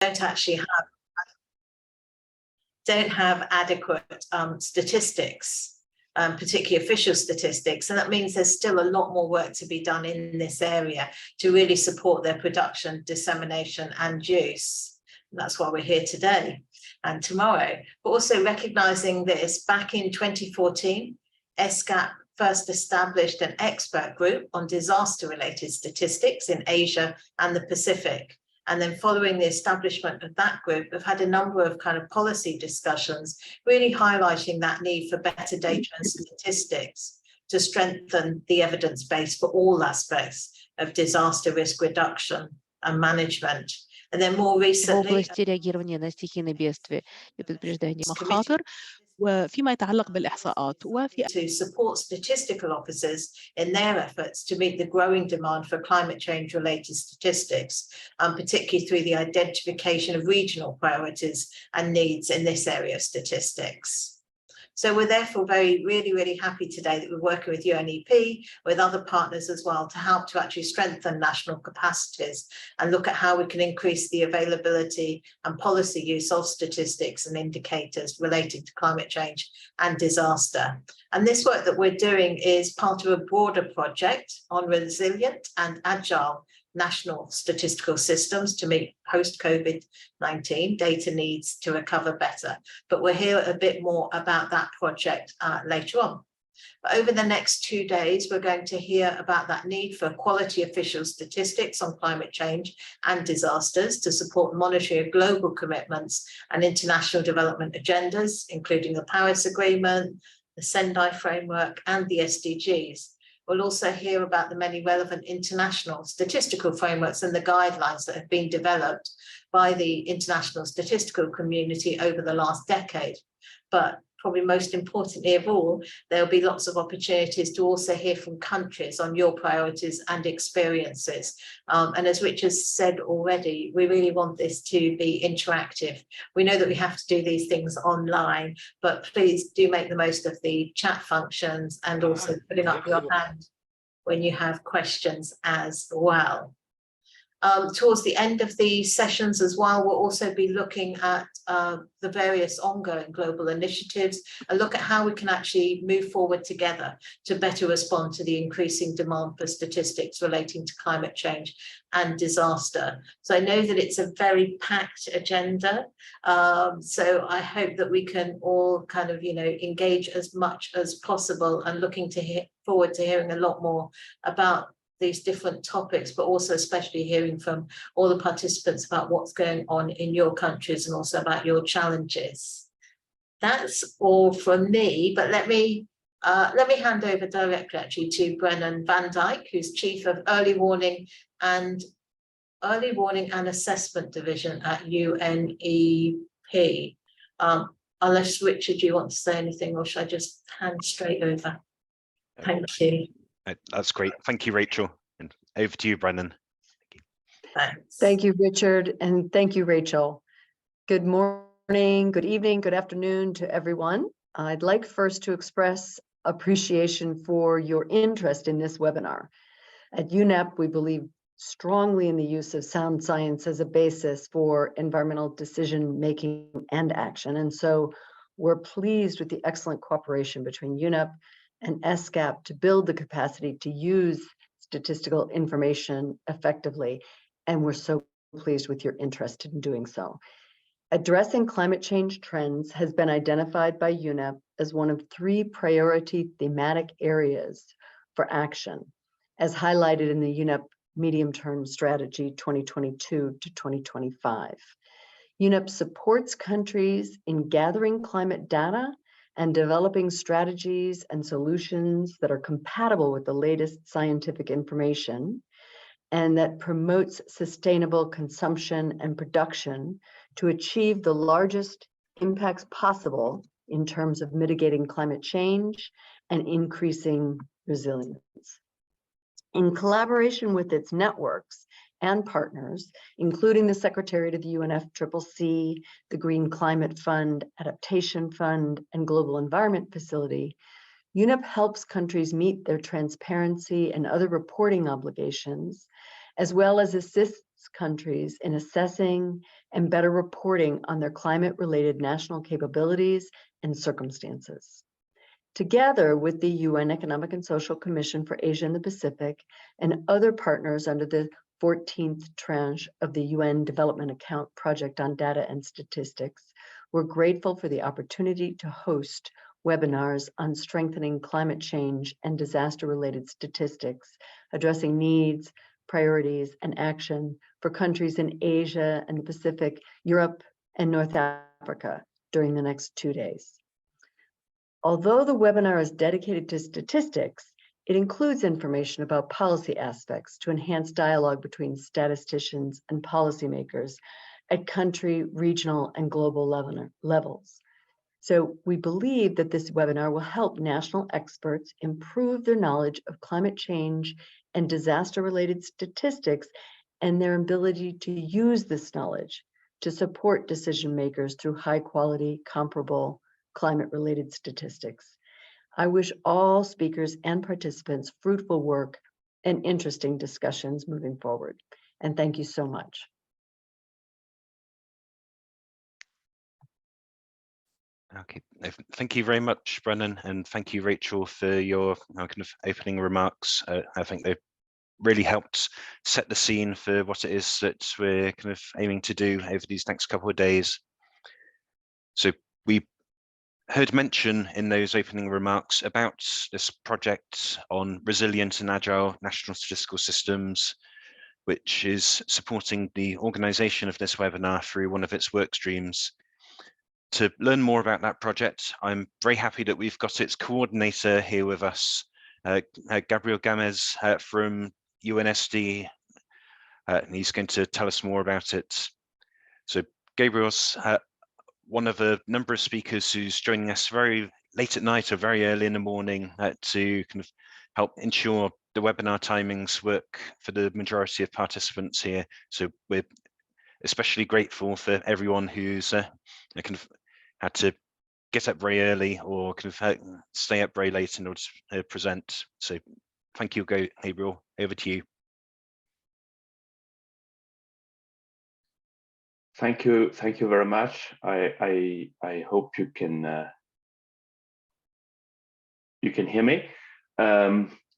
don't actually have adequate statistics, particularly official statistics. And that means there's still a lot more work to be done in this area to really support their production, dissemination and use. And that's why we're here today and tomorrow. But also recognizing this, back in 2014, ESCAP first established an expert group on disaster-related statistics in Asia and the Pacific. And then following the establishment of that group, we've had a number of kind of policy discussions, really highlighting that need for better data and statistics to strengthen the evidence base for all aspects of disaster risk reduction and management. And then more recently, в области реагирования на стихийные бедствия и предупреждения مخاطر وفيما يتعلق بالإحصاءات وفي to support statistical officers in their efforts to meet the growing demand for climate change related statistics, particularly through the identification of regional priorities and needs in this area of statistics. So we're therefore really happy today that we're working with UNEP, with other partners as well, to help to actually strengthen national capacities and look at how we can increase the availability and policy use of statistics and indicators related to climate change and disaster. And this work that we're doing is part of a broader project on resilient and agile national statistical systems to meet post-COVID-19 data needs to recover better. But we'll hear a bit more about that project later on. But over the next 2 days, we're going to hear about that need for quality official statistics on climate change and disasters to support monitoring of global commitments and international development agendas, including the Paris Agreement, the Sendai Framework, and the SDGs. We'll also hear about the many relevant international statistical frameworks and the guidelines that have been developed by the international statistical community over the last decade. But probably most importantly of all, there'll be lots of opportunities to also hear from countries on your priorities and experiences. And as Richard said already, we really want this to be interactive. We know that we have to do these things online, but please do make the most of the chat functions and also putting up your hand when you have questions as well. Towards the end of the sessions as well, we'll also be looking at the various ongoing global initiatives and look at how we can actually move forward together to better respond to the increasing demand for statistics relating to climate change and disaster. So I know that it's a very packed agenda. So I hope that we can all kind of, engage as much as possible and looking to forward to hearing a lot more about these different topics, but also especially hearing from all the participants about what's going on in your countries and also about your challenges. That's all from me, but let me hand over directly actually to Brennan Van Dyke, who's Chief of Early Warning and Assessment Division at UNEP. Unless Richard, you want to say anything, or should I just hand straight over? Thank you. That's great. Thank you, Rachel. And over to you, Brennan. Thanks. Thank you, Richard, and thank you, Rachel. Good morning, good evening, good afternoon to everyone. I'd like first to express appreciation for your interest in this webinar. At UNEP, we believe strongly in the use of sound science as a basis for environmental decision-making and action. And so we're pleased with the excellent cooperation between UNEP and ESCAP to build the capacity to use statistical information effectively. And we're so pleased with your interest in doing so. Addressing climate change trends has been identified by UNEP as one of 3 priority thematic areas for action, as highlighted in the UNEP Medium-Term Strategy 2022 to 2025. UNEP supports countries in gathering climate data and developing strategies and solutions that are compatible with the latest scientific information and that promotes sustainable consumption and production to achieve the largest impacts possible in terms of mitigating climate change and increasing resilience. In collaboration with its networks and partners, including the Secretariat of the UNFCCC, the Green Climate Fund, Adaptation Fund, and Global Environment Facility, UNEP helps countries meet their transparency and other reporting obligations, as well as assists countries in assessing and better reporting on their climate-related national capabilities and circumstances. Together with the UN Economic and Social Commission for Asia and the Pacific and other partners under the 14th tranche of the UN Development Account Project on Data and Statistics, we're grateful for the opportunity to host webinars on strengthening climate change and disaster-related statistics, addressing needs, priorities, and action for countries in Asia and the Pacific, Europe, and North Africa during the next 2 days. Although the webinar is dedicated to statistics, it includes information about policy aspects to enhance dialogue between statisticians and policymakers at country, regional, and global levels. So we believe that this webinar will help national experts improve their knowledge of climate change and disaster-related statistics and their ability to use this knowledge to support decision makers through high-quality, comparable climate-related statistics. I wish all speakers and participants fruitful work and interesting discussions moving forward. And thank you so much. Okay, thank you very much, Brennan, and thank you, Rachel, for your kind of opening remarks. I think they've really helped set the scene for what it is that we're kind of aiming to do over these next couple of days. So we heard mention in those opening remarks about this project on resilient and agile national statistical systems, which is supporting the organisation of this webinar through one of its work streams. To learn more about that project, I'm very happy that we've got its coordinator here with us, Gabriel Gamez from UNSD, and he's going to tell us more about it. So Gabriel's one of a number of speakers who's joining us very late at night or very early in the morning to kind of help ensure the webinar timings work for the majority of participants here. So we're especially grateful for everyone who's kind of had to get up very early or kind of stay up very late in order to present. So thank you, Gabriel. Over to you. Thank you very much. I hope you can hear me.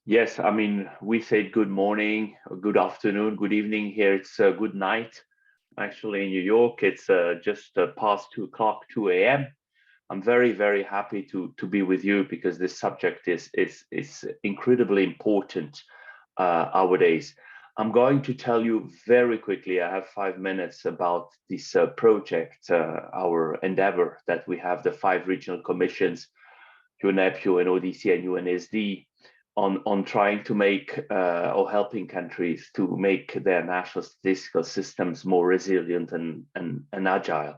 Yes, I mean, we said good morning, good afternoon, good evening. Here it's good night. Actually, in New York, it's just past 2 o'clock, 2 a.m. I'm very happy to be with you because this subject is incredibly important nowadays. I'm going to tell you very quickly, I have 5 minutes, about this project, our endeavor that we have, the 5 regional commissions, UNEP, UNODC, and UNSD, on trying to make or helping countries to make their national statistical systems more resilient and agile.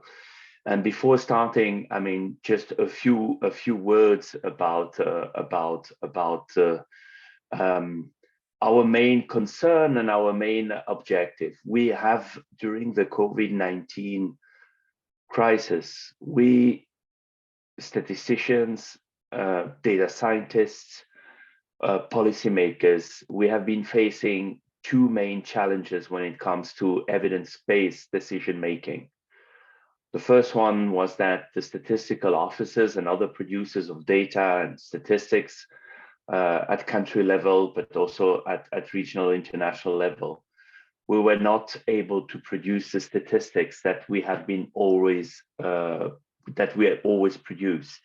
And before starting, I mean, just a few words about our main concern and our main objective. We have, during the COVID-19 crisis, we statisticians, data scientists, policymakers, we have been facing 2 main challenges when it comes to evidence-based decision-making. The first one was that the statistical offices and other producers of data and statistics at country level, but also at regional, international level, we were not able to produce the statistics that we have been always produced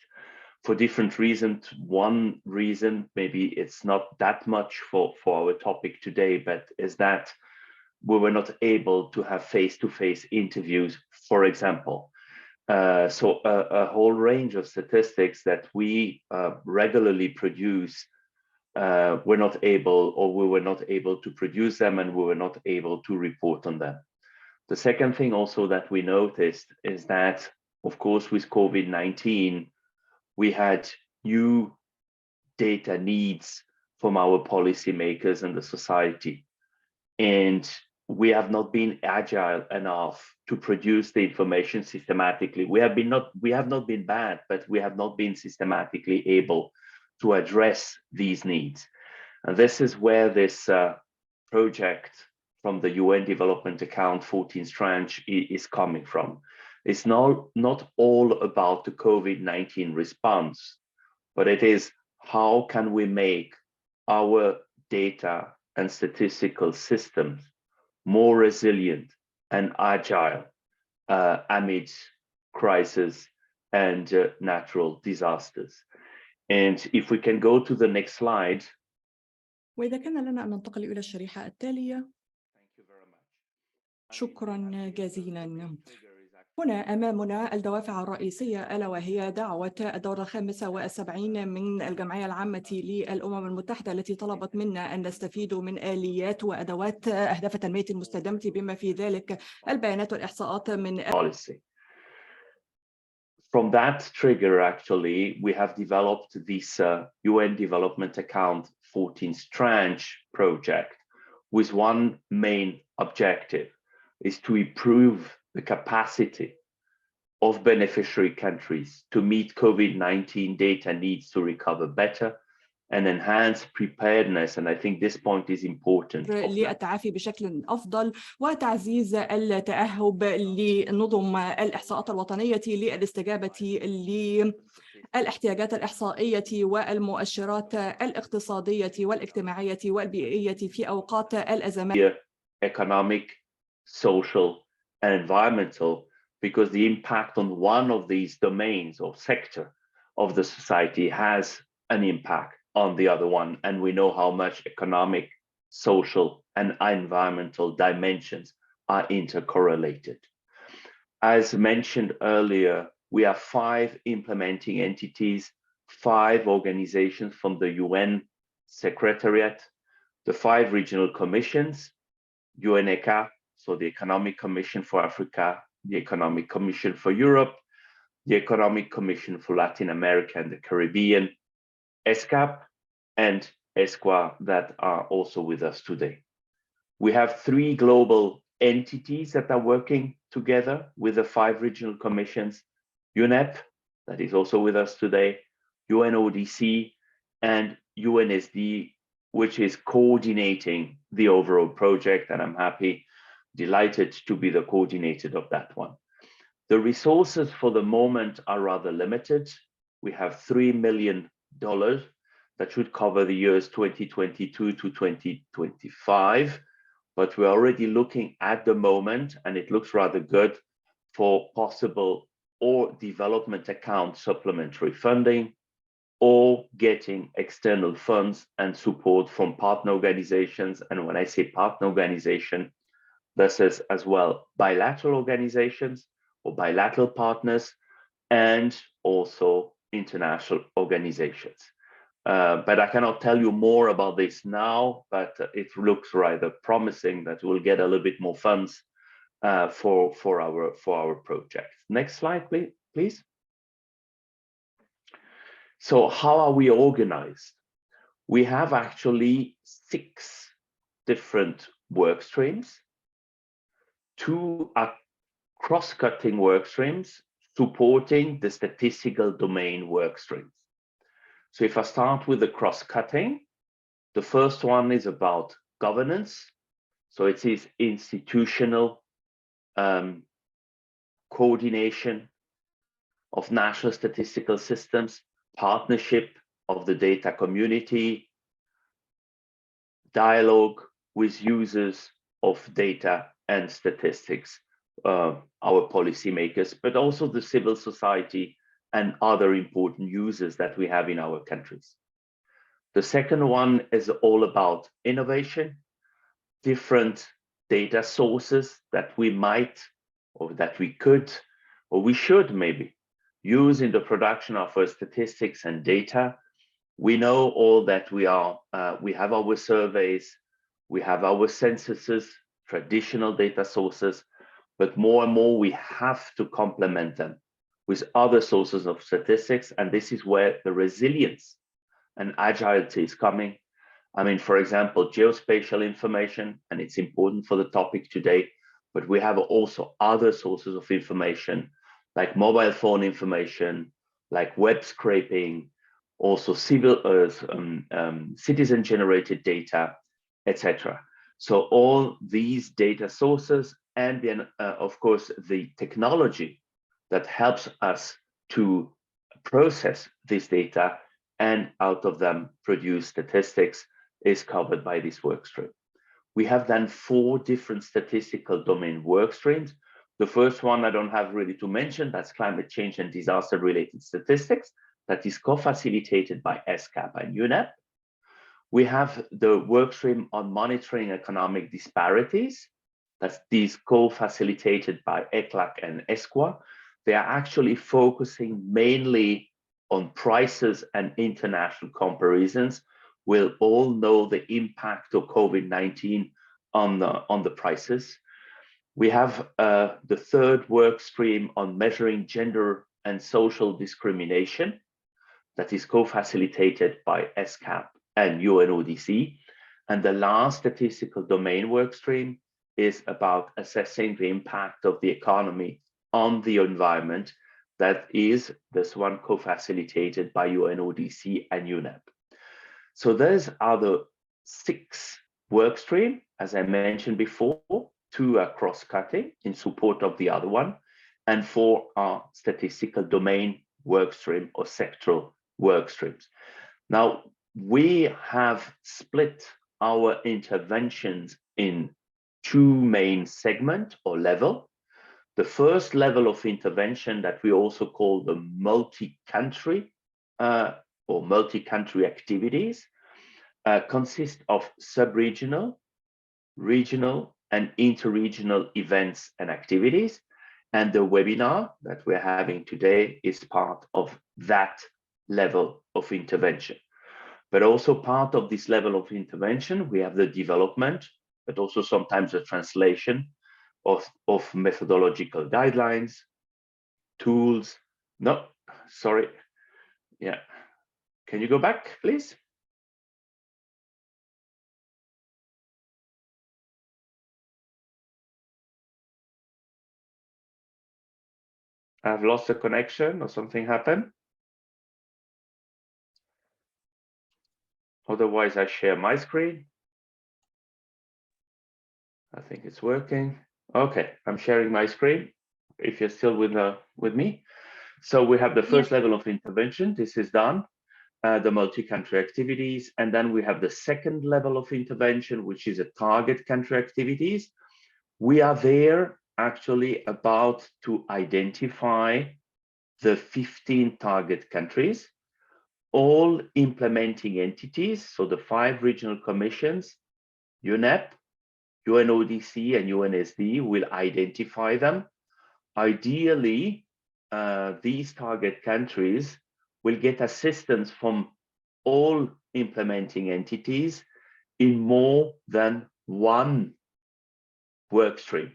for different reasons. One reason, maybe it's not that much for our topic today, but is that we were not able to have face-to-face interviews, for example. So a whole range of statistics that we regularly produce we were not able to produce them, and we were not able to report on them. The second thing also that we noticed is that, of course, with COVID-19, we had new data needs from our policymakers and the society. And we have not been agile enough to produce the information systematically. We have not been bad, but we have not been systematically able to address these needs. And this is where this project from the UN Development Account 14th tranche is coming from. It's not all about the COVID-19 response, but it is how can we make our data and statistical systems more resilient and agile amid crisis and natural disasters. And if we can go to the next slide. وإذا كان لنا أن ننتقل إلى الشريحة التالية. شكرا جزيلا. هنا أمامنا الدوافع الرئيسية ألا وهي دعوة الدورة 75 من الجمعية العامة للأمم المتحدة التي طلبت منا أن نستفيد من آليات وأدوات أهداف التنمية المستدامة بما في ذلك البيانات والإحصاءات من policy. From that trigger, actually, we have developed this UN Development Account 14th tranche project with one main objective, is to improve the capacity of beneficiary countries to meet COVID-19 data needs to recover better and enhance preparedness. And I think this point is important. للتعافي بشكل أفضل وتعزيز التأهب لنظم الإحصاءات الوطنية للاستجابة للاحتياجات الإحصائية والمؤشرات الاقتصادية والاجتماعية والبيئية في أوقات الأزمات. Economic, social, and environmental, because the impact on one of these domains or sector of the society has an impact on the other one. And we know how much economic, social, and environmental dimensions are intercorrelated. As mentioned earlier, we have 5 implementing entities, 5 organizations from the UN Secretariat, the 5 regional commissions, ESCAP, so the Economic Commission for Africa, the Economic Commission for Europe, the Economic Commission for Latin America and the Caribbean, ESCAP, and ESCAP that are also with us today. We have 3 global entities that are working together with the 5 regional commissions, UNEP, that is also with us today, UNODC, and UNSD, which is coordinating the overall project, and I'm delighted to be the coordinator of that one. The resources for the moment are rather limited. We have $3 million that should cover the years 2022 to 2025, but we're already looking at the moment, and it looks rather good, for possible or development account supplementary funding, or getting external funds and support from partner organizations. And when I say partner organization, this is as well bilateral organizations or bilateral partners, and also international organizations. But I cannot tell you more about this now, but it looks rather promising that we'll get a little bit more funds for our project. Next slide, please. So how are we organized? We have actually 6 different work streams. 2 are cross-cutting work streams supporting the statistical domain work streams. So if I start with the cross-cutting, the first one is about governance. So it is institutional coordination of national statistical systems, partnership of the data community, dialogue with users of data and statistics, our policymakers, but also the civil society and other important users that we have in our countries. The second one is all about innovation, different data sources that we might, or that we could, or we should maybe use in the production of our statistics and data. We know all that we have our surveys, we have our censuses, traditional data sources, but more and more we have to complement them with other sources of statistics. And this is where the resilience and agility is coming. I mean, for example, geospatial information, and it's important for the topic today, but we have also other sources of information like mobile phone information, like web scraping, also citizen generated data, etc. So all these data sources and then, of course, the technology that helps us to process this data and out of them produce statistics is covered by this workstream. We have then 4 different statistical domain work streams. The first one I don't have really to mention, that's climate change and disaster related statistics. That is co-facilitated by ESCAP and UNEP. We have the work stream on monitoring economic disparities. These co-facilitated by ECLAC and ESCWA. They are actually focusing mainly on prices and international comparisons. We'll all know the impact of COVID-19 on the prices. We have the third work stream on measuring gender and social discrimination that is co-facilitated by ESCAP and UNODC. And the last statistical domain work stream is about assessing the impact of the economy on the environment. That is this one co-facilitated by UNODC and UNEP. So those are the 6 work streams, as I mentioned before. 2 are cross-cutting in support of the other one, and 4 are statistical domain work stream or sectoral work streams. Now, we have split our interventions in 2 main segments or level. The first level of intervention that we also call the multi-country or multi-country activities consist of sub-regional, regional, and interregional events and activities. And the webinar that we're having today is part of that level of intervention. But also part of this level of intervention, we have the development, but also sometimes the translation of methodological guidelines, tools. No, sorry. Yeah. Can you go back, please? I've lost the connection or something happened. Otherwise, I share my screen. I think it's working. Okay, I'm sharing my screen. If you're still with me. So we have the first level of intervention. This is done. The multi-country activities. And then we have the second level of intervention, which is a target country activities. We are there actually about to identify the 15 target countries, all implementing entities. So the 5 regional commissions, UNEP, UNODC, and UNSD will identify them. Ideally, these target countries will get assistance from all implementing entities in more than one work stream.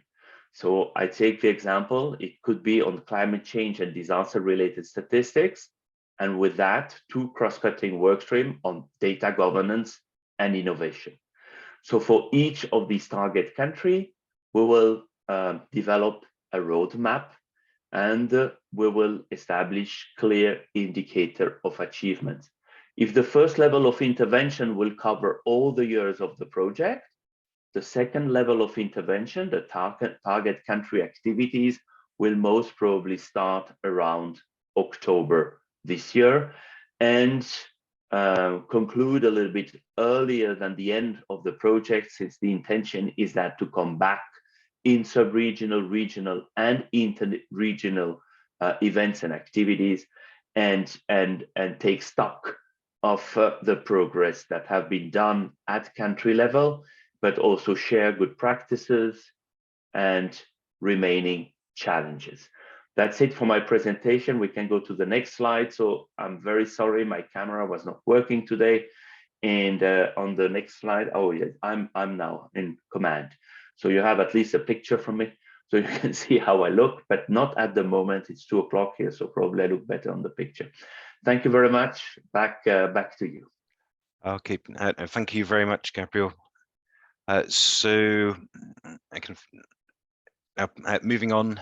So I take the example, it could be on climate change and disaster related statistics. And with that, 2 cross-cutting work streams on data governance and innovation. So for each of these target countries, we will develop a roadmap and we will establish clear indicator of achievement. If the first level of intervention will cover all the years of the project, the second level of intervention, the target country activities, will most probably start around October this year and conclude a little bit earlier than the end of the project, since the intention is that to come back in sub-regional, regional, and inter-regional events and activities and take stock of the progress that have been done at country level, but also share good practices and remaining challenges. That's it for my presentation. We can go to the next slide. So I'm very sorry, my camera was not working today. And on the next slide, oh yes, I'm now in command. So you have at least a picture from me, so you can see how I look, but not at the moment. It's 2 o'clock here, so probably I look better on the picture. Thank you very much. Back to you. Okay, thank you very much, Gabriel. So I can moving on.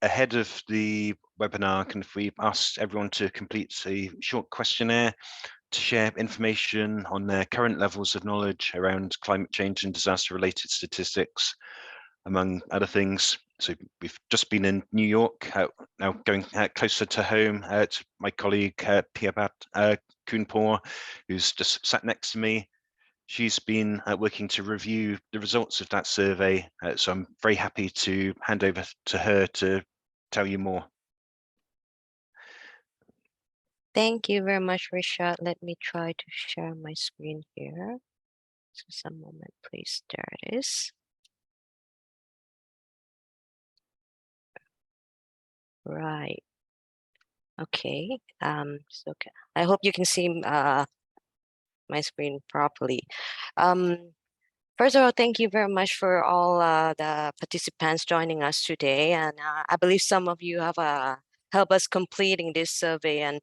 Ahead of the webinar, we asked everyone to complete a short questionnaire to share information on their current levels of knowledge around climate change and disaster-related statistics, among other things. So we've just been in New York, now going closer to home to my colleague Piabat Kunpour, who's just sat next to me. She's been working to review the results of that survey, so I'm very happy to hand over to her to tell you more. Thank you very much, Richard. Let me try to share my screen here. Just a moment, please. There it is. Right. Okay. So I hope you can see my screen properly. First of all, thank you very much for all the participants joining us today. And I believe some of you have helped us completing this survey. And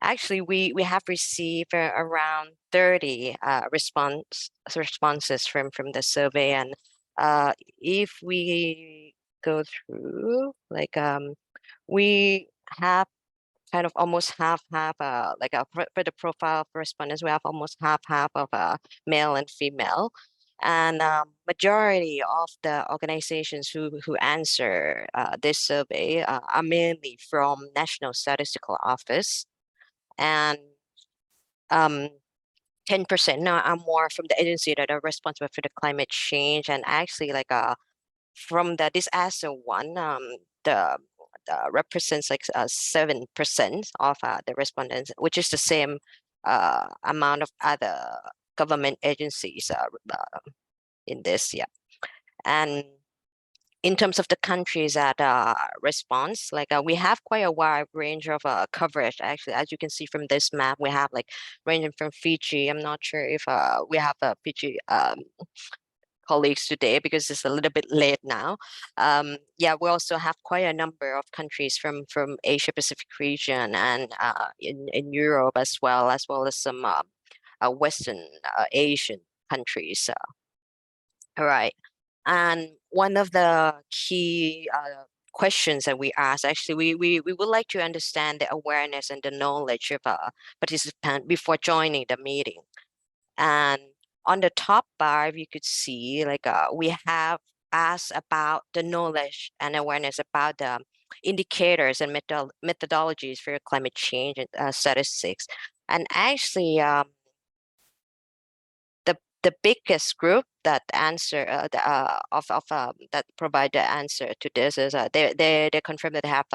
actually, we have received around 30 responses from the survey. And if we go through, like we have kind of almost half like for the profile of respondents, we have almost half of male and female, and majority of the organizations who answer this survey are mainly from National Statistical Office, and 10% now are more from the agency that are responsible for the climate change. And actually, like from the disaster one, the represents like 7% of the respondents, which is the same amount of other government agencies in this, yeah. And in terms of the countries that response, like we have quite a wide range of coverage. Actually, as you can see from this map, we have like ranging from Fiji. I'm not sure if we have a Fiji colleagues today because it's a little bit late now. Yeah, we also have quite a number of countries from Asia Pacific region and in Europe as well as some Western Asian countries. All right, and one of the key questions that we ask, actually, we would like to understand the awareness and the knowledge of a participant before joining the meeting. And on the top bar, you could see like we have asked about the knowledge and awareness about the indicators and methodologies for climate change and statistics. And actually, the biggest group that answer that provide the answer to this is they confirm that they have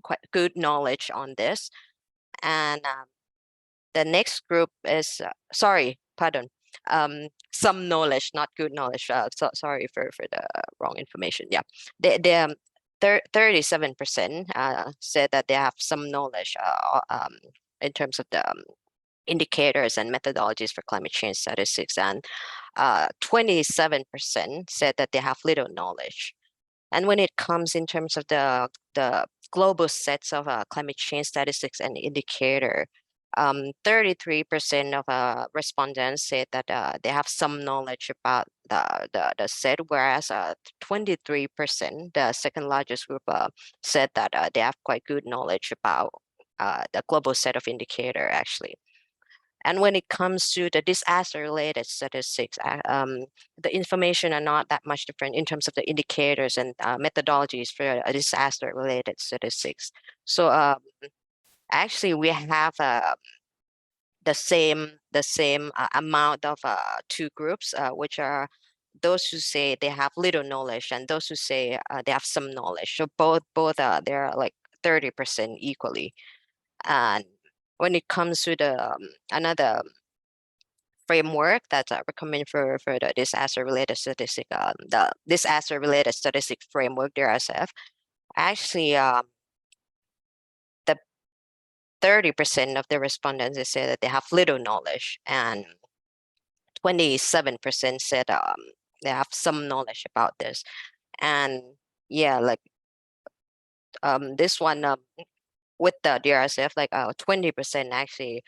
quite good knowledge on this. And the next group is some knowledge, not good knowledge. So sorry for the wrong information. Yeah, they 37% said that they have some knowledge in terms of the indicators and methodologies for climate change statistics, and 27% said that they have little knowledge. And when it comes in terms of the global sets of climate change statistics and indicator, 33% of respondents said that they have some knowledge about the set, whereas 23%, the second largest group, said that they have quite good knowledge about the global set of indicator actually. And when it comes to the disaster-related statistics, the information are not that much different in terms of the indicators and methodologies for disaster-related statistics. So actually, we have the same amount of two groups, which are those who say they have little knowledge and those who say they have some knowledge. So both they're like 30% equally. And when it comes to the another framework that's recommended for the disaster-related statistic, the disaster-related statistic framework, DRSF, actually the 30% of the respondents, they say that they have little knowledge, and 27% said they have some knowledge about this. And yeah, like this one with the DRSF, like 20% actually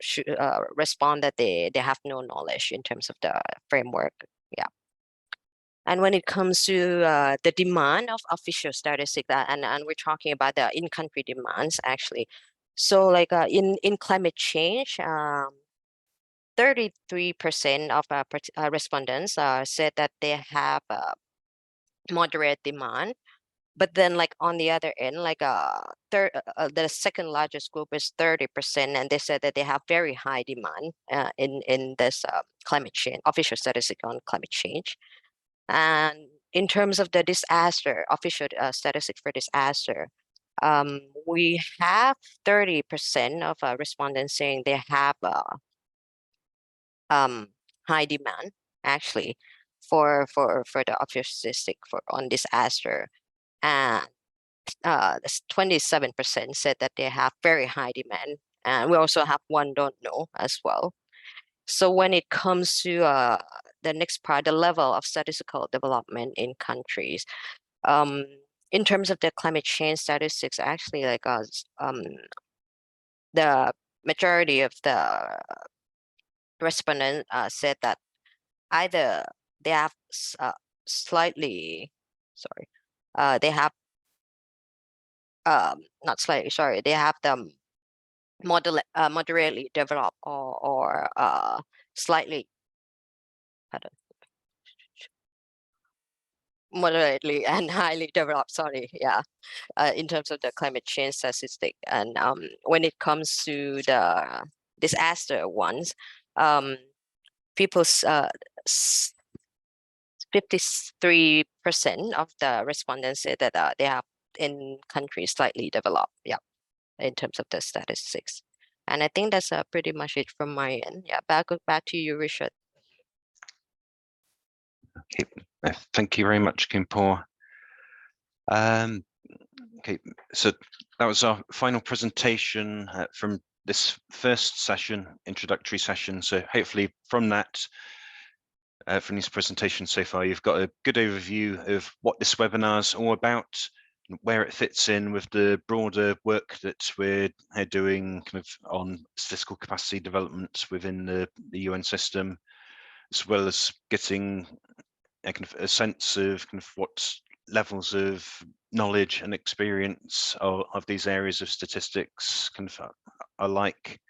should respond that they have no knowledge in terms of the framework. Yeah. And when it comes to the demand of official statistics, and we're talking about the in-country demands, actually, So like in climate change, 33% of respondents said that they have moderate demand. But then like on the other end, like the second largest group is 30%, and they said that they have very high demand in this climate change, official statistic on climate change. And in terms of the disaster, official statistic for disaster, we have 30% of respondents saying they have high demand actually for the official statistic on disaster, and 27% said that they have very high demand, and we also have one don't know as well. So when it comes to the next part, the level of statistical development in countries, in terms of the climate change statistics, actually like the majority of the respondents said that either they have they have not slightly, sorry, they have them moderately developed or slightly, moderately and highly developed, sorry, yeah, in terms of the climate change statistic. And when it comes to the disaster ones, people's 53% of the respondents said that they have in countries slightly developed, yeah, in terms of the statistics. And I think that's pretty much it from my end. Yeah, back to you, Richard. Okay, thank you very much, Kimpor. Okay, so that was our final presentation from this first session, introductory session. So hopefully from that, from this presentation so far, you've got a good overview of what this webinar is all about, where it fits in with the broader work that we're doing kind of on statistical capacity development within the UN system, as well as getting a kind of a sense of kind of what levels of knowledge and experience of these areas of statistics kind of are like.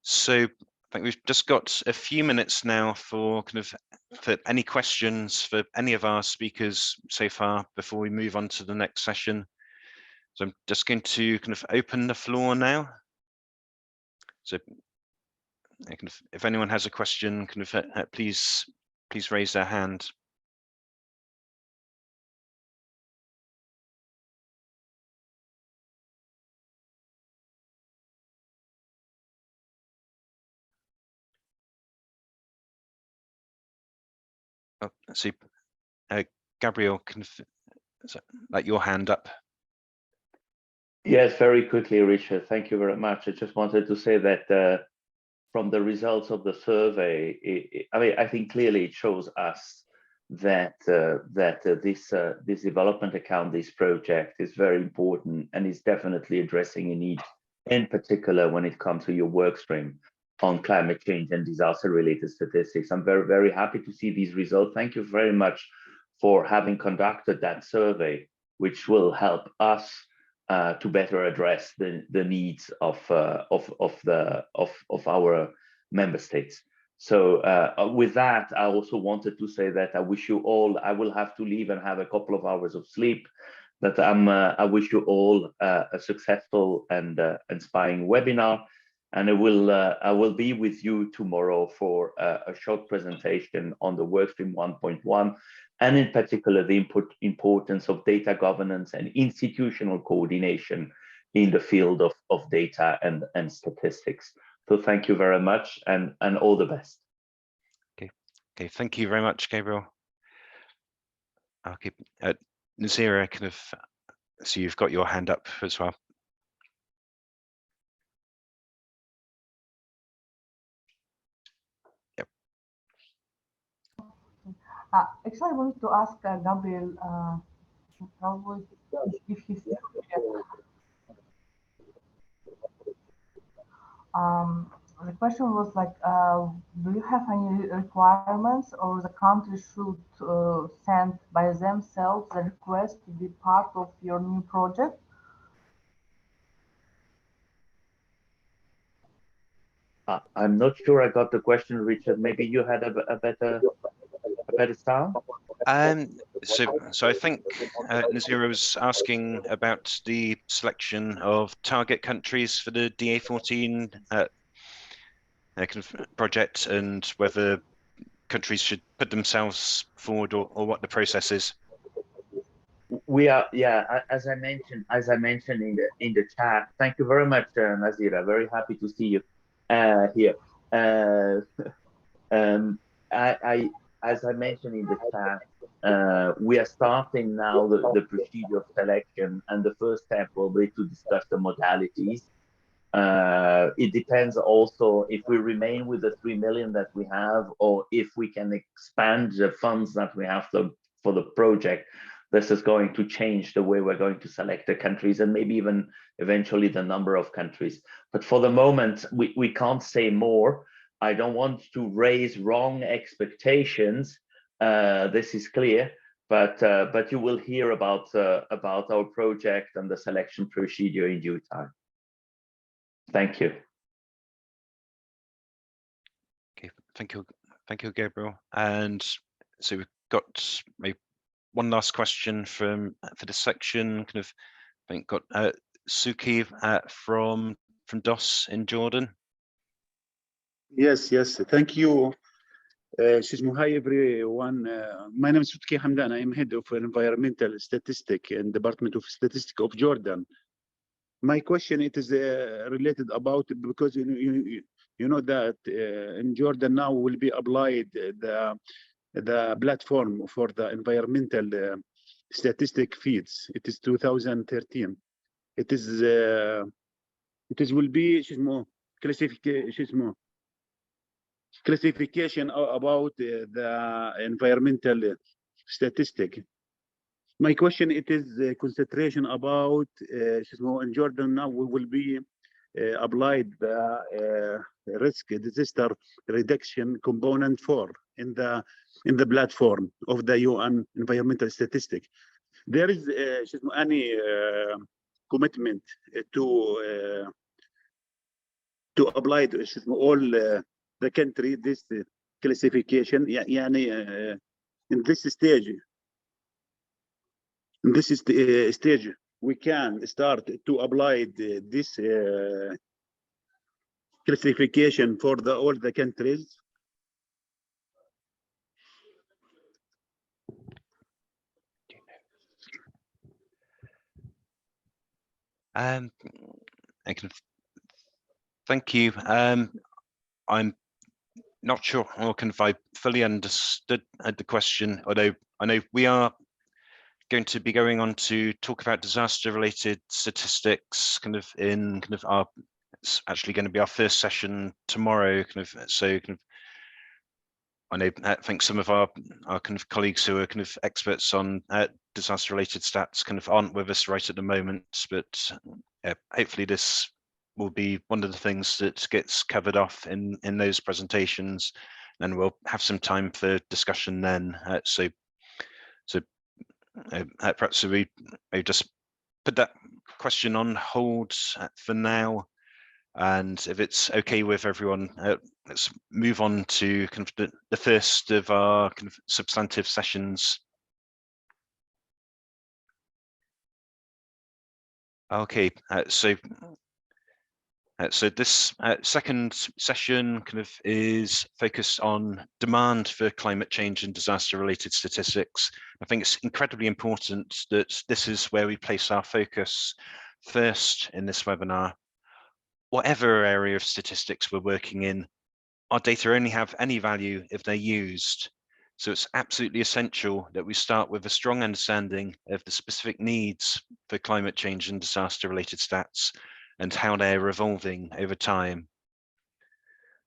So I think we've just got a few minutes now for kind of for any questions for any of our speakers so far before we move on to the next session. So I'm just going to kind of open the floor now. So kind of, if anyone has a question, kind of please raise their hand. Oh, let's see, Gabriel, can like your hand up. Yes, very quickly, Richard. Thank you very much. I just wanted to say that from the results of the survey, I mean, I think clearly it shows us that this development account, this project, is very important and is definitely addressing a need, in particular when it comes to your work stream on climate change and disaster-related statistics. I'm very, very happy to see these results. Thank you very much for having conducted that survey, which will help us to better address the needs of our member states. So with that, I also wanted to say that I wish you all, I will have to leave and have a couple of hours of sleep, but I wish you all a successful and inspiring webinar. And I will be with you tomorrow for a short presentation on the workstream 1.1, and in particular the importance of data governance and institutional coordination in the field of data and statistics. So thank you very much, and all the best. Okay, thank you very much, Gabriel. Okay, Nazira, kind of, so you've got your hand up as well. Yep. Actually, I wanted to ask Gabriel probably if he's the question was like, do you have any requirements, or the country should send by themselves the request to be part of your new project? Okay, so I think we've just got a few minutes now for kind of any questions for any of our speakers so far before we move on to the next session. So I'm just going to kind of open the floor now. So if anyone has a question, kind of please raise their hand. I'm not sure I got the question, Richard. Maybe you had a better sound. So I think Nazira was asking about the selection of target countries for the DA14 kind of project and whether countries should put themselves forward or what the process is. We are, yeah, as I mentioned in the chat. Thank you very much, Nazira. Very happy to see you here. As I mentioned in the chat, we are starting now the procedure of selection, and the first step will be to discuss the modalities. It depends also if we remain with the 3 million that we have, or if we can expand the funds that we have for the project. This is going to change the way we're going to select the countries, and maybe even eventually the number of countries. But for the moment, we can't say more. I don't want to raise wrong expectations. This is clear, but you will hear about our project and the selection procedure in due time. Thank you. Okay, thank you, Gabriel. And so we've got maybe one last question for this section. Kind of, I think got Suki from DOS in Jordan. Yes, thank you. Hi everyone. My name is Suki Hamdan. I am head of environmental statistics in Department of Statistics of Jordan. My question it is related about, because you know that in Jordan now will be applied the platform for the environmental statistic feeds. It is 2013. It will be classification about the environmental statistic. My question, it is concentration about in Jordan now we will be applied the risk disaster reduction component 4 in the platform of the UN environmental statistic. There is any commitment to apply to all the country this classification, in this stage. In this stage, we can start to apply this classification for all the countries. Thank you. I'm not sure if I fully understood the question, although I know we are going to be going on to talk about disaster-related statistics in our, it's actually going to be our first session tomorrow. I think some of our colleagues who are experts on disaster-related stats aren't with us right at the moment, but hopefully this will be one of the things that gets covered off in those presentations, and we'll have some time for discussion then. So perhaps we just put that question on hold for now, and if it's okay with everyone, let's move on to the first of our substantive sessions. Okay, so this second session is focused on demand for climate change and disaster-related statistics. I think it's incredibly important that this is where we place our focus first in this webinar. Whatever area of statistics we're working in, our data only have any value if they're used. So it's absolutely essential that we start with a strong understanding of the specific needs for climate change and disaster-related stats and how they're evolving over time.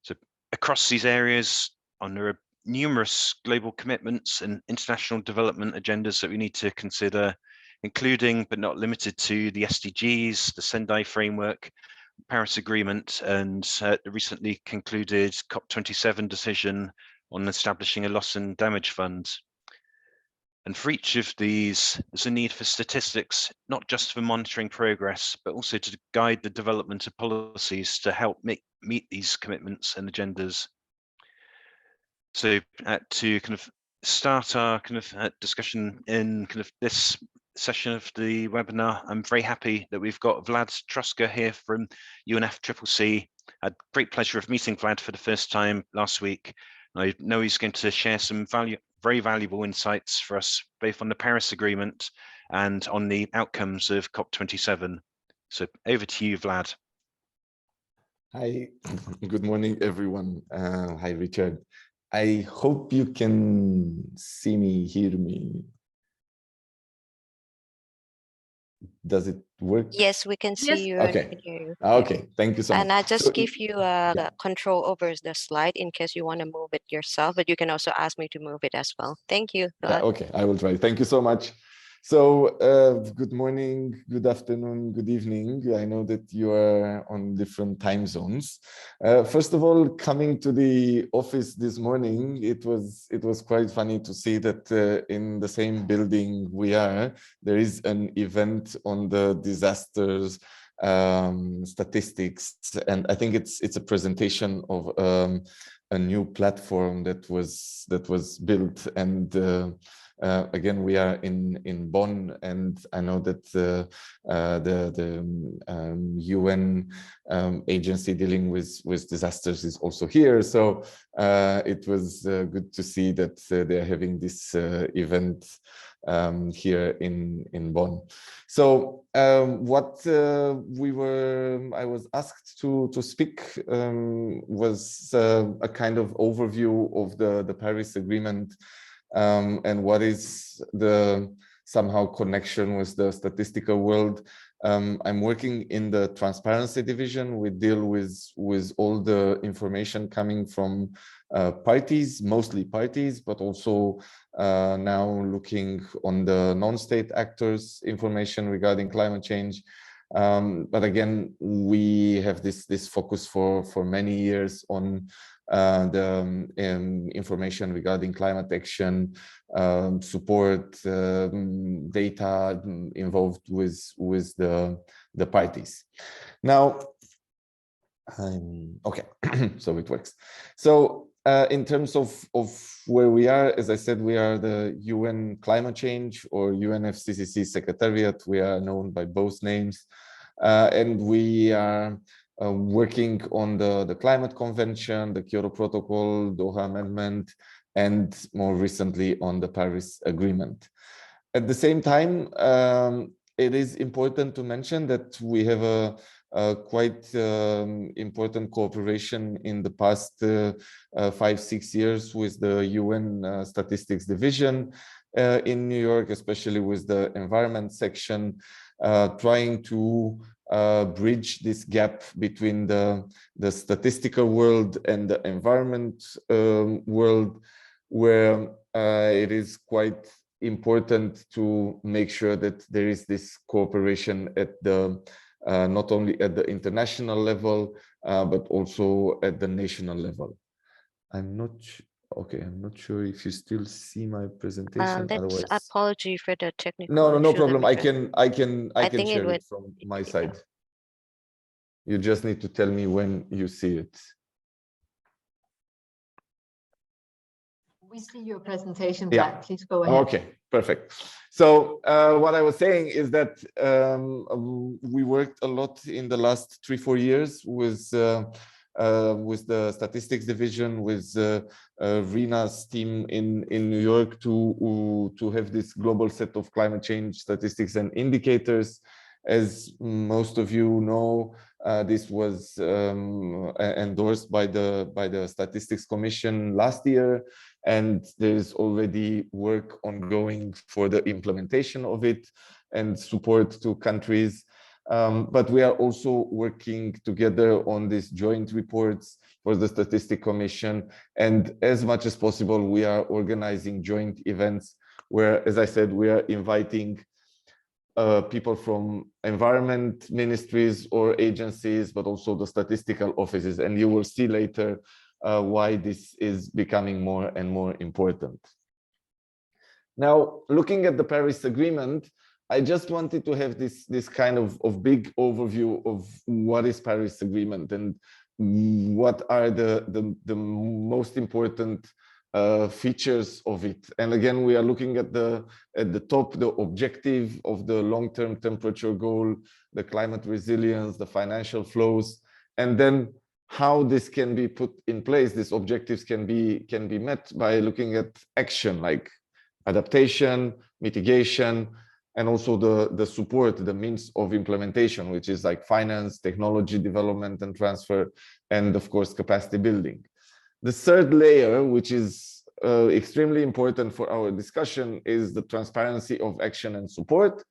So across these areas, there are numerous global commitments and international development agendas that we need to consider, including but not limited to the SDGs, the Sendai framework, Paris Agreement, and the recently concluded COP27 decision on establishing a loss and damage fund. And for each of these, there's a need for statistics, not just for monitoring progress, but also to guide the development of policies to help meet these commitments and agendas. So to kind of start our kind of discussion in kind of this session of the webinar, I'm very happy that we've got Vlad Truska here from UNFCCC. I had great pleasure of meeting Vlad for the first time last week. I know he's going to share some very valuable insights for us, both on the Paris Agreement and on the outcomes of COP27. So over to you, Vlad. Hi, good morning, everyone. Hi, Richard. I hope you can see me, hear me. Does it work? Yes, we can see you. Okay. And we can hear you. Okay, thank you so much. And I just So, give you the control over the slide in case you want to move it yourself, but you can also ask me to move it as well. Thank you. yeah, okay, I will try. Thank you so much. So good morning, good afternoon, good evening. I know that you are on different time zones. First of all, coming to the office this morning, it was quite funny to see that in the same building we are, there is an event on the disasters statistics, and I think it's a presentation of a new platform that was built, and again, we are in Bonn, and I know that the UN agency dealing with disasters is also here. So it was good to see that they are having this event here in Bonn. So what I was asked to speak was a kind of overview of the Paris Agreement. And what is the somehow connection with the statistical world. I'm working in the transparency division. We deal with all the information coming from parties, mostly parties, but also now looking on the non-state actors information regarding climate change. But again, we have this focus for many years on the information regarding climate action, support, data involved with the parties. Now, okay, so it works. So in terms of where we are, as I said, we are the UN Climate Change or UNFCCC Secretariat. We are known by both names, and we are working on the Climate Convention, the Kyoto Protocol, Doha Amendment, and more recently on the Paris Agreement. At the same time, it is important to mention that we have a quite important cooperation in the past 5-6 years with the UN Statistics Division in New York, especially with the environment section, trying to bridge this gap between the statistical world and the environment world, where it is quite important to make sure that there is this cooperation at the not only at the international level, but also at the national level. I'm not sure if you still see my presentation. That's apology for the technical. No problem. I can share it from my side. Yeah. You just need to tell me when you see it. We see your presentation, Yeah. Vlad. Please go ahead. Okay, perfect. So what I was saying is that we worked a lot in the last 3-4 years with the statistics division, with Rena's team in New York to have this global set of climate change statistics and indicators. As most of you know, this was endorsed by the Statistics Commission last year, and there is already work ongoing for the implementation of it and support to countries. But we are also working together on these joint reports for the Statistics Commission, and as much as possible, we are organizing joint events where, as I said, we are inviting people from environment ministries or agencies, but also the statistical offices. And you will see later why this is becoming more and more important. Now, looking at the Paris Agreement, I just wanted to have this kind of big overview of what is Paris Agreement. And what are the most important features of it. And again, we are looking at the top, the objective of the long-term temperature goal, the climate resilience, the financial flows, and then how this can be put in place. These objectives can be met by looking at action like adaptation, mitigation, and also the support, the means of implementation, which is like finance, technology development and transfer, and of course, capacity building. The third layer, which is extremely important for our discussion, is the transparency of action and support,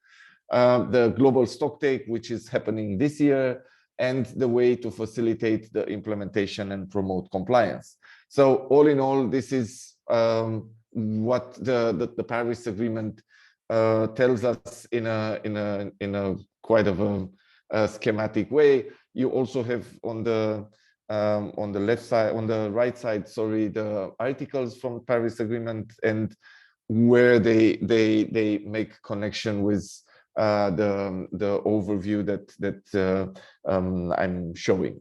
the global stocktake, which is happening this year, and the way to facilitate the implementation and promote compliance. So all in all, this is what the Paris Agreement tells us in a quite of a schematic way. You also have on the left side, on the right side, sorry, the articles from Paris Agreement, and where they make connection with the overview that I'm showing.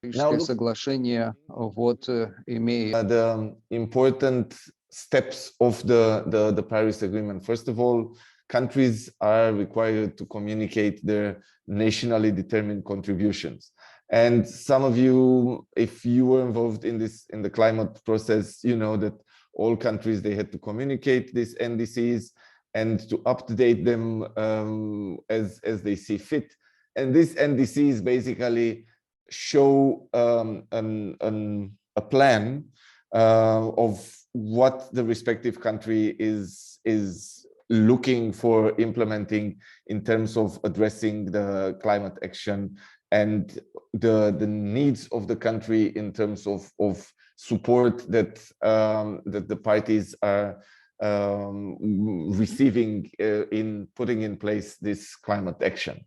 Now, соглашение вот имеет the important steps of the Paris Agreement. First of all, countries are required to communicate their nationally determined contributions. And some of you, if you were involved in the climate process, you know that all countries, they had to communicate these NDCs and to update them as they see fit. And these NDCs basically show a plan of what the respective country is looking for implementing in terms of addressing the climate action and the needs of the country in terms of support that the parties are receiving in putting in place this climate action.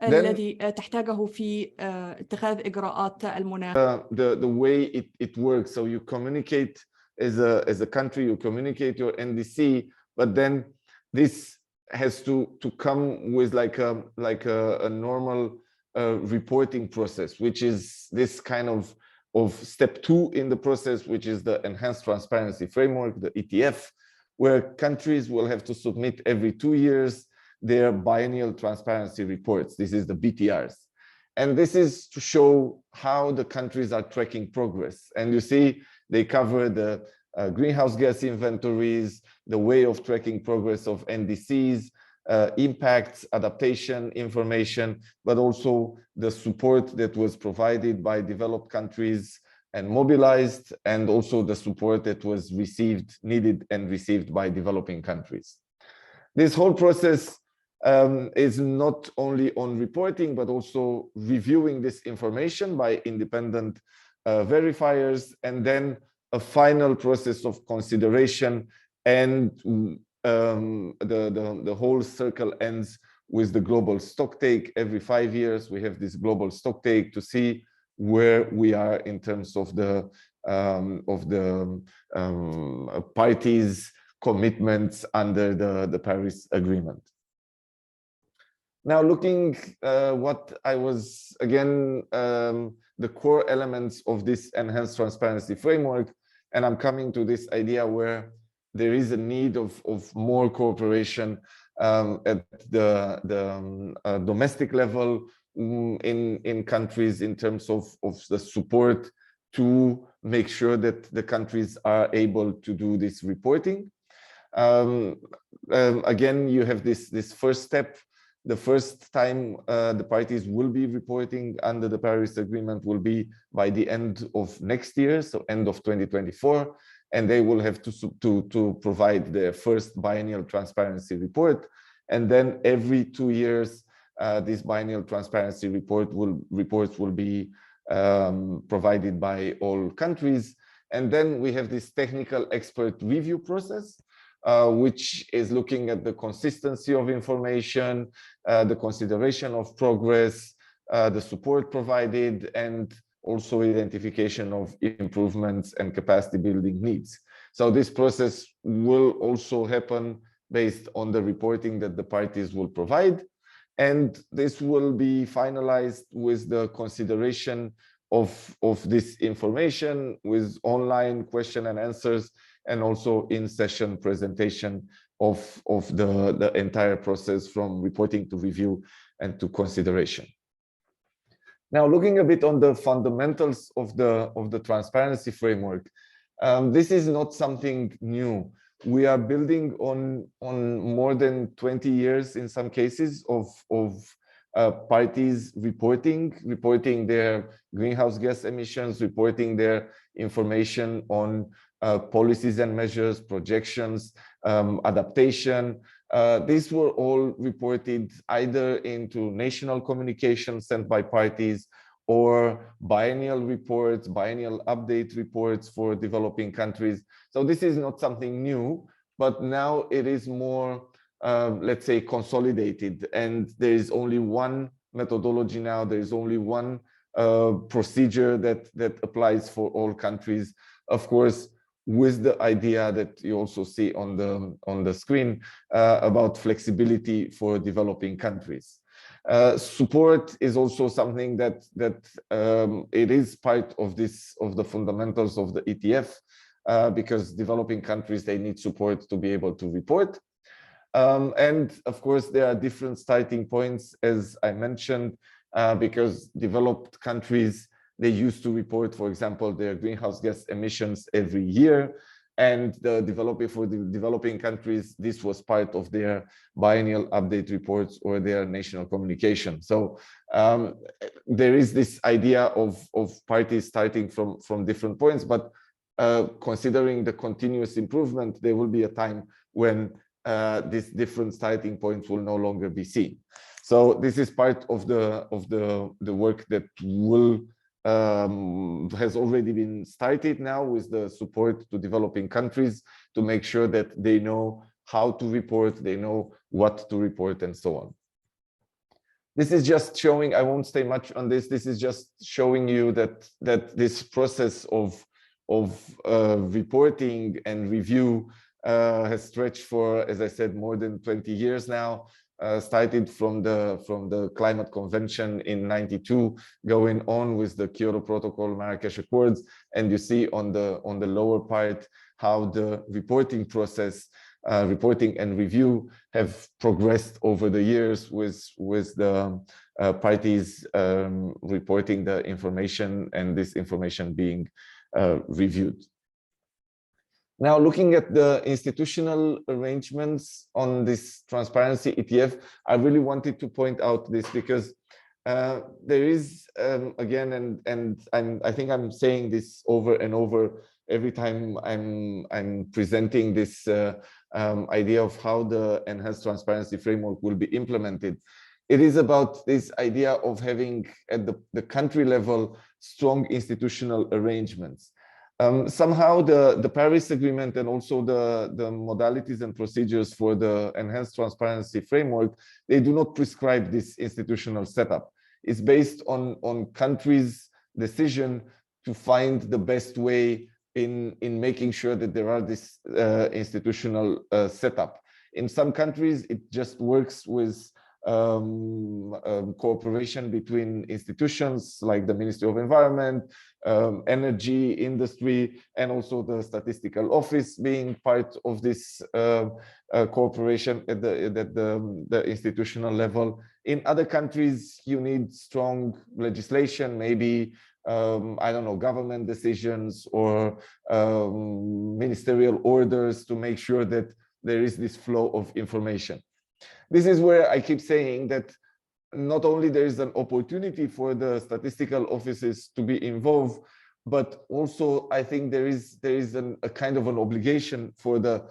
الذي تحتاجه في اتخاذ إجراءات المناخ. The way it works, so you communicate as a country, you communicate your NDC, but then this has to come with like a normal reporting process, which is this kind of step 2 in the process, which is the enhanced transparency framework, the ETF, where countries will have to submit every 2 years their biennial transparency reports. This is the BTRs. And this is to show how the countries are tracking progress. And you see, they cover the greenhouse gas inventories, the way of tracking progress of NDCs, impacts, adaptation information, but also the support that was provided by developed countries and mobilized, and also the support that was needed and received by developing countries. This whole process is not only on reporting, but also reviewing this information by independent verifiers, and then a final process of consideration, and the whole circle ends with the global stocktake. Every 5 years, we have this global stocktake to see where we are in terms of the parties' commitments under the Paris Agreement. Now, looking what I was, again, the core elements of this enhanced transparency framework, and I'm coming to this idea where there is a need of more cooperation at the domestic level in countries in terms of the support to make sure that the countries are able to do this reporting. Again, you have this first step. The first time the parties will be reporting under the Paris Agreement will be by the end of next year, so end of 2024, and they will have to provide their first biennial transparency report. And then every 2 years, this biennial transparency reports will be provided by all countries. And then we have this technical expert review process, which is looking at the consistency of information, the consideration of progress, the support provided, and also identification of improvements and capacity building needs. So this process will also happen based on the reporting that the parties will provide. And this will be finalized with the consideration of this information with online question and answers, and also in-session presentation of the entire process from reporting to review and to consideration. Now, looking a bit on the fundamentals of the transparency framework, this is not something new. We are building on more than 20 years in some cases of parties reporting their greenhouse gas emissions, reporting their information on policies and measures, projections, adaptation. These were all reported either into national communications sent by parties or biennial reports, biennial update reports for developing countries. So this is not something new, but now it is more, let's say, consolidated. And there is only one methodology now. There is only one procedure that applies for all countries. Of course, with the idea that you also see on the screen about flexibility for developing countries. Support is also something that it is part of the fundamentals of the ETF, because developing countries, they need support to be able to report. And of course, there are different starting points, as I mentioned, because developed countries, they used to report, for example, their greenhouse gas emissions every year. And for the developing countries, this was part of their biennial update reports or their national communication. So there is this idea of parties starting from different points, but considering the continuous improvement, there will be a time when these different starting points will no longer be seen. So this is part of the work that will has already been started now with the support to developing countries to make sure that they know how to report, they know what to report, and so on. This is just showing, I won't stay much on this, this is just showing you that this process of reporting and review has stretched for, as I said, more than 20 years now. Started from the Climate Convention in '92, going on with the Kyoto Protocol, Marrakesh Accords, and you see on the lower part how the reporting process, reporting and review have progressed over the years with the parties reporting the information and this information being reviewed. Now, looking at the institutional arrangements on this transparency ETF, I really wanted to point out this because there is, again, and I think I'm saying this over and over every time I'm presenting this idea of how the enhanced transparency framework will be implemented. It is about this idea of having at the country level strong institutional arrangements. Somehow the Paris Agreement and also the modalities and procedures for the enhanced transparency framework, they do not prescribe this institutional setup. It's based on countries' decision to find the best way in making sure that there are this institutional setup. In some countries, it just works with cooperation between institutions like the Ministry of Environment, energy, industry, and also the statistical office being part of this cooperation at the institutional level. In other countries, you need strong legislation, maybe I don't know, government decisions or ministerial orders to make sure that there is this flow of information. This is where I keep saying that not only there is an opportunity for the statistical offices to be involved, but also I think there is a kind of an obligation for the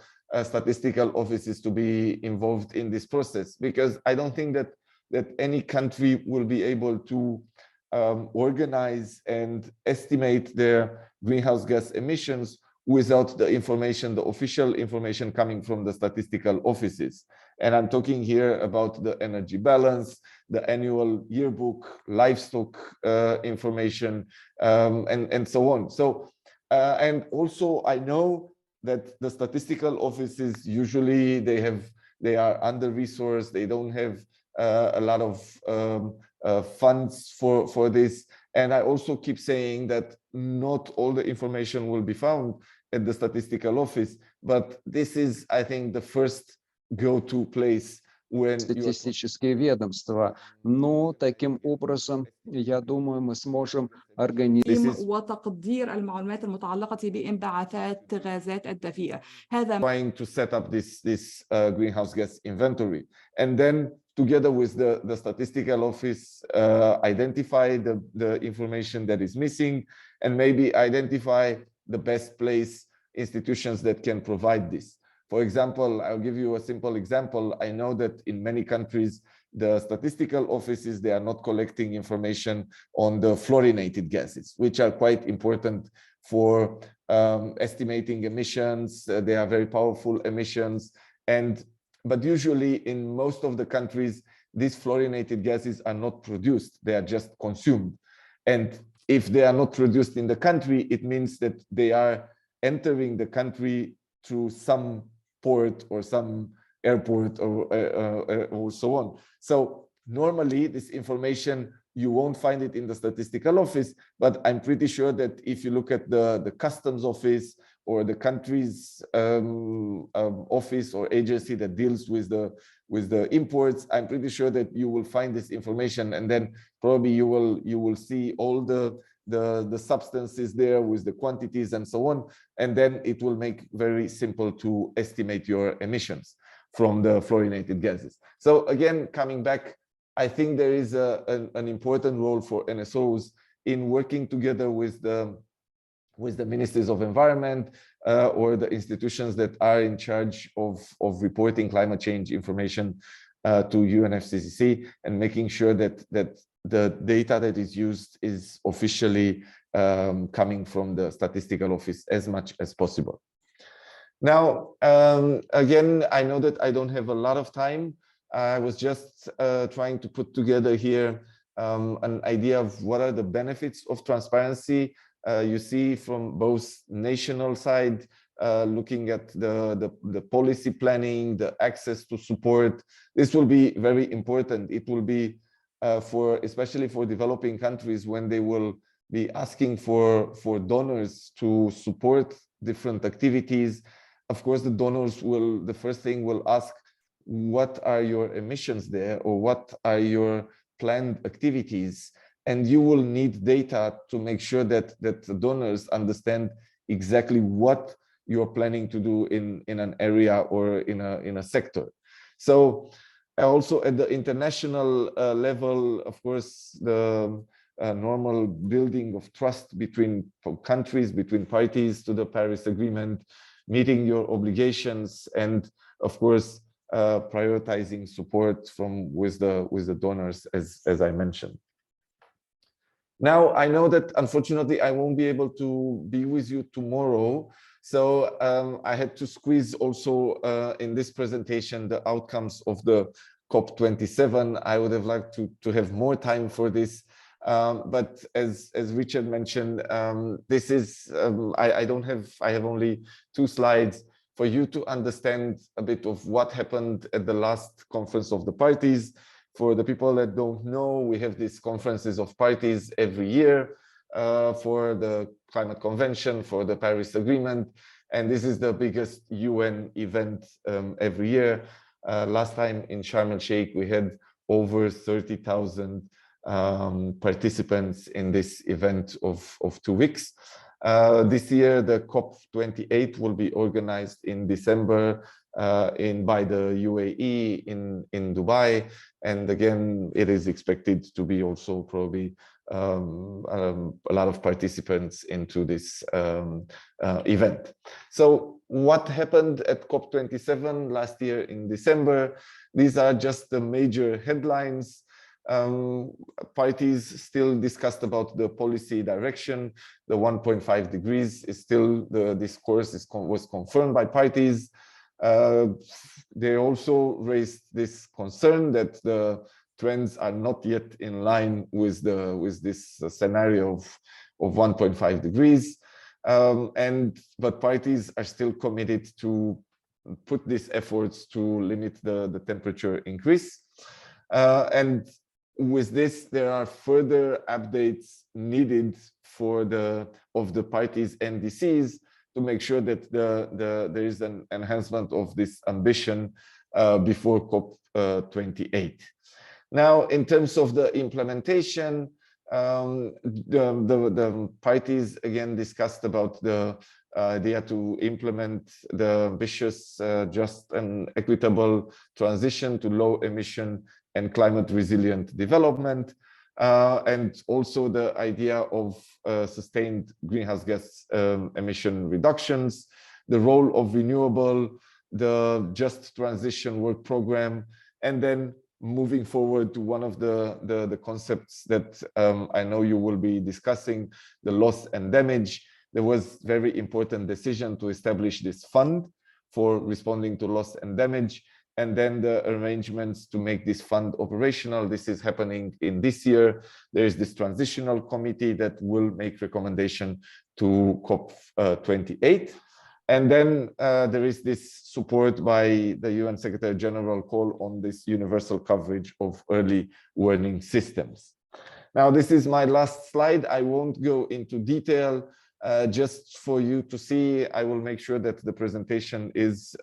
statistical offices to be involved in this process, because I don't think that any country will be able to organize and estimate their greenhouse gas emissions without the information, the official information coming from the statistical offices. And I'm talking here about the energy balance, the annual yearbook, livestock information, and so on. So, and also I know that the statistical offices, usually they have they are under-resourced, they don't have a lot of funds for this. And I also keep saying that not all the information will be found at the statistical office, but this is, I think, the first go-to place when статистические ведомства. Но таким образом, я думаю, мы сможем организовать وتقدير المعلومات المتعلقة بانبعاثات غازات الدفيئة. هذا trying to set up this greenhouse gas inventory, and then together with the statistical office, identify the information that is missing, and maybe identify the best place institutions that can provide this. For example, I'll give you a simple example. I know that in many countries, the statistical offices, they are not collecting information on the fluorinated gases, which are quite important for estimating emissions. They are very powerful emissions. But usually in most of the countries, these fluorinated gases are not produced. They are just consumed. And if they are not produced in the country, it means that they are entering the country through some port or some airport or so on. So normally this information, you won't find it in the statistical office, but I'm pretty sure that if you look at the customs office or the country's office or agency that deals with the imports, I'm pretty sure that you will find this information, and then probably you will see all the substances there with the quantities and so on, and then it will make very simple to estimate your emissions from the fluorinated gases. So again, coming back, I think there is an important role for NSOs in working together with the ministries of environment or the institutions that are in charge of reporting climate change information to UNFCCC, and making sure that the data that is used is officially coming from the statistical office as much as possible. Now, again, I know that I don't have a lot of time. I was just trying to put together here an idea of what are the benefits of transparency. You see from both national side, looking at the policy planning, the access to support. This will be very important. It will be especially for developing countries, when they will be asking for donors to support different activities. Of course, the donors will, the first thing will ask, what are your emissions there, or what are your planned activities? And you will need data to make sure that the donors understand exactly what you're planning to do in an area or in a sector. So also at the international level, of course, the normal building of trust between countries, between parties to the Paris Agreement, meeting your obligations, and of course, prioritizing support with the donors, as I mentioned. Now, I know that unfortunately I won't be able to be with you tomorrow, so I had to squeeze also in this presentation the outcomes of the COP27. I would have liked to have more time for this, but as Richard mentioned, this is I have only 2 slides for you to understand a bit of what happened at the last conference of the parties. For the people that don't know, we have these conferences of parties every year for the Climate Convention, for the Paris Agreement, and this is the biggest UN event every year. Last time in Sharm el-Sheikh, we had over 30,000 participants in this event of 2 weeks. This year, the COP28 will be organized in December by the UAE in Dubai, and again, it is expected to be also probably a lot of participants into this event. So what happened at COP27 last year in December? These are just the major headlines. Parties still discussed about the policy direction. The 1.5 degrees is still, the discourse was confirmed by parties. They also raised this concern that the trends are not yet in line with this scenario of 1.5 degrees. But parties are still committed to put these efforts to limit the temperature increase. And with this, there are further updates needed for the parties' NDCs to make sure that there is an enhancement of this ambition before COP28. Now, in terms of the implementation, the parties again discussed about the idea to implement the ambitious, just and equitable transition to low emission and climate resilient development, and also the idea of sustained greenhouse gas emission reductions, the role of renewable, the just transition work program, and then moving forward to one of the concepts that I know you will be discussing, the loss and damage. There was very important decision to establish this fund for responding to loss and damage, and then the arrangements to make this fund operational. This is happening in this year. There is this transitional committee that will make recommendation to COP28. And then there is this support by the UN Secretary General call on this universal coverage of early warning systems. Now, this is my last slide. I won't go into detail. Just for you to see, I will make sure that the presentation is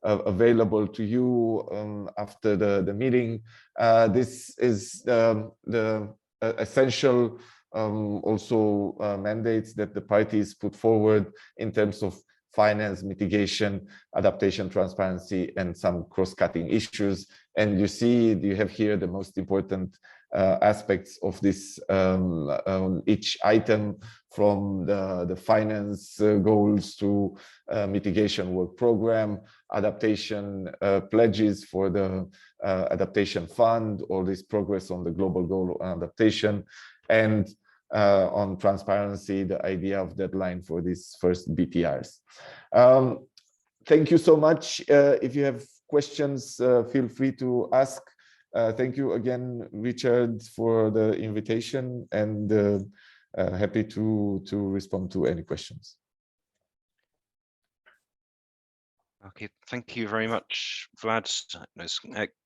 available to you after the meeting. This is the essential also mandates that the parties put forward in terms of finance, mitigation, adaptation, transparency, and some cross-cutting issues. And you have here the most important aspects of this each item, from the finance goals to mitigation work program, adaptation pledges for the adaptation fund, or this progress on the global goal on adaptation, and on transparency, the idea of deadline for these first BTRs. Thank you so much. If you have questions, feel free to ask. Thank you again, Richard, for the invitation, and happy to respond to any questions. Okay, thank you very much, Vlad. It's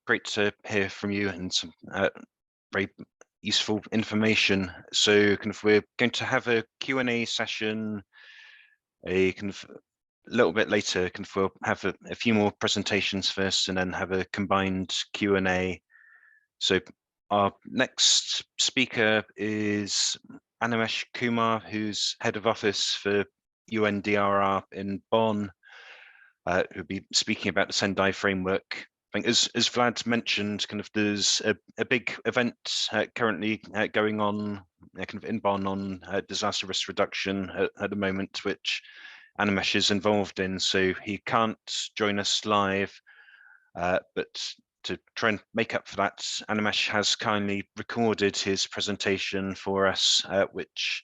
great to hear from you, and some very useful information. So we're going to have a Q&A session a little bit later. We'll have a few more presentations first, and then have a combined Q&A. So our next speaker is Animesh Kumar, who's head of office for UNDRR in Bonn, who'll be speaking about the Sendai framework. I think, as Vlad mentioned, there's a big event currently going on in Bonn on disaster risk reduction at the moment, which Animesh is involved in. So he can't join us live, but to try and make up for that, Animesh has kindly recorded his presentation for us, which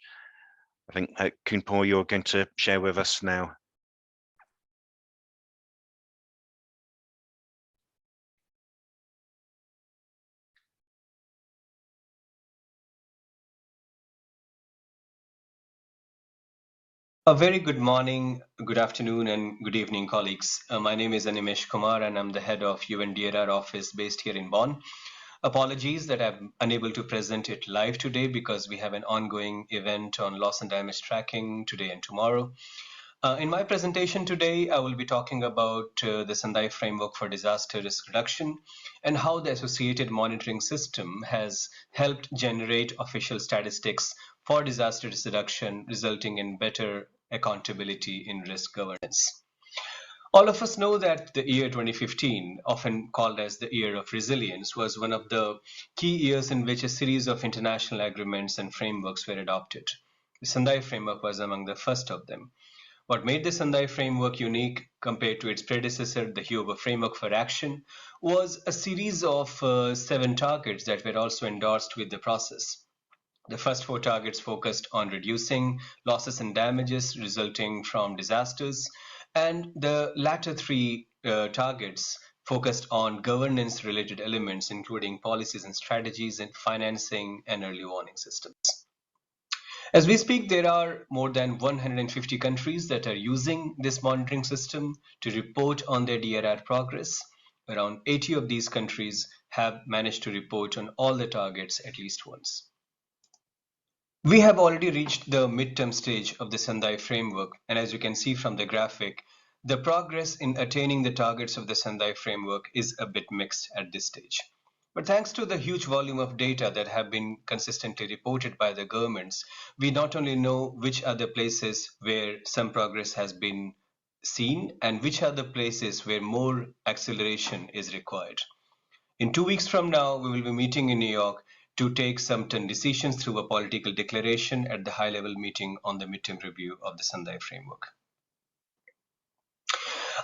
I think, Kunpo, you're going to share with us now. A very good morning, good afternoon, and good evening, colleagues. My name is Animesh Kumar, and I'm the head of UNDRR office based here in Bonn. Apologies that I'm unable to present it live today because we have an ongoing event on loss and damage tracking today and tomorrow. In my presentation today, I will be talking about the Sendai framework for disaster risk reduction and how the associated monitoring system has helped generate official statistics for disaster risk reduction, resulting in better accountability in risk governance. All of us know that the year 2015, often called as the year of resilience, was one of the key years in which a series of international agreements and frameworks were adopted. The Sendai framework was among the first of them. What made the Sendai framework unique compared to its predecessor, the Hyogo framework for action, was a series of 7 targets that were also endorsed with the process. The first 4 targets focused on reducing losses and damages resulting from disasters, and the latter 3 targets focused on governance-related elements, including policies and strategies in financing and early warning systems. As we speak, there are more than 150 countries that are using this monitoring system to report on their DRR progress. Around 80 of these countries have managed to report on all the targets at least once. We have already reached the midterm stage of the Sendai framework, and as you can see from the graphic, the progress in attaining the targets of the Sendai framework is a bit mixed at this stage. But thanks to the huge volume of data that have been consistently reported by the governments, we not only know which are the places where some progress has been seen and which are the places where more acceleration is required. In 2 weeks from now, we will be meeting in New York to take some decisions through a political declaration at the high-level meeting on the midterm review of the Sendai framework.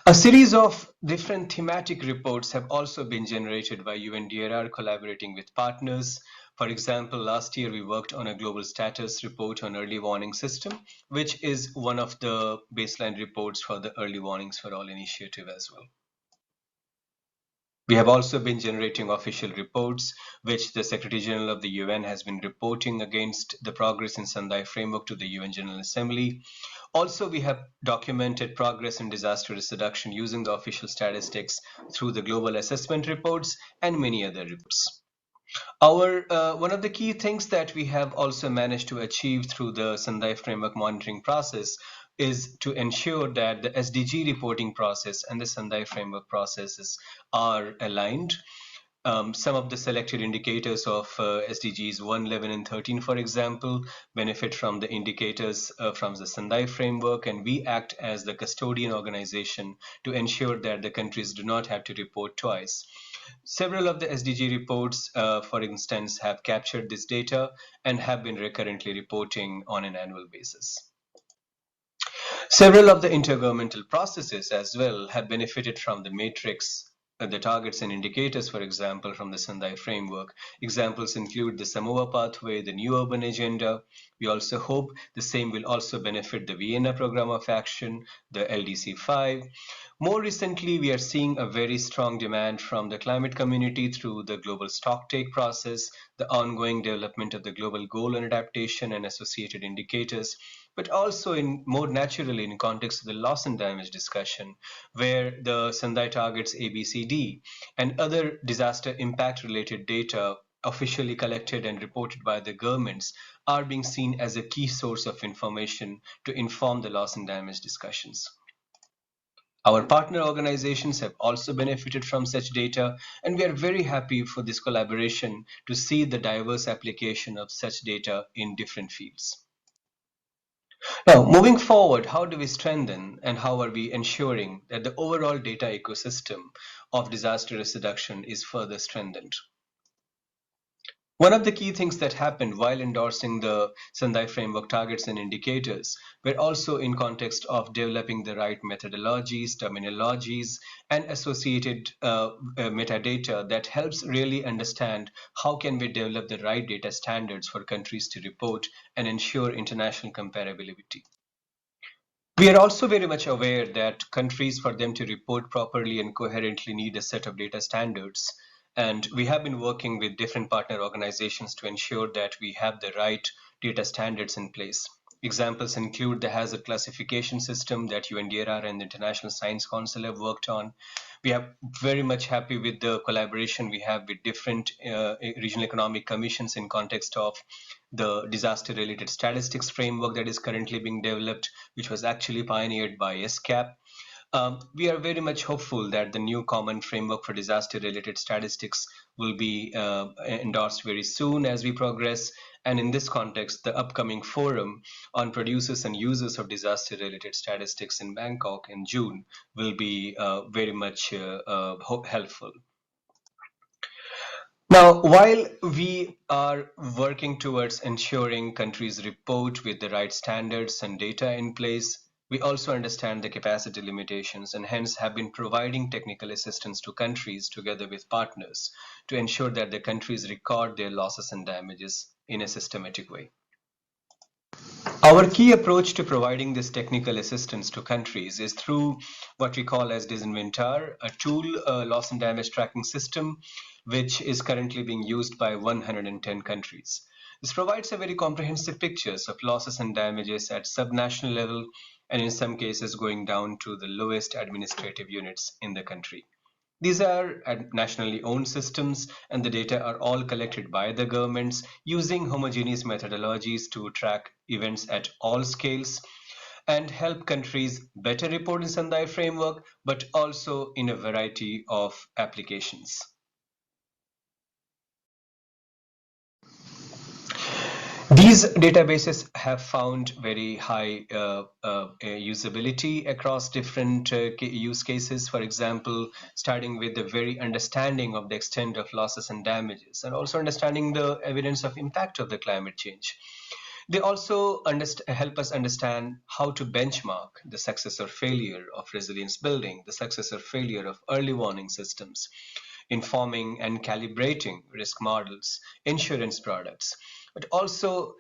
A series of different thematic reports have also been generated by UNDRR collaborating with partners. For example, last year we worked on a global status report on early warning system, which is one of the baseline reports for the Early Warnings for All initiative as well. We have also been generating official reports, which the Secretary General of the UN has been reporting against the progress in Sendai framework to the UN General Assembly. Also, we have documented progress in disaster risk reduction using the official statistics through the global assessment reports and many other reports. One of the key things that we have also managed to achieve through the Sendai framework monitoring process is to ensure that the SDG reporting process and the Sendai framework processes are aligned. Some of the selected indicators of SDGs 1, 11, and 13, for example, benefit from the indicators from the Sendai framework, and we act as the custodian organization to ensure that the countries do not have to report twice. Several of the SDG reports, for instance, have captured this data and have been recurrently reporting on an annual basis. Several of the intergovernmental processes as well have benefited from the matrix, the targets and indicators, for example, from the Sendai framework. Examples include the Samoa pathway, the New Urban Agenda. We also hope the same will also benefit the Vienna Program of Action, the LDC-5. More recently, we are seeing a very strong demand from the climate community through the global stocktake process, the ongoing development of the global goal on adaptation and associated indicators, but also more naturally in context of the loss and damage discussion, where the Sendai targets ABCD and other disaster impact related data officially collected and reported by the governments are being seen as a key source of information to inform the loss and damage discussions. Our partner organizations have also benefited from such data, and we are very happy for this collaboration to see the diverse application of such data in different fields. Now, moving forward, how do we strengthen and how are we ensuring that the overall data ecosystem of disaster risk reduction is further strengthened? One of the key things that happened while endorsing the Sendai framework targets and indicators were also in context of developing the right methodologies, terminologies, and associated metadata that helps really understand how can we develop the right data standards for countries to report and ensure international comparability. We are also very much aware that countries, for them to report properly and coherently, need a set of data standards. And we have been working with different partner organizations to ensure that we have the right data standards in place. Examples include the hazard classification system that UNDRR and the International Science Council have worked on. We are very much happy with the collaboration we have with different regional economic commissions in context of the disaster-related statistics framework that is currently being developed, which was actually pioneered by ESCAP. We are very much hopeful that the new common framework for disaster-related statistics will be endorsed very soon as we progress. And in this context, the upcoming forum on producers and users of disaster-related statistics in Bangkok in June will be very much helpful. Now, while we are working towards ensuring countries report with the right standards and data in place, we also understand the capacity limitations and hence have been providing technical assistance to countries together with partners to ensure that the countries record their losses and damages in a systematic way. Our key approach to providing this technical assistance to countries is through what we call as Disinventar, a tool loss and damage tracking system, which is currently being used by 110 countries. This provides a very comprehensive pictures of losses and damages at subnational level, and in some cases going down to the lowest administrative units in the country. These are nationally owned systems, and the data are all collected by the governments using homogeneous methodologies to track events at all scales and help countries better report in Sendai framework, but also in a variety of applications. These databases have found very high usability across different use cases. For example, starting with the very understanding of the extent of losses and damages, and also understanding the evidence of impact of the climate change. They also help us understand how to benchmark the success or failure of resilience building, the success or failure of early warning systems, informing and calibrating risk models, insurance products, but also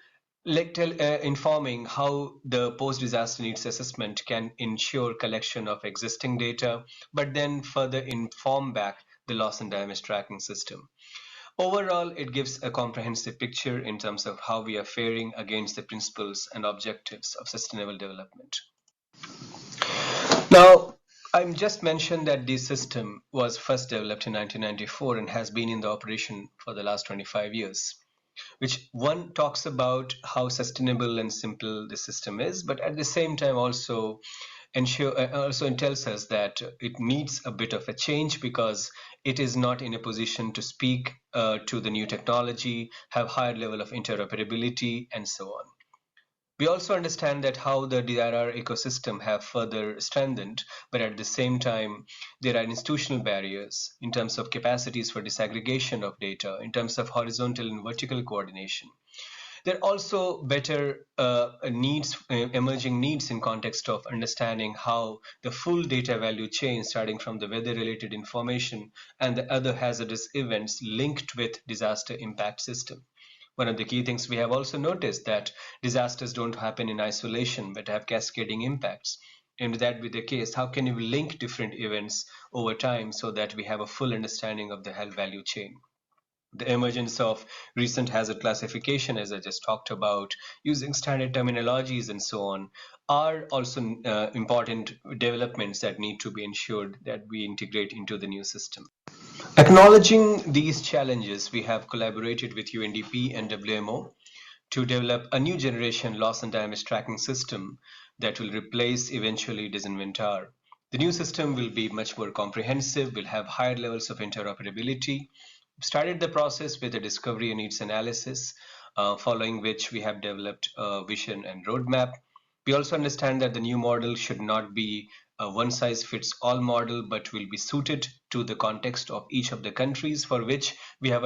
informing how the post-disaster needs assessment can ensure collection of existing data, but then further inform back the loss and damage tracking system. Overall, it gives a comprehensive picture in terms of how we are faring against the principles and objectives of sustainable development. Now, I just mentioned that this system was first developed in 1994 and has been in the operation for the last 25 years, which one talks about how sustainable and simple the system is, but at the same time also tells us that it needs a bit of a change because it is not in a position to speak to the new technology, have higher level of interoperability, and so on. We also understand that how the DRR ecosystem have further strengthened, but at the same time, there are institutional barriers in terms of capacities for disaggregation of data, in terms of horizontal and vertical coordination. There are also better emerging needs in context of understanding how the full data value chain, starting from the weather-related information and the other hazardous events linked with disaster impact system. One of the key things we have also noticed that disasters don't happen in isolation, but have cascading impacts. And with that be the case, how can we link different events over time so that we have a full understanding of the health value chain? The emergence of recent hazard classification, as I just talked about, using standard terminologies and so on, are also important developments that need to be ensured that we integrate into the new system. Acknowledging these challenges, we have collaborated with UNDP and WMO to develop a new generation loss and damage tracking system that will replace eventually Disinventar. The new system will be much more comprehensive, will have higher levels of interoperability. We've started the process with a discovery and needs analysis, following which we have developed a vision and roadmap. We also understand that the new model should not be a one-size-fits-all model, but will be suited to the context of each of the countries, for which we have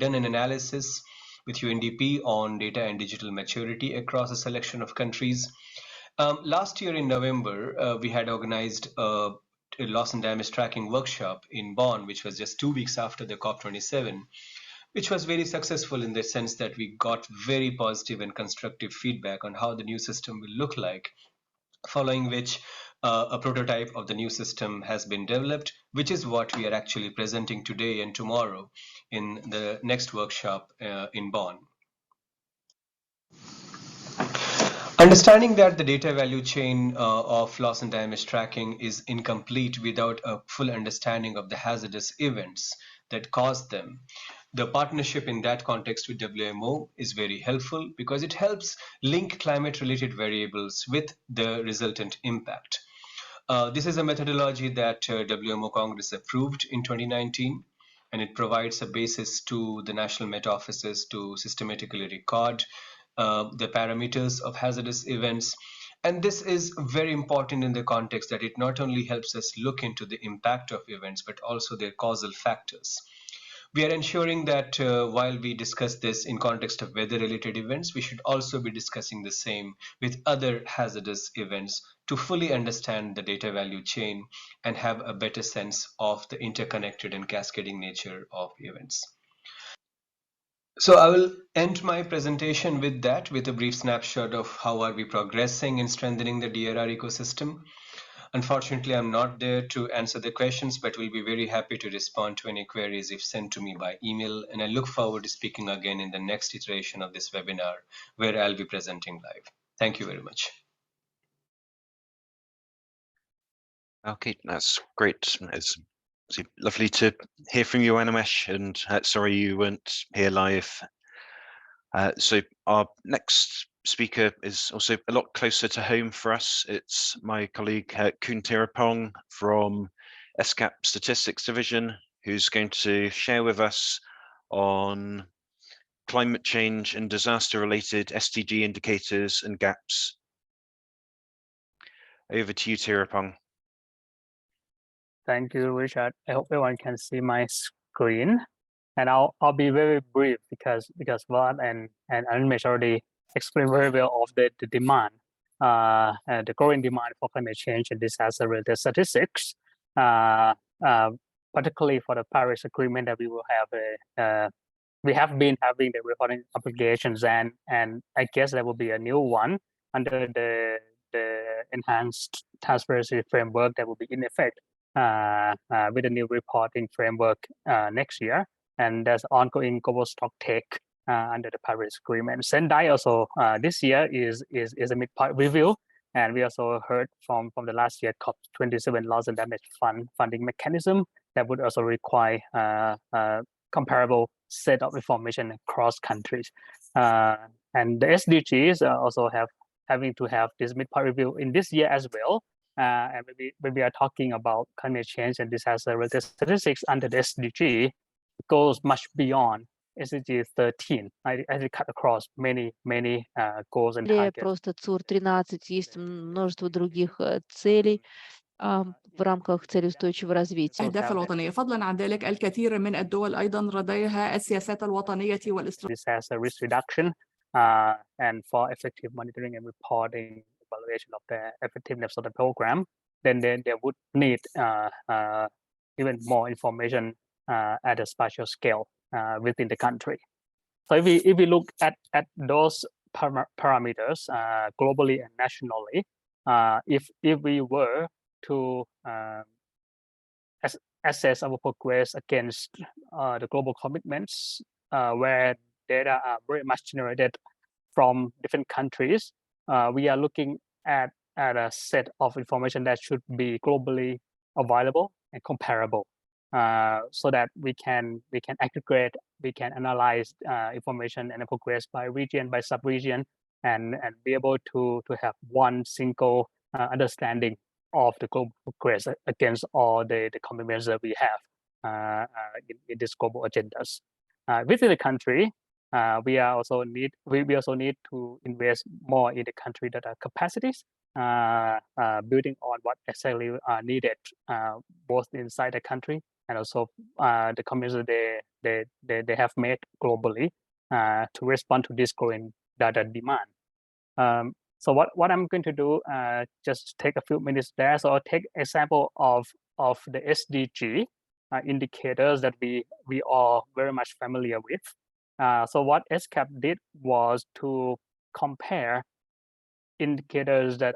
done an analysis with UNDP on data and digital maturity across a selection of countries. Last year in November, we had organized a loss and damage tracking workshop in Bonn, which was just 2 weeks after the COP27, which was very successful in the sense that we got very positive and constructive feedback on how the new system will look like, following which a prototype of the new system has been developed, which is what we are actually presenting today and tomorrow in the next workshop in Bonn. Understanding that the data value chain of loss and damage tracking is incomplete without a full understanding of the hazardous events that cause them, the partnership in that context with WMO is very helpful because it helps link climate-related variables with the resultant impact. This is a methodology that WMO Congress approved in 2019, and it provides a basis to the national Met offices to systematically record the parameters of hazardous events. And this is very important in the context that it not only helps us look into the impact of events, but also their causal factors. We are ensuring that while we discuss this in context of weather-related events, we should also be discussing the same with other hazardous events to fully understand the data value chain and have a better sense of the interconnected and cascading nature of events. So I will end my presentation with that, with a brief snapshot of how are we progressing in strengthening the DRR ecosystem. Unfortunately, I'm not there to answer the questions, but we'll be very happy to respond to any queries if sent to me by email. And I look forward to speaking again in the next iteration of this webinar, where I'll be presenting live. Thank you very much. Okay, that's great. It's lovely to hear from you, Animesh, and sorry you weren't here live. So our next speaker is also a lot closer to home for us. It's my colleague Kun Tirapong from ESCAP Statistics Division, who's going to share with us on climate change and disaster-related SDG indicators and gaps. Over to you, Tirapong. Thank you, Richard. I hope everyone can see my screen. And I'll be very brief because Vlad and Animesh already explained very well of the demand, and the growing demand for climate change and disaster-related statistics, particularly for the Paris Agreement that we will have we have been having the reporting obligations, and I guess there will be a new one under the enhanced transparency framework that will be in effect with a new reporting framework next year. And there's ongoing global stock take under the Paris Agreement. Sendai also this year is a mid-part review, and we also heard from the last year COP27 loss and damage funding mechanism that would also require comparable set of information across countries. And the SDGs also having to have this mid-part review in this year as well. And when we are talking about climate change and disaster-related statistics under the SDG, it goes much beyond SDG 13. It cut across many goals and targets. Просто ЦУР-13, есть множество других целей в рамках целей устойчивого развития. الأهداف الوطنية. فضلا عن ذلك الكثير من الدول أيضا لديها السياسات الوطنية disaster risk reduction and for effective monitoring and reporting evaluation of the effectiveness of the program, then they would need even more information at a spatial scale within the country. So if we look at those parameters globally and nationally, if we were to assess our progress against the global commitments where data are very much generated from different countries, we are looking at a set of information that should be globally available and comparable, so that we can aggregate, we can analyze information and progress by region, by sub-region, and be able to have one single understanding of the global progress against all the commitments that we have in these global agendas. Within the country, we also need to invest more in the country data capacities, building on what exactly are needed both inside the country and also the commitments they have made globally to respond to this growing data demand. So what I'm going to do, just take a few minutes there. So I'll take example of the SDG indicators that we are very much familiar with. So what ESCAP did was to compare indicators that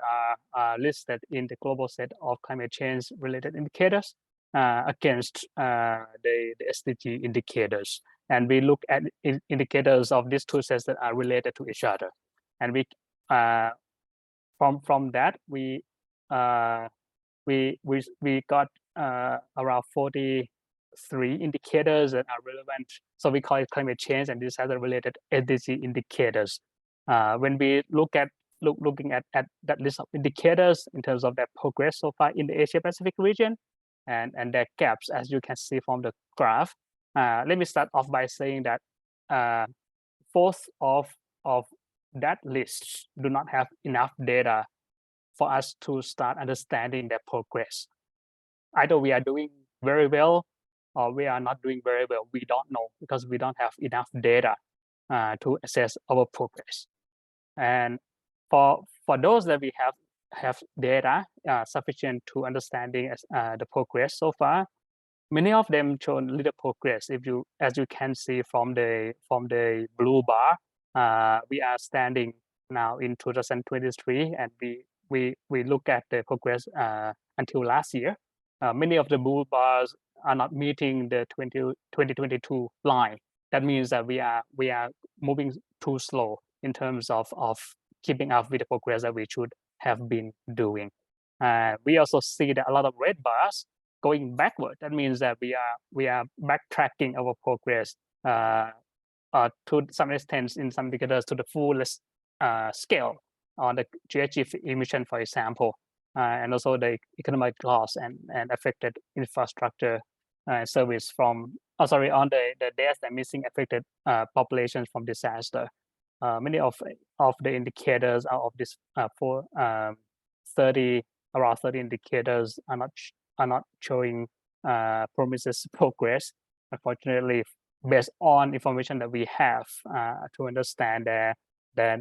are listed in the global set of climate change related indicators against the SDG indicators. And we look at indicators of these two sets that are related to each other. And we from that we got around 43 indicators that are relevant. So we call it climate change and disaster related SDG indicators. When we looking at that list of indicators in terms of their progress so far in the Asia Pacific region and their gaps, as you can see from the graph. Let me start off by saying that both of that list do not have enough data for us to start understanding their progress. Either we are doing very well or we are not doing very well. We don't know because we don't have enough data to assess our progress. And for those that we have data sufficient to understanding the progress so far, many of them show little progress. As you can see from the blue bar, we are standing now in 2023, and we look at the progress until last year. Many of the blue bars are not meeting the 2022 line. That means that we are moving too slow in terms of keeping up with the progress that we should have been doing. We also see that a lot of red bars going backward. That means that we are backtracking our progress to some extent in some indicators to the fullest scale on the GHG emission, for example, and also the economic loss and affected infrastructure service from, on the deaths and missing affected populations from disaster. Many of the indicators out of this around 30 indicators are not showing promises progress. Unfortunately, based on information that we have to understand that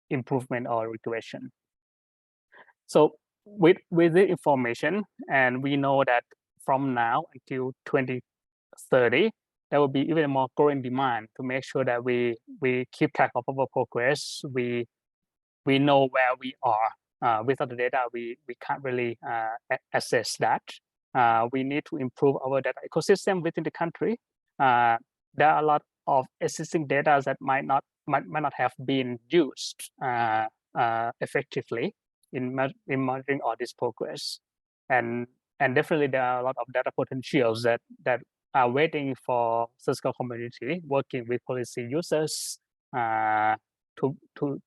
improvement or regression. So with the information, and we know that from now until 2030, there will be even more growing demand to make sure that we keep track of our progress. We know where we are. Without the data, we can't really assess that. We need to improve our data ecosystem within the country. There are a lot of existing data that might not have been used effectively in monitoring all this progress, and definitely there are a lot of data potentials that are waiting for statistical community working with policy users to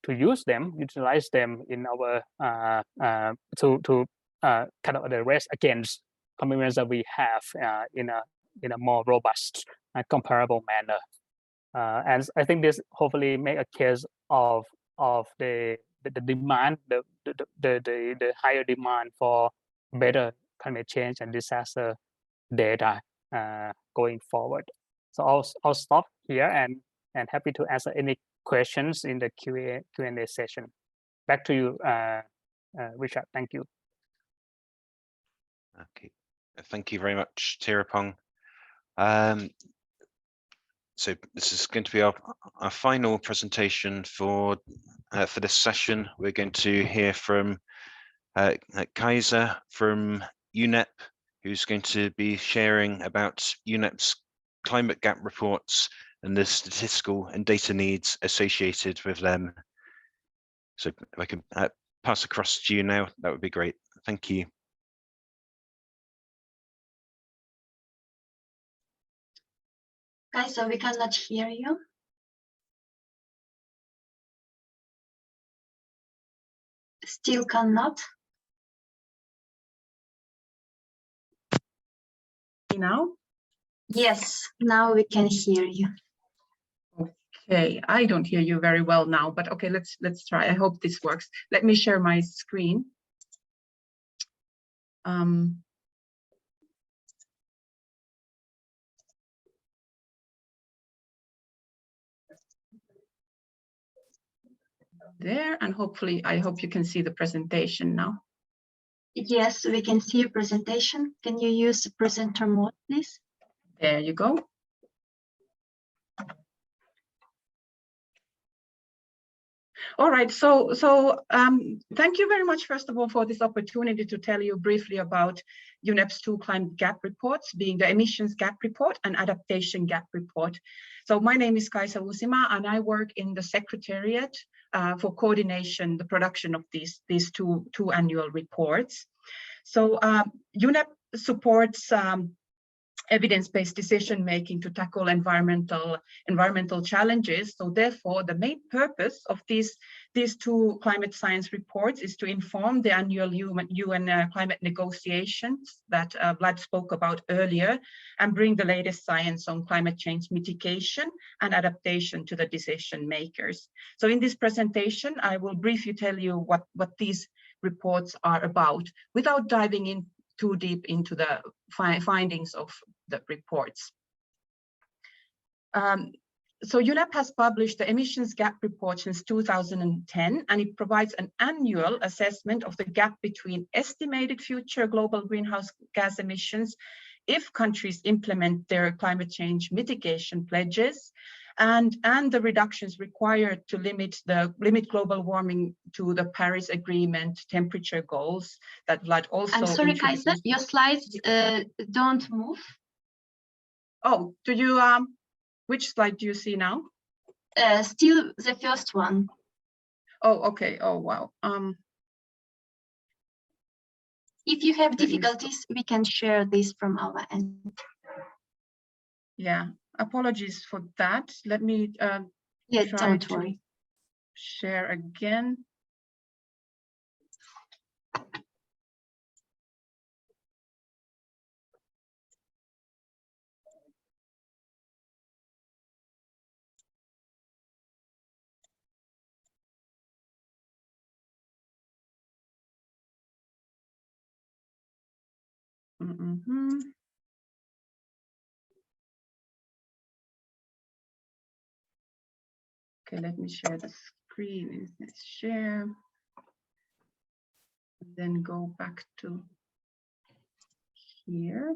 use them, utilize them in our to kind of the race against commitments that we have in a more robust and comparable manner. And I think this hopefully make a case of the demand, the higher demand for better climate change and disaster data going forward. So I'll stop here and happy to answer any questions in the Q&A session. Back to you, Richard. Thank you. Okay, thank you very much, Tirapong. So this is going to be our final presentation for this session. We're going to hear from Kaiser from UNEP, who's going to be sharing about UNEP's climate gap reports and the statistical and data needs associated with them. So if I can pass across to you now, that would be great. Thank you. Kaiser, we cannot hear you. Still cannot. Now? Yes, now we can hear you. Okay, I don't hear you very well now, but okay, let's try. I hope this works. Let me share my screen. There, and hopefully, I hope you can see the presentation now. Yes, we can see your presentation. Can you use the presenter mode, please? There you go. All right, so thank you very much, first of all, for this opportunity to tell you briefly about UNEP's two climate gap reports, being the emissions gap report and adaptation gap report. So my name is Kaisa Uusima, and I work in the Secretariat for coordination, the production of these two annual reports. So UNEP supports evidence-based decision-making to tackle environmental challenges. So therefore, the main purpose of these two climate science reports is to inform the annual UN climate negotiations that Vlad spoke about earlier, and bring the latest science on climate change mitigation and adaptation to the decision makers. So in this presentation, I will briefly tell you what these reports are about without diving in too deep into the findings of the reports. So UNEP has published the emissions gap report since 2010, and it provides an annual assessment of the gap between estimated future global greenhouse gas emissions if countries implement their climate change mitigation pledges, and the reductions required to limit global warming to the Paris Agreement temperature goals that Vlad also I'm sorry, introduced. Kaisa, your slides don't move. Oh, do you which slide do you see now? Still the first one. Oh, okay. Oh, wow. If you have difficulties, we can share this from our end. Yeah, apologies for that. Let me yeah, try don't to worry. share again. Okay, let me share the screen. Let's share. And then go back to here.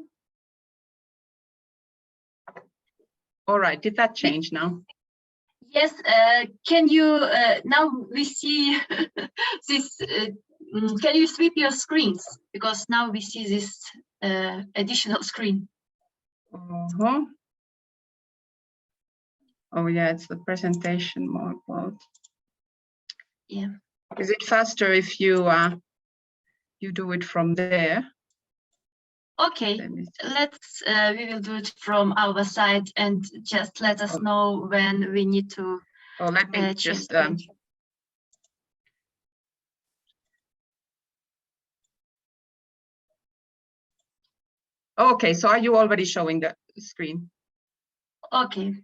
All right, did that change now? Yes, can you, now we see this, can you sweep your screens? Because now we see this additional screen. Oh yeah, it's the presentation mode. Yeah. Is it faster if you you do it from there? Okay, let's we will do it from our side and just let us know when we need to. Oh, let me just okay, so are you already showing the screen? Okay.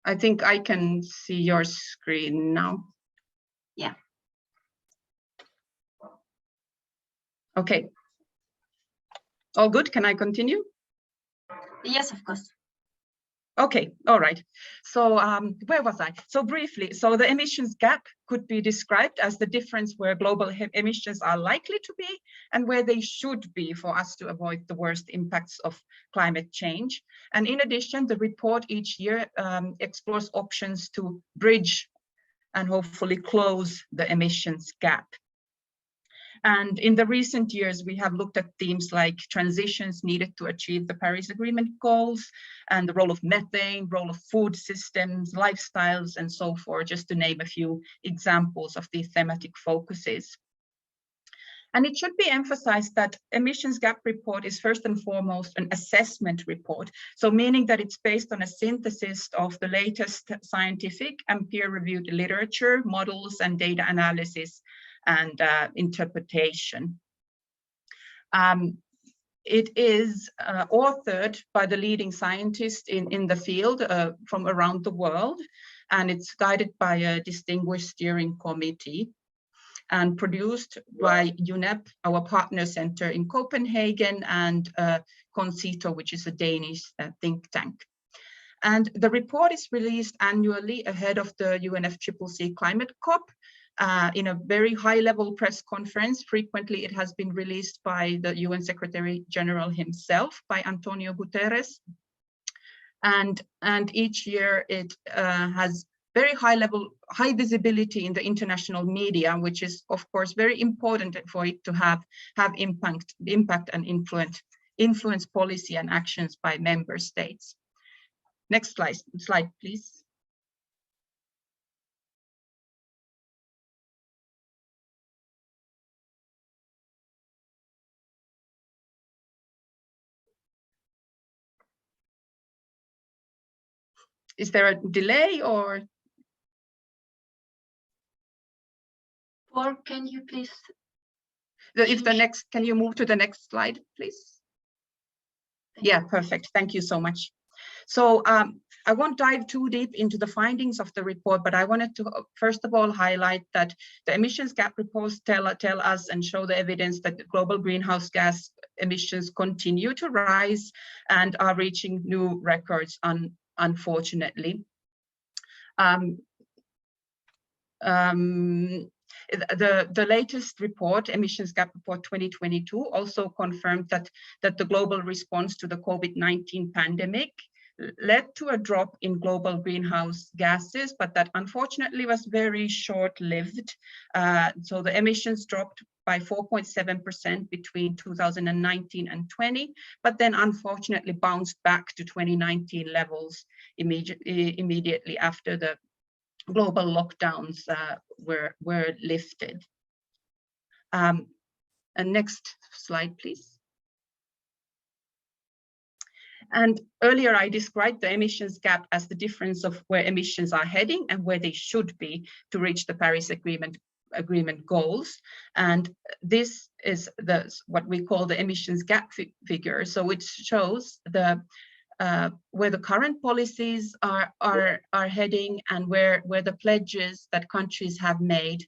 I think I can see your screen now. Yeah. Okay. All good, can I continue? Yes, of course. Okay, all right. So where was I? So briefly, so the emissions gap could be described as the difference where global emissions are likely to be and where they should be for us to avoid the worst impacts of climate change. And in addition, the report each year explores options to bridge and hopefully close the emissions gap. And in the recent years, we have looked at themes like transitions needed to achieve the Paris Agreement goals and the role of methane, role of food systems, lifestyles, and so forth, just to name a few examples of these thematic focuses. And it should be emphasized that emissions gap report is first and foremost an assessment report. So meaning that it's based on a synthesis of the latest scientific and peer-reviewed literature, models, and data analysis and interpretation. It is authored by the leading scientists in the field from around the world, and it's guided by a distinguished steering committee and produced by UNEP, our partner center in Copenhagen, and Concito, which is a Danish think tank. And the report is released annually ahead of the UNFCCC Climate COP in a very high-level press conference. Frequently, it has been released by the UN Secretary General himself, by Antonio Guterres. And each year it has very high visibility in the international media, which is, of course, very important for it to have impact and influence policy and actions by member states. Next slide, please. Is there a delay or? Or can you please? Can you move to the next slide, please? Yeah, perfect. Thank you so much. So I won't dive too deep into the findings of the report, but I wanted to first of all highlight that the emissions gap reports tell us and show the evidence that global greenhouse gas emissions continue to rise and are reaching new records, unfortunately. The latest report, Emissions Gap Report 2022, also confirmed that the global response to the COVID-19 pandemic led to a drop in global greenhouse gases, but that unfortunately was very short-lived. So the emissions dropped by 4.7% between 2019 and 20, but then unfortunately bounced back to 2019 levels immediately after the global lockdowns were lifted. And next slide, please. And earlier I described the emissions gap as the difference of where emissions are heading and where they should be to reach the Paris Agreement goals. And this is what we call the emissions gap figure. So it shows the where the current policies are heading and where the pledges that countries have made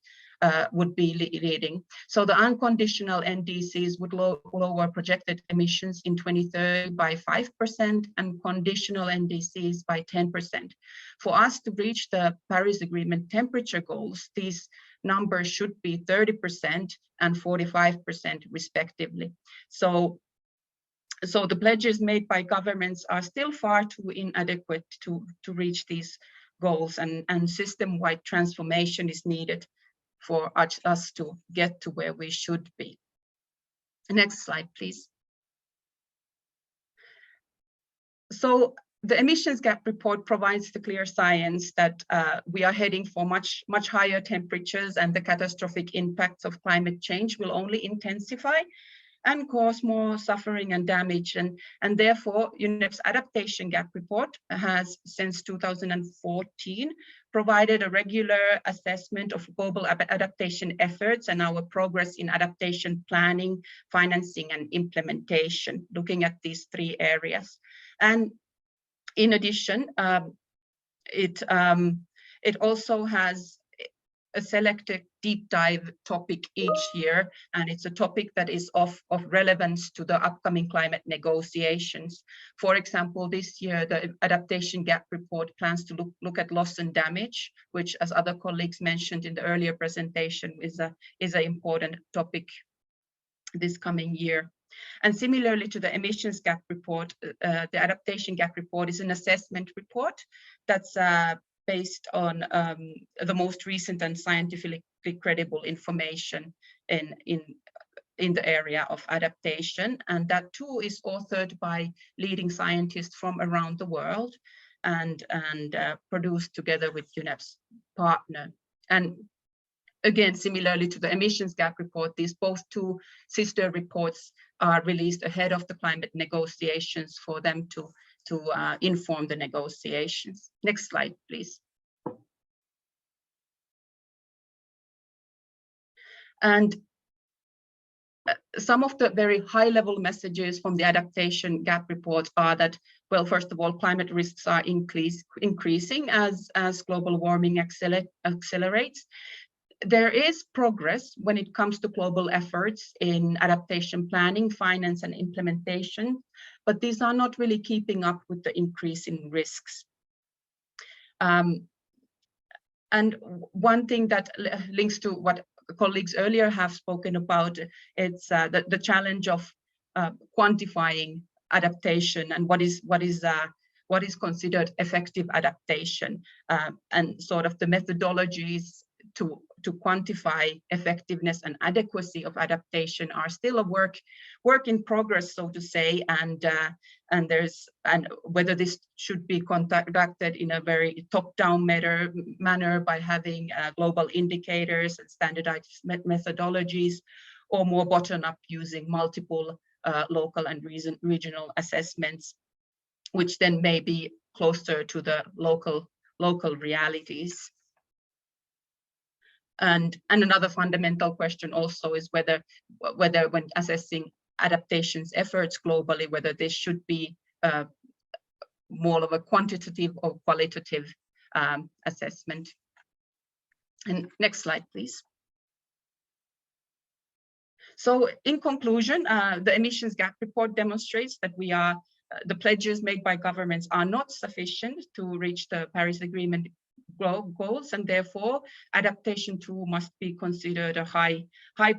would be leading. So the unconditional NDCs would lower projected emissions in 2030 by 5% and conditional NDCs by 10%. For us to reach the Paris Agreement temperature goals, these numbers should be 30% and 45% respectively. So the pledges made by governments are still far too inadequate to reach these goals, and system-wide transformation is needed for us to get to where we should be. Next slide, please. So the emissions gap report provides the clear science that we are heading for much higher temperatures, and the catastrophic impacts of climate change will only intensify and cause more suffering and damage. And therefore, UNEP's adaptation gap report has, since 2014, provided a regular assessment of global adaptation efforts and our progress in adaptation planning, financing, and implementation, looking at these three areas. And in addition, it also has a selected deep dive topic each year, and it's a topic that is of relevance to the upcoming climate negotiations. For example, this year, the adaptation gap report plans to look at loss and damage, which, as other colleagues mentioned in the earlier presentation, is an important topic this coming year. And similarly to the emissions gap report, the adaptation gap report is an assessment report that's based on the most recent and scientifically credible information in the area of adaptation. And that too is authored by leading scientists from around the world and produced together with UNEP's partner. And again, similarly to the emissions gap report, these both two sister reports are released ahead of the climate negotiations for them to inform the negotiations. Next slide, please. And some of the very high-level messages from the adaptation gap report are that, well, first of all, climate risks are increasing as global warming accelerates. There is progress when it comes to global efforts in adaptation planning, finance, and implementation, but these are not really keeping up with the increase in risks. And one thing that links to what colleagues earlier have spoken about, it's the challenge of quantifying adaptation and what is considered effective adaptation, and sort of the methodologies to quantify effectiveness and adequacy of adaptation are still a work in progress, so to say, and whether this should be conducted in a very top-down manner by having global indicators and standardized methodologies, or more bottom-up using multiple local and regional assessments, which then may be closer to the local realities. And another fundamental question also is whether when assessing adaptations efforts globally, whether this should be more of a quantitative or qualitative assessment. And next slide, please. So in conclusion, the emissions gap report demonstrates that the pledges made by governments are not sufficient to reach the Paris Agreement goals, and therefore adaptation too must be considered a high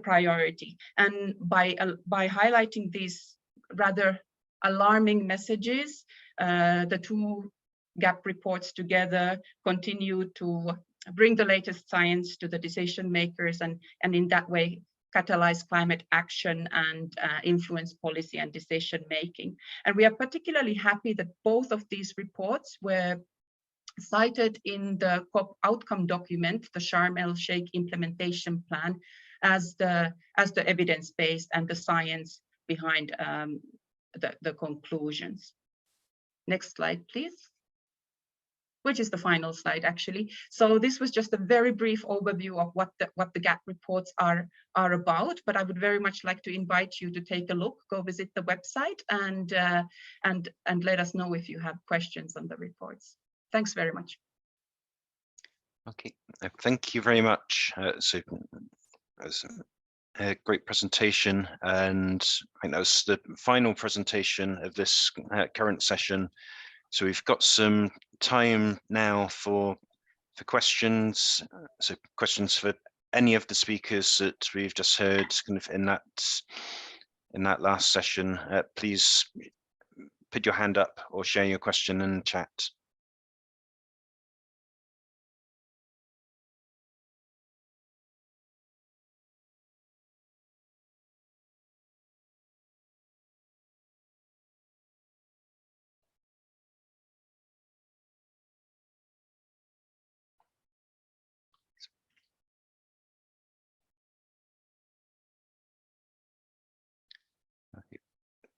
priority. And by highlighting these rather alarming messages, the two GAP reports together continue to bring the latest science to the decision makers, and in that way catalyze climate action and influence policy and decision making. And we are particularly happy that both of these reports were cited in the COP outcome document, the Sharm el-Sheikh implementation plan, as the evidence base and the science behind the conclusions. Next slide, please. Which is the final slide, actually. So this was just a very brief overview of what the GAP reports are about, but I would very much like to invite you to take a look, go visit the website, and let us know if you have questions on the reports. Thanks very much. Okay, thank you very much. So that was a great presentation, and I think that was the final presentation of this current session. So we've got some time now for questions. So questions for any of the speakers that we've just heard kind of in that last session. Please put your hand up or share your question in the chat.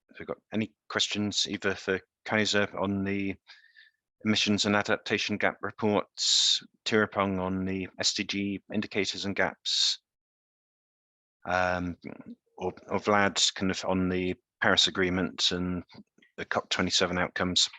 Have we got any questions either for Kaiser on the emissions and adaptation gap reports, Tirapong on the SDG indicators and gaps, or Vlad kind of on the Paris Agreement and the COP27 outcomes?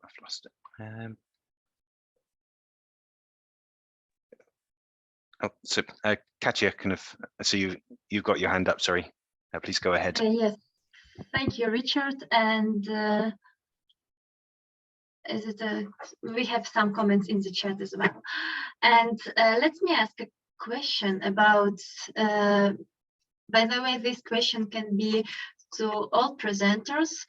I've lost it. So Katja, kind of, so you've got your hand up. Sorry, please go ahead. Yes, thank you, Richard. And we have some comments in the chat as well. And let me ask a question about. By the way, this question can be to all presenters.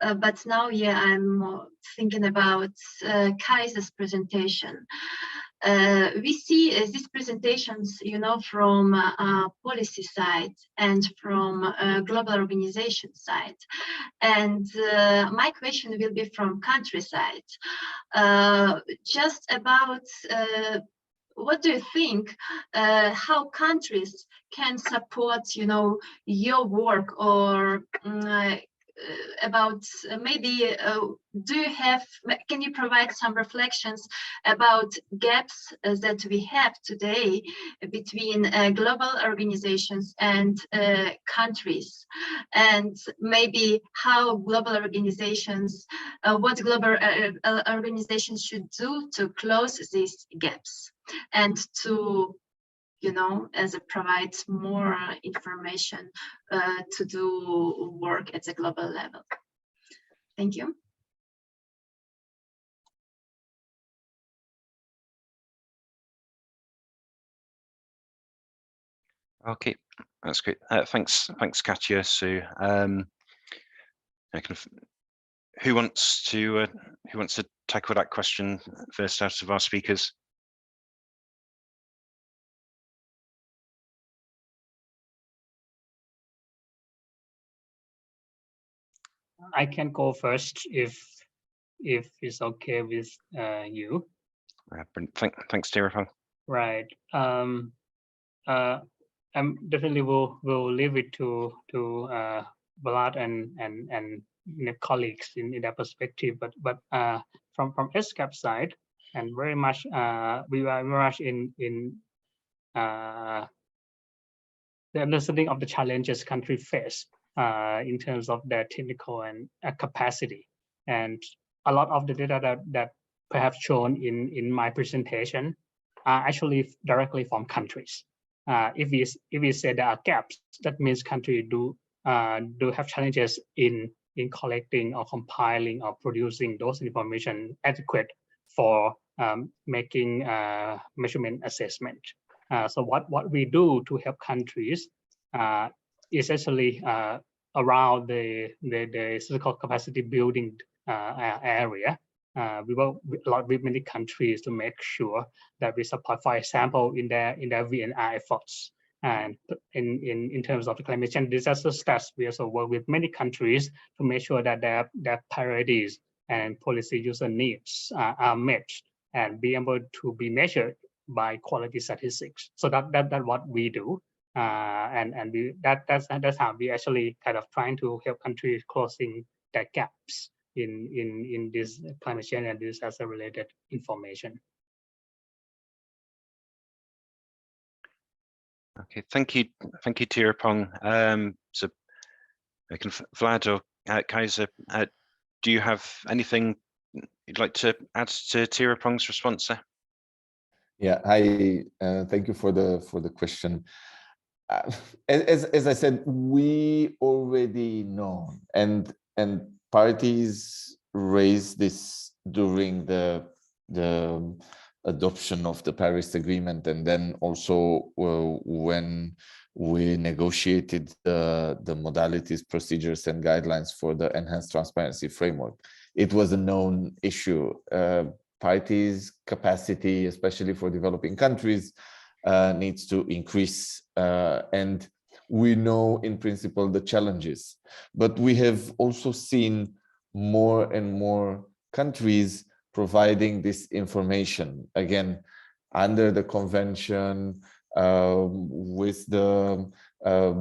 But now, yeah, I'm thinking about Kaiser's presentation. We see these presentations, from policy side and from global organization side. And my question will be from country side, just about what do you think, how countries can support, your work, or about maybe can you provide some reflections about gaps that we have today between global organizations and countries, and maybe how global organizations, what global organizations should do to close these gaps and to as it provides more information to do work at the global level. Thank you. Okay, that's great. Thanks, Katja. So, who wants to tackle that question first out of our speakers? I can go first if it's okay with you. Thanks, Tirapong. Right. I'm definitely will leave it to Vlad and colleagues in that perspective. But from ESCAP side, and very much we are very much in the understanding of the challenges country face. in terms of their technical and capacity. And a lot of the data that perhaps shown in my presentation are actually directly from countries. If we say there are gaps, that means countries do have challenges in collecting or compiling or producing those information adequate for making measurement assessment. So what we do to help countries is actually around the statistical capacity building area. We work a lot with many countries to make sure that we support, for example, in their VNR efforts. And in terms of the climate change disaster stats, we also work with many countries to make sure that their priorities and policy user needs are met and be able to be measured by quality statistics. So that's what we do. And that's how we actually kind of trying to help countries closing their gaps in this climate change and disaster related information. Okay, thank you, Tirapong. So, Vlad or Kaiser, do you have anything you'd like to add to Tirapong's response there? Yeah, hi. Thank you for the question. As I said, we already know, and parties raised this during the adoption of the Paris Agreement, and then also when we negotiated the modalities, procedures, and guidelines for the enhanced transparency framework. It was a known issue. Parties' capacity, especially for developing countries, needs to increase, and we know in principle the challenges, but we have also seen more and more countries providing this information, again, under the convention, with the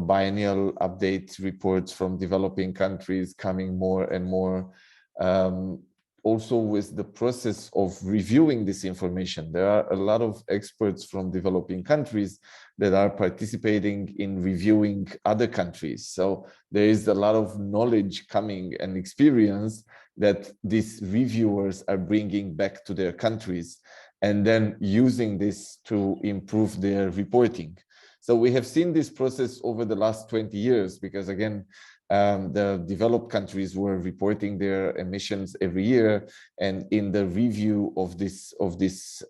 biennial update reports from developing countries coming more and more, also with the process of reviewing this information. There are a lot of experts from developing countries that are participating in reviewing other countries. So there is a lot of knowledge coming and experience that these reviewers are bringing back to their countries and then using this to improve their reporting. So we have seen this process over the last 20 years, because again, the developed countries were reporting their emissions every year, and in the review of this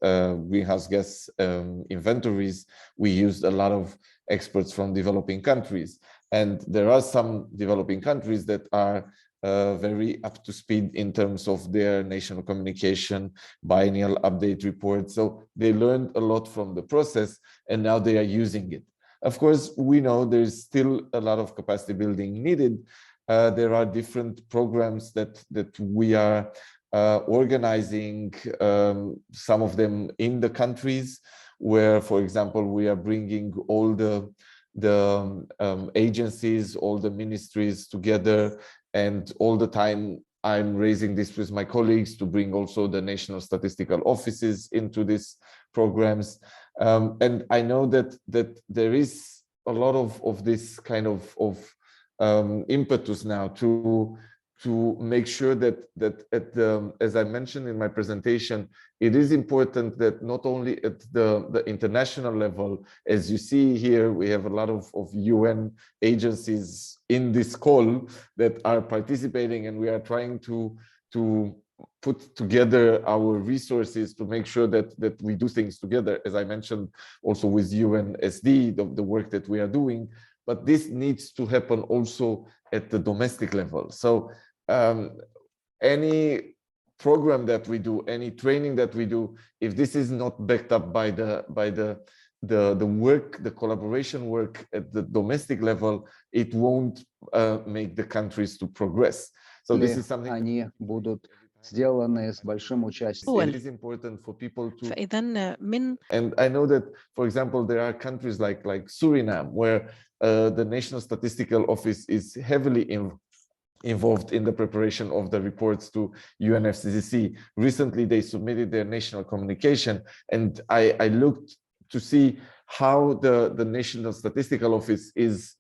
greenhouse gas inventories, we used a lot of experts from developing countries. And there are some developing countries that are very up to speed in terms of their national communication, biennial update reports. So they learned a lot from the process, and now they are using it. Of course, we know there's still a lot of capacity building needed. There are different programs that we are organizing, some of them in the countries, where, for example, we are bringing all the agencies, all the ministries together, and all the time I'm raising this with my colleagues to bring also the national statistical offices into these programs. And I know that there is a lot of this kind of impetus now to make sure that at the, as I mentioned in my presentation, it is important that not only at the international level, as you see here, we have a lot of UN agencies in this call that are participating, and we are trying to put together our resources to make sure that we do things together, as I mentioned also with UNSD, the work that we are doing, but this needs to happen also at the domestic level. So any program that we do, any training that we do, if this is not backed up by the work, the collaboration work at the domestic level, it won't make the countries to progress. So this is something они будут сделаны с большим участием. It is important for people to. فإذا من And I know that, for example, there are countries like Suriname, where the National Statistical Office is heavily involved in the preparation of the reports to UNFCCC. Recently, they submitted their national communication, and I looked to see how the National Statistical Office is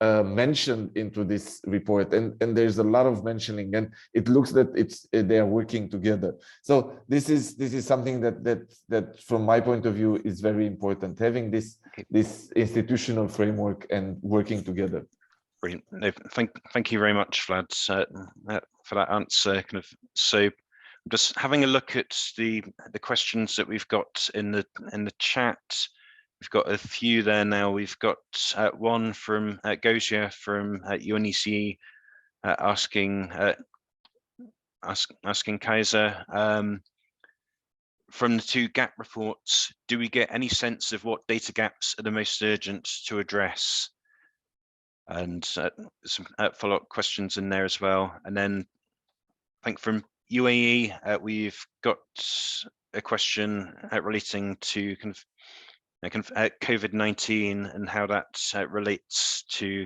mentioned into this report, and there's a lot of mentioning, and it looks that they are working together. So this is something that from my point of view is very important, having this institutional framework and working together. Brilliant. No, thank you very much, Vlad, for that answer. So just having a look at the questions that we've got in the chat. We've got a few there now. We've got one from Gozia from UNECE asking Kaiser, from the two gap reports, do we get any sense of what data gaps are the most urgent to address? And some follow-up questions in there as well. And then I think from UAE, we've got a question relating to COVID-19 and how that relates to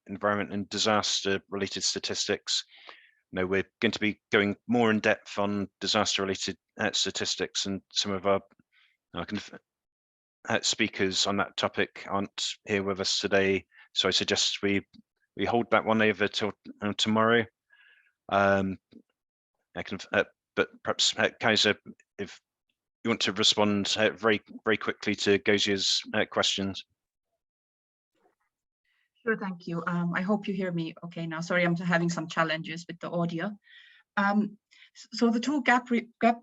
environment and disaster related statistics. We're going to be going more in depth on disaster related statistics, and some of our speakers on that topic aren't here with us today. So I suggest we hold that one over till tomorrow. But perhaps Kaiser, if you want to respond very quickly to Gozia's questions. Sure, thank you. I hope you hear me okay now. Sorry, I'm having some challenges with the audio. So the two gap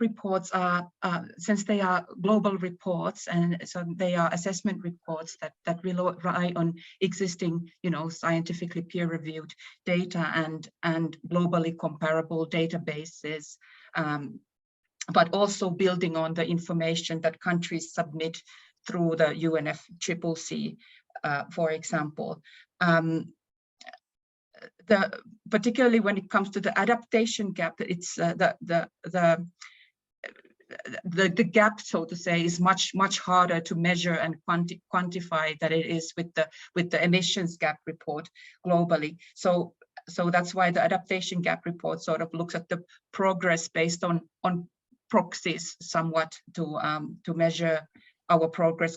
reports are, since they are global reports, and so they are assessment reports that rely on existing, scientifically peer-reviewed data and globally comparable databases, but also building on the information that countries submit through the UNFCCC, for example. Particularly when it comes to the adaptation gap, it's the gap, so to say, is much harder to measure and quantify than it is with the emissions gap report globally. So that's why the adaptation gap report sort of looks at the progress based on proxies somewhat to measure our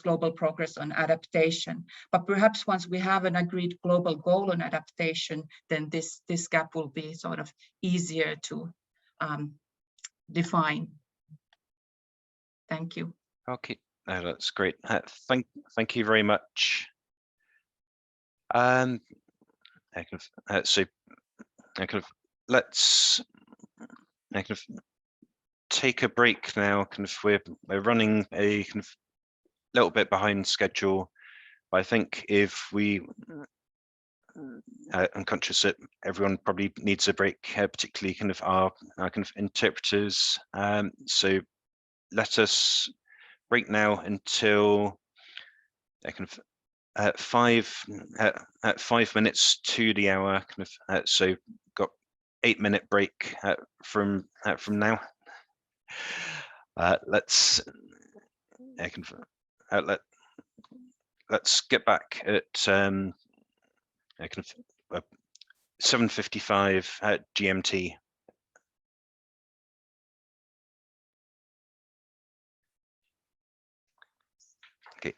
global progress on adaptation. But perhaps once we have an agreed global goal on adaptation, then this gap will be sort of easier to define. Thank you. Okay, that's great. Thank you very much. Let's take a break now. We're running a little bit behind schedule, but I think if I'm conscious that everyone probably needs a break, particularly our interpreters. So let us break now until 5 minutes to the hour. So got 8-minute break from now. Let's get back at 7:55 at GMT. Okay.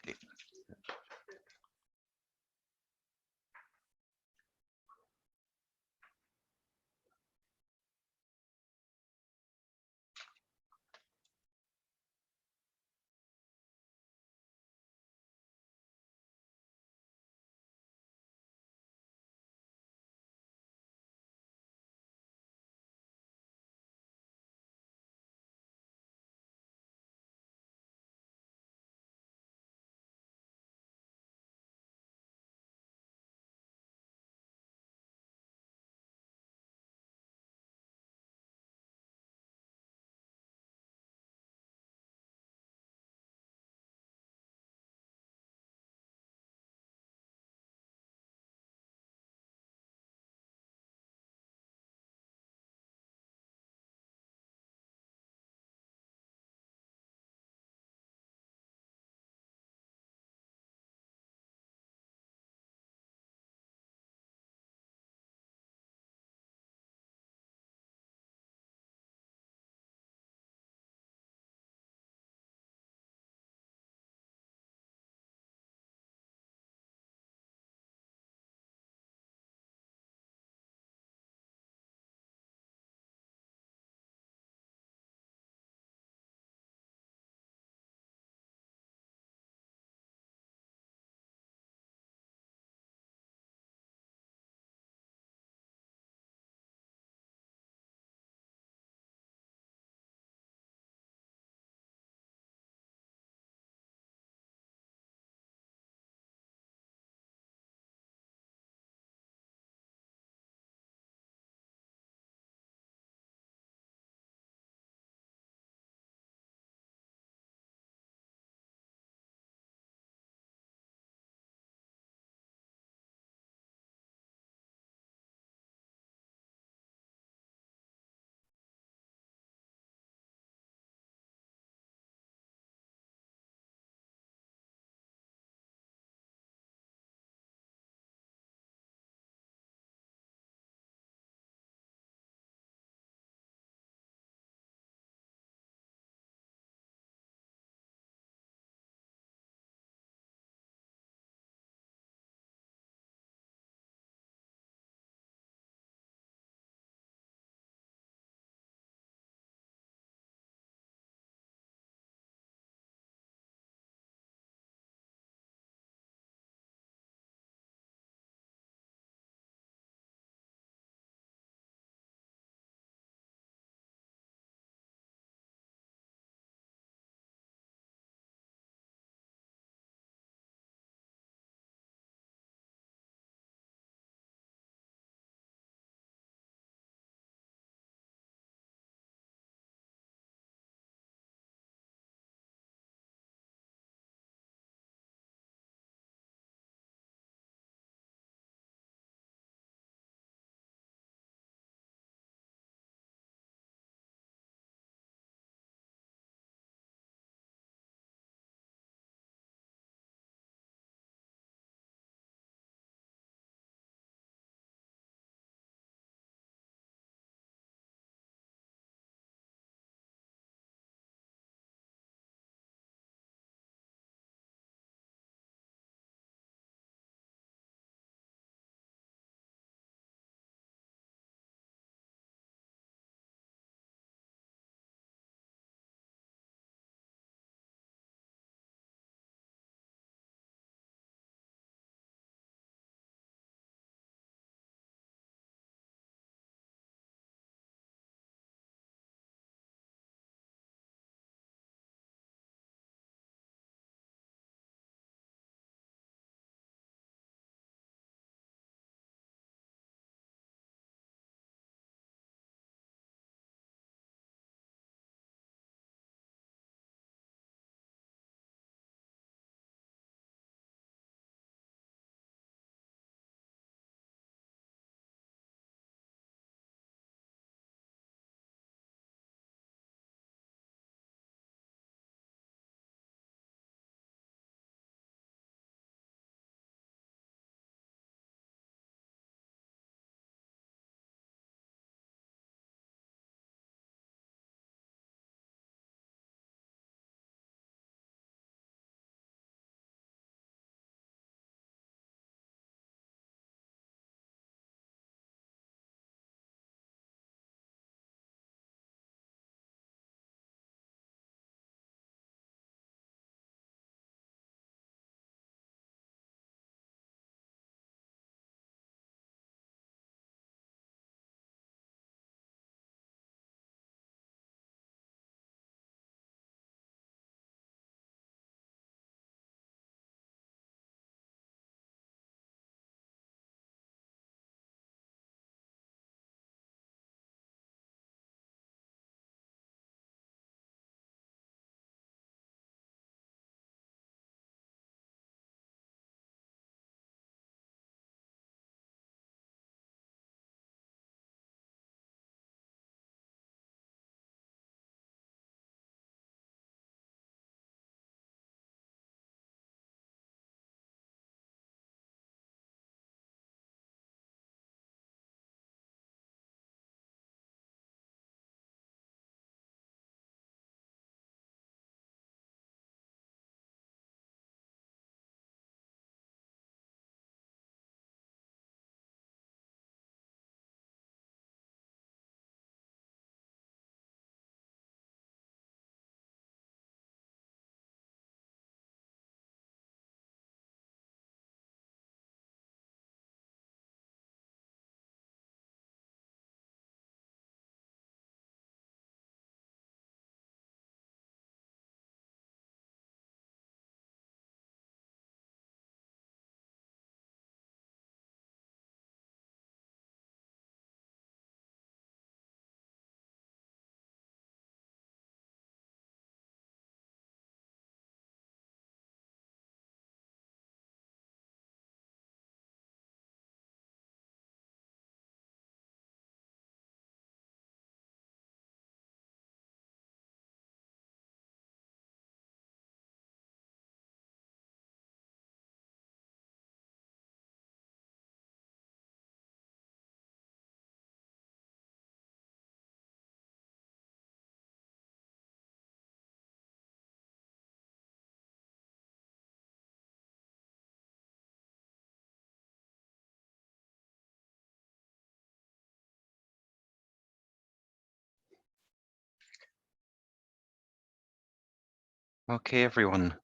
Okay, everyone.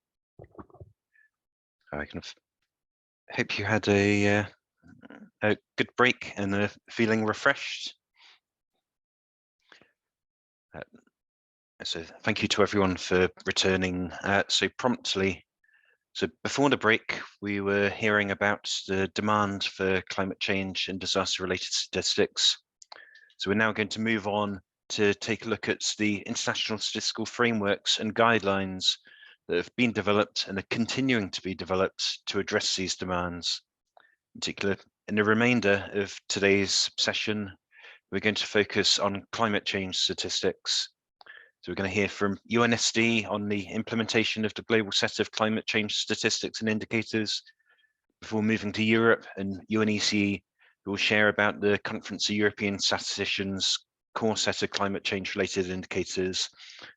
I kind of hope you had a good break and are feeling refreshed. So thank you to everyone for returning so promptly. So before the break, we were hearing about the demand for climate change and disaster-related statistics. So we're now going to move on to take a look at the international statistical frameworks and guidelines that have been developed and are continuing to be developed to address these demands. In particular, in the remainder of today's session, we're going to focus on climate change statistics. So we're going to hear from UNSD on the implementation of the global set of climate change statistics and indicators before moving to Europe, and UNECE, who will share about the Conference of European Statisticians' core set of climate change related indicators,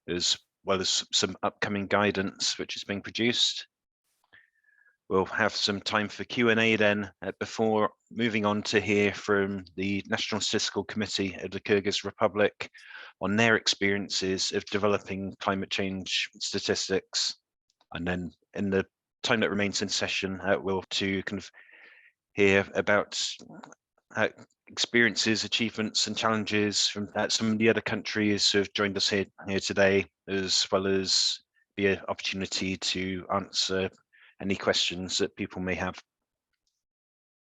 as well as some upcoming guidance which is being produced. We'll have some time for Q&A then before moving on to hear from the National Statistical Committee of the Kyrgyz Republic on their experiences of developing climate change statistics. And then in the time that remains in session, we'll to kind of hear about experiences, achievements and challenges from some of the other countries who have joined us here today, as well as be an opportunity to answer any questions that people may have.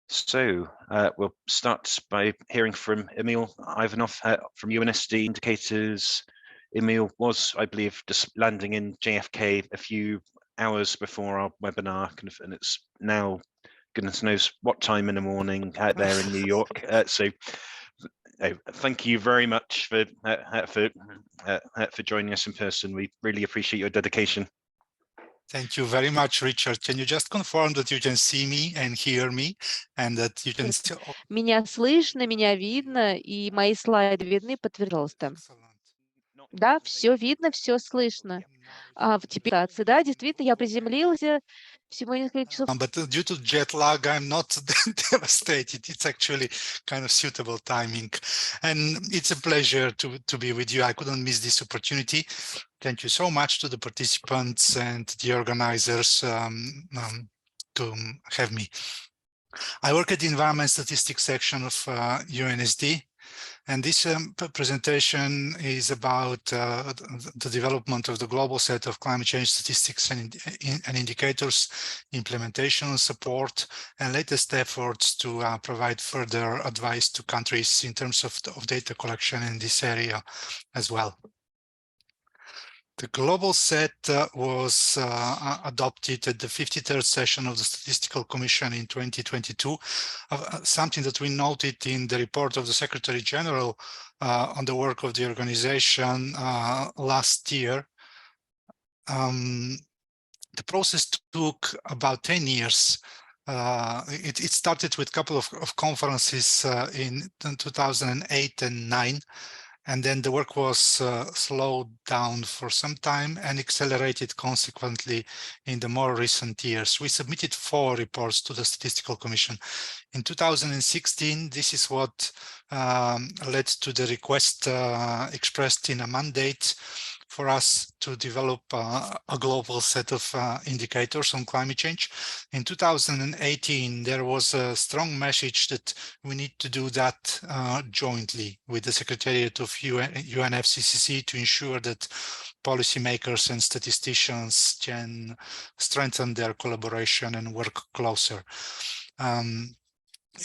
So we'll start by hearing from Emil Ivanov from UNSD Indicators. Emil was, I believe, just landing in JFK a few hours before our webinar, and it's now goodness knows what time in the morning there in New York. So thank you very much for joining us in person. We really appreciate your dedication. Thank you very much, Richard. Can you just confirm that you can see me and hear me, and that you can still... Меня слышно, меня видно, и мои слайды видны, подтвердился. Да, все видно, все слышно. Теперь, да, действительно, я приземлился всего несколько часов. But due to jet lag, I'm not devastated. It's actually kind of suitable timing. And it's a pleasure to be with you. I couldn't miss this opportunity. Thank you so much to the participants and the organizers to have me. I work at the Environment Statistics section of UNSD. And this presentation is about the development of the global set of climate change statistics and indicators, implementation support, and latest efforts to provide further advice to countries in terms of data collection in this area as well. The global set was adopted at the 53rd session of the Statistical Commission in 2022, something that we noted in the report of the Secretary General on the work of the organization last year. The process took about 10 years. It started with a couple of conferences in 2008 and 2009. And then the work was slowed down for some time and accelerated consequently in the more recent years. We submitted 4 reports to the Statistical Commission. In 2016, this is what led to the request expressed in a mandate for us to develop a global set of indicators on climate change. In 2018, there was a strong message that we need to do that jointly with the Secretariat of UNFCCC to ensure that policymakers and statisticians can strengthen their collaboration and work closer.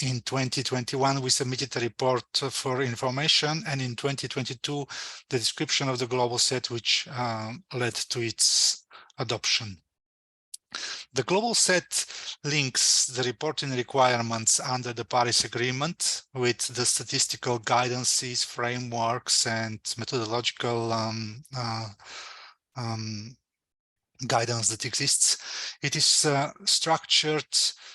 In 2021, we submitted a report for information, and in 2022, the description of the global set, which led to its adoption. The global set links the reporting requirements under the Paris Agreement with the statistical guidances, frameworks, and methodological guidance that exists. It is structured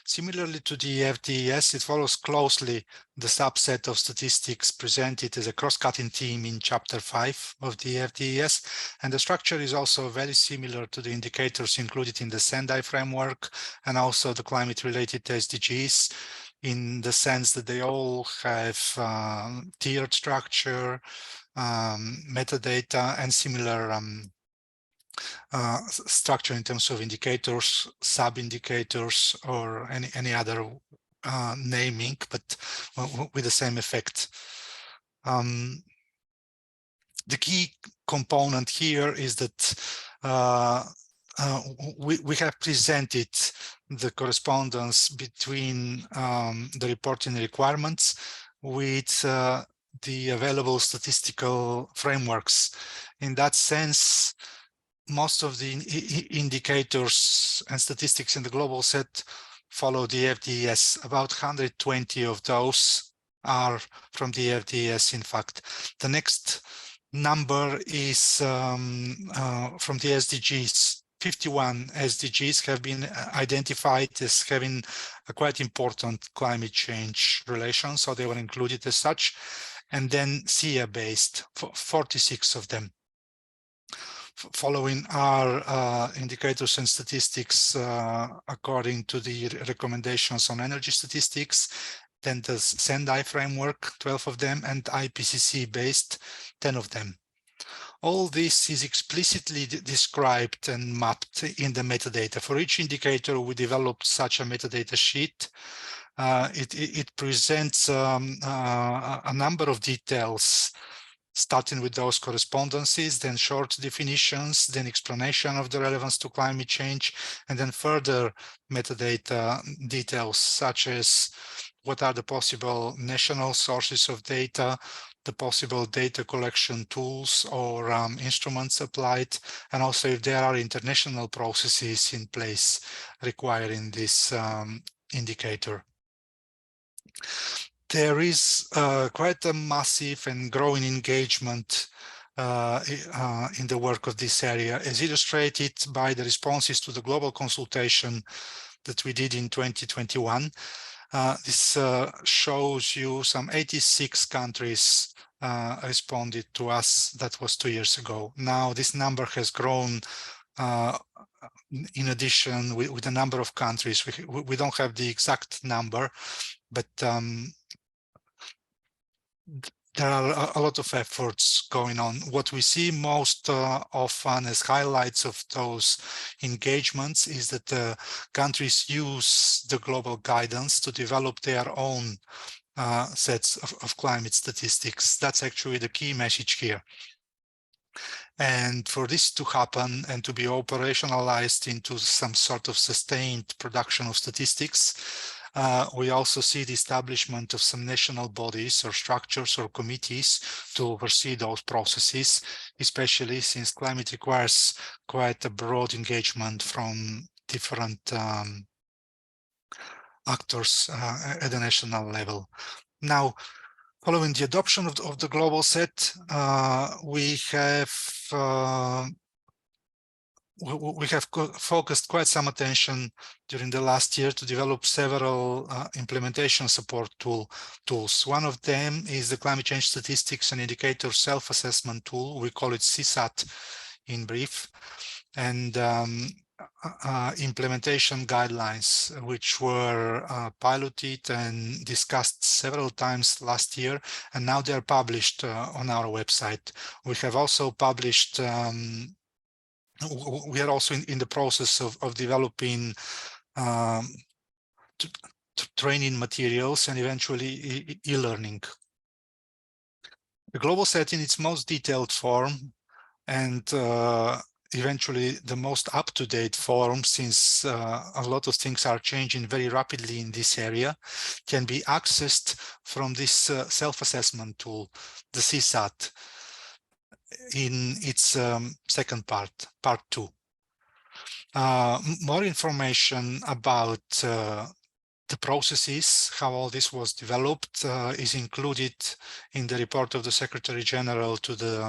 similarly to the FDES. It follows closely the subset of statistics presented as a cross-cutting theme in Chapter 5 of the FDES, and the structure is also very similar to the indicators included in the Sendai framework and also the climate-related SDGs, in the sense that they all have tiered structure, metadata, and similar structure in terms of indicators, sub-indicators, or any other naming, but with the same effect. The key component here is that we have presented the correspondence between the reporting requirements with the available statistical frameworks. In that sense, most of the indicators and statistics in the global set follow the FDS. About 120 of those are from the FDS, in fact. The next number is from the SDGs. 51 SDGs have been identified as having a quite important climate change relation, so they were included as such, and then SIA-based, 46 of them. Following our indicators and statistics according to the recommendations on energy statistics, then the Sendai framework, 12 of them, and IPCC based, 10 of them. All this is explicitly described and mapped in the metadata. For each indicator, we developed such a metadata sheet. It presents a number of details, starting with those correspondences, then short definitions, then explanation of the relevance to climate change, and then further metadata details, such as what are the possible national sources of data, the possible data collection tools or instruments applied, and also if there are international processes in place requiring this indicator. There is quite a massive and growing engagement in the work of this area, as illustrated by the responses to the global consultation that we did in 2021. This shows you some 86 countries responded to us. That was 2 years ago. Now this number has grown in addition with the number of countries. We don't have the exact number, but there are a lot of efforts going on. What we see most often as highlights of those engagements is that the countries use the global guidance to develop their own sets of climate statistics. That's actually the key message here. And for this to happen and to be operationalized into some sort of sustained production of statistics, we also see the establishment of some national bodies or structures or committees to oversee those processes, especially since climate requires quite a broad engagement from different actors at the national level. Now, following the adoption of the global set, we have focused quite some attention during the last year to develop several implementation support tools. One of them is the Climate Change Statistics and Indicator Self-Assessment Tool. We call it CSAT in brief. And implementation guidelines, which were piloted and discussed several times last year, and now they're published on our website. We have also published we are also in the process of developing training materials and eventually e-learning. The global set in its most detailed form and eventually the most up-to-date form, since a lot of things are changing very rapidly in this area, can be accessed from this self-assessment tool, the CSAT, in its second part, part 2. More information about the processes, how all this was developed, is included in the report of the Secretary General to the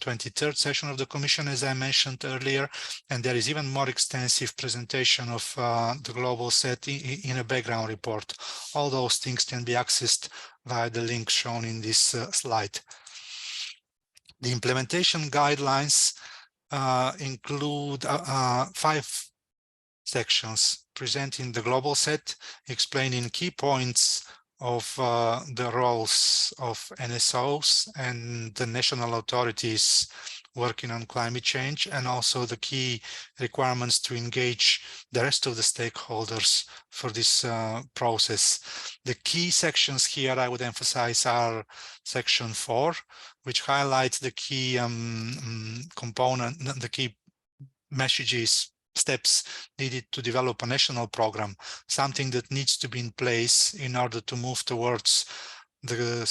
23rd session of the Commission, as I mentioned earlier, and there is even more extensive presentation of the global set in a background report. All those things can be accessed via the link shown in this slide. The implementation guidelines include 5 sections presenting the global set, explaining key points of the roles of NSOs and the national authorities working on climate change, and also the key requirements to engage the rest of the stakeholders for this process. The key sections here I would emphasize are section 4, which highlights the key component, the key messages, steps needed to develop a national program, something that needs to be in place in order to move towards the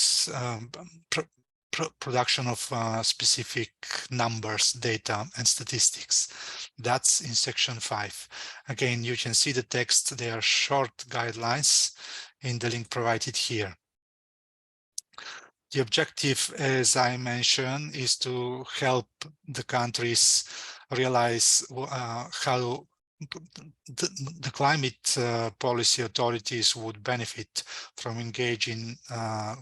production of specific numbers, data, and statistics. That's in section 5. Again, you can see the text. They are short guidelines in the link provided here. The objective, as I mentioned, is to help the countries realize how the climate policy authorities would benefit from engaging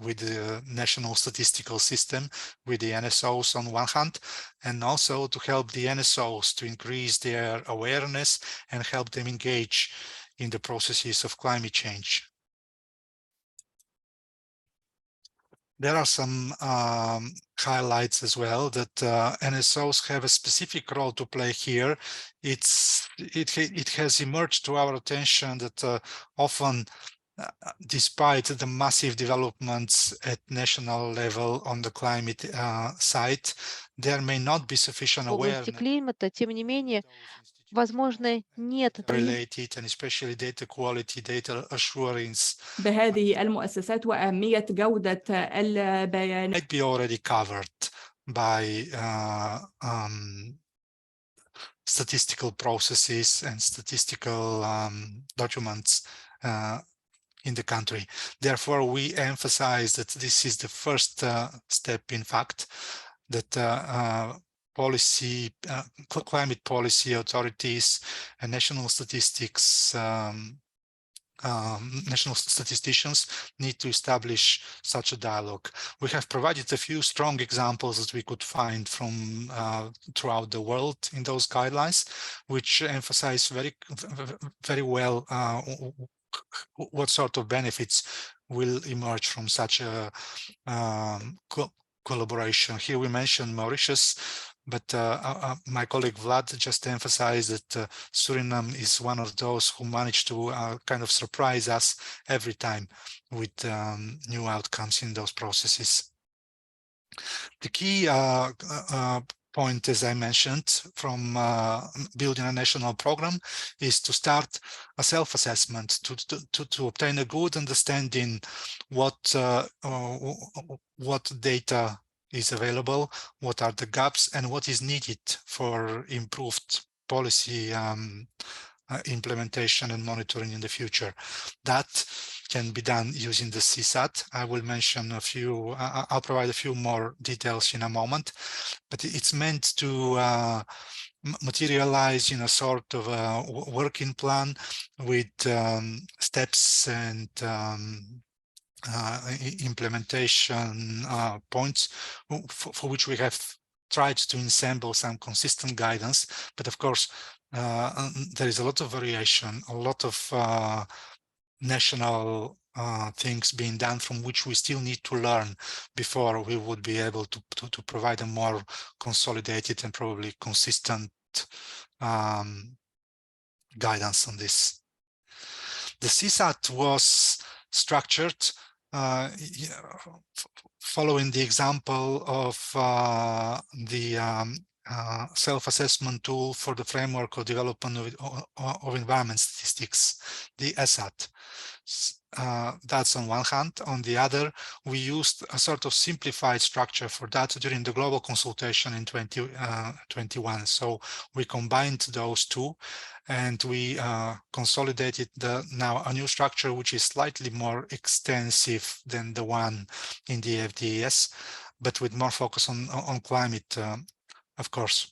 with the national statistical system, with the NSOs on one hand, and also to help the NSOs to increase their awareness and help them engage in the processes of climate change. There are some highlights as well that NSOs have a specific role to play here. It has emerged to our attention that often, despite the massive developments at national level on the climate side, there may not be sufficient В области awareness климата, тем не менее, возможно, нет related, and especially data quality, data assurance بهذه المؤسسات وأهمية جودة البيانات might be already covered by statistical processes and statistical documents in the country. Therefore, we emphasize that this is the first step, in fact, that climate policy authorities and national statisticians need to establish such a dialogue. We have provided a few strong examples that we could find from throughout the world in those guidelines, which emphasize very well what sort of benefits will emerge from such a collaboration. Here we mentioned Mauritius, but my colleague Vlad just emphasized that Suriname is one of those who managed to kind of surprise us every time with new outcomes in those processes. The key point, as I mentioned, from building a national program is to start a self-assessment to obtain a good understanding what data is available, what are the gaps, and what is needed for improved policy implementation and monitoring in the future. That can be done using the CSAT. I will mention a few, I'll provide a few more details in a moment, but it's meant to materialize in a sort of a working plan with steps and implementation points for which we have tried to assemble some consistent guidance. But of course, there is a lot of variation, a lot of national things being done from which we still need to learn before we would be able to provide a more consolidated and probably consistent guidance on this. The CSAT was structured following the example of the self-assessment tool for the framework of development of environment statistics, the ESCAP. That's on one hand. On the other, we used a sort of simplified structure for that during the global consultation in 2021. So we combined those two, and we consolidated now a new structure which is slightly more extensive than the one in the FDES, but with more focus on climate, of course.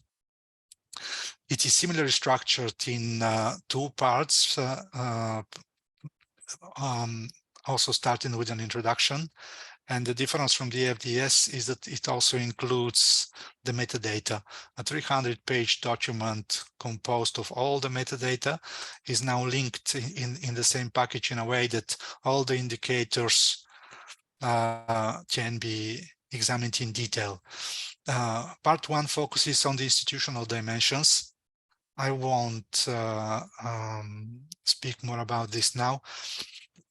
It is similarly structured in two parts, also starting with an introduction. And the difference from the FDS is that it also includes the metadata. A 300-page document composed of all the metadata is now linked in the same package in a way that all the indicators can be examined in detail. Part one focuses on the institutional dimensions. I won't speak more about this now.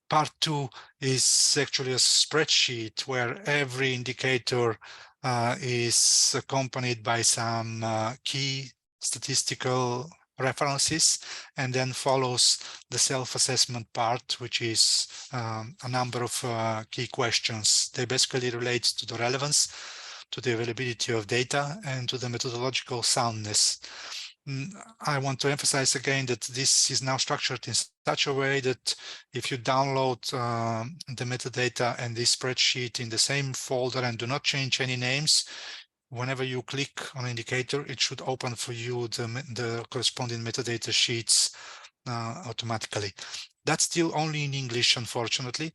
Part two is actually a spreadsheet where every indicator is accompanied by some key statistical references, and then follows the self-assessment part, which is a number of key questions. They basically relate to the relevance, to the availability of data, and to the methodological soundness. I want to emphasize again that this is now structured in such a way that if you download the metadata and this spreadsheet in the same folder and do not change any names, whenever you click on an indicator, it should open for you the corresponding metadata sheets automatically. That's still only in English, unfortunately,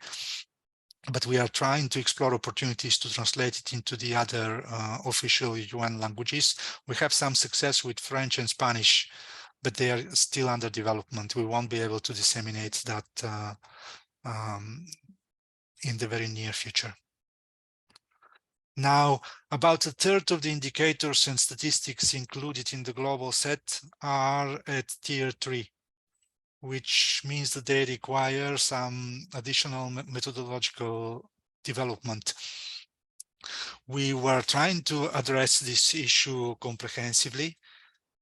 but we are trying to explore opportunities to translate it into the other official UN languages. We have some success with French and Spanish, but they are still under development. We won't be able to disseminate that in the very near future. Now, about a third of the indicators and statistics included in the global set are at tier 3, which means that they require some additional methodological development. We were trying to address this issue comprehensively,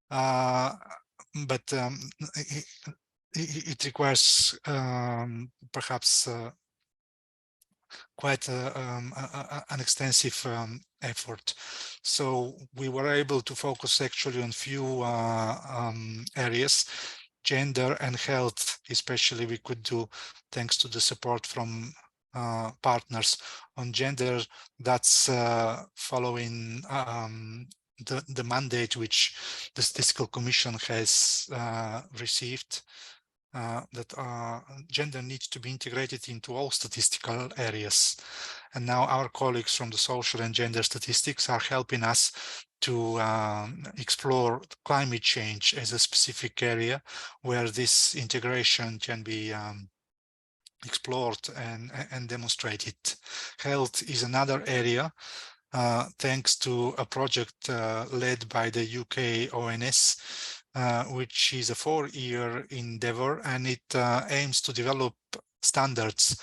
but it requires perhaps quite an extensive effort. So we were able to focus actually on few areas. Gender and health, especially, we could do thanks to the support from partners. On gender, that's following the mandate which the Statistical Commission has received, that gender needs to be integrated into all statistical areas. And now our colleagues from the social and gender statistics are helping us to explore climate change as a specific area where this integration can be explored and demonstrated. Health is another area, thanks to a project led by the UK ONS, which is a 4-year endeavor, and it aims to develop standards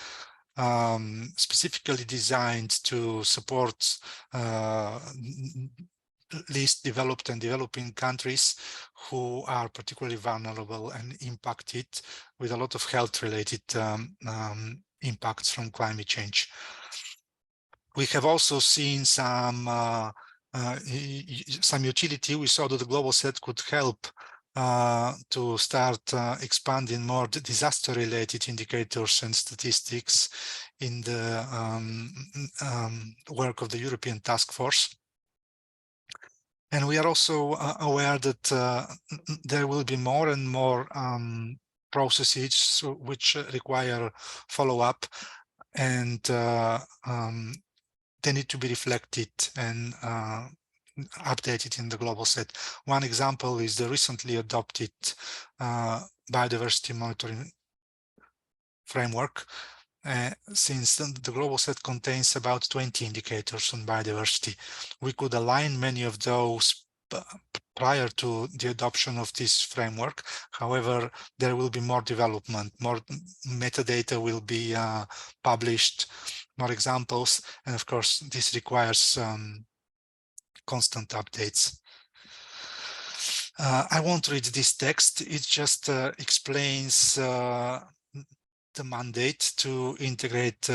specifically designed to support least developed and developing countries who are particularly vulnerable and impacted with a lot of health-related impacts from climate change. We have also seen some utility. We saw that the global set could help to start expanding more disaster-related indicators and statistics in the work of the European Task Force. And we are also aware that there will be more and more processes which require follow-up, and they need to be reflected and updated in the global set. One example is the recently adopted biodiversity monitoring framework. Since the global set contains about 20 indicators on biodiversity, we could align many of those prior to the adoption of this framework. However, there will be more development, more metadata will be published, more examples, and of course this requires constant updates. I won't read this text, it just explains the mandate to integrate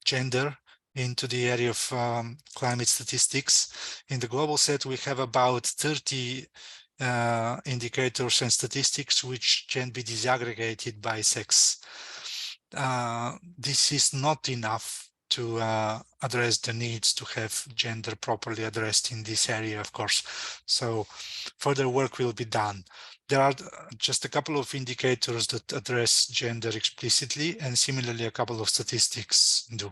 gender into the area of climate statistics. In the global set, we have about 30 indicators and statistics which can be disaggregated by sex. This is not enough to address the needs to have gender properly addressed in this area, of course. So further work will be done. There are just a couple of indicators that address gender explicitly, and similarly a couple of statistics do.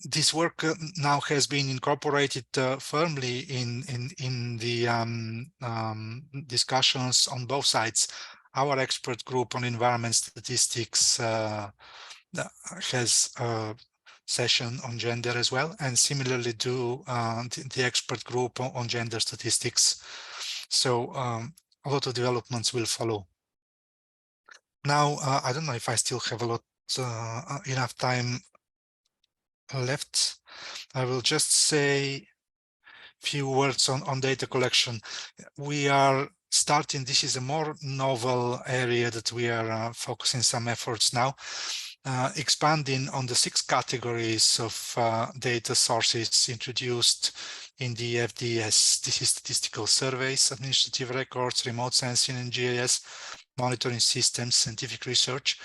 This work now has been incorporated firmly in the discussions on both sides. Our expert group on environment statistics has session on gender as well, and similarly do the expert group on gender statistics. So a lot of developments will follow. Now, I don't know if I still have a lot enough time left. I will just say a few words on data collection. We are starting, this is a more novel area that we are focusing some efforts now, expanding on the 6 categories of data sources introduced in the FDS. This is statistical surveys, administrative records, remote sensing and GIS, monitoring systems, scientific research.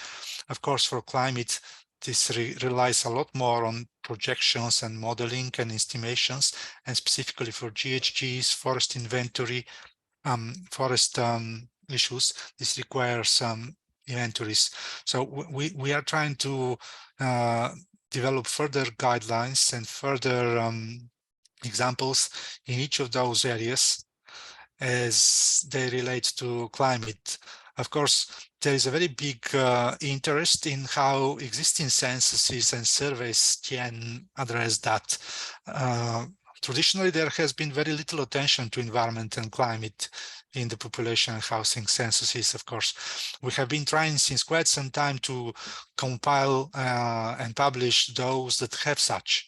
Of course, for climate, this relies a lot more on projections and modeling and estimations, and specifically for GHGs, forest inventory, forest issues, this requires inventories. So we are trying to develop further guidelines and further examples in each of those areas as they relate to climate. Of course, there is a very big interest in how existing censuses and surveys can address that. Traditionally, there has been very little attention to environment and climate in the population and housing censuses, of course. We have been trying since quite some time to compile and publish those that have such.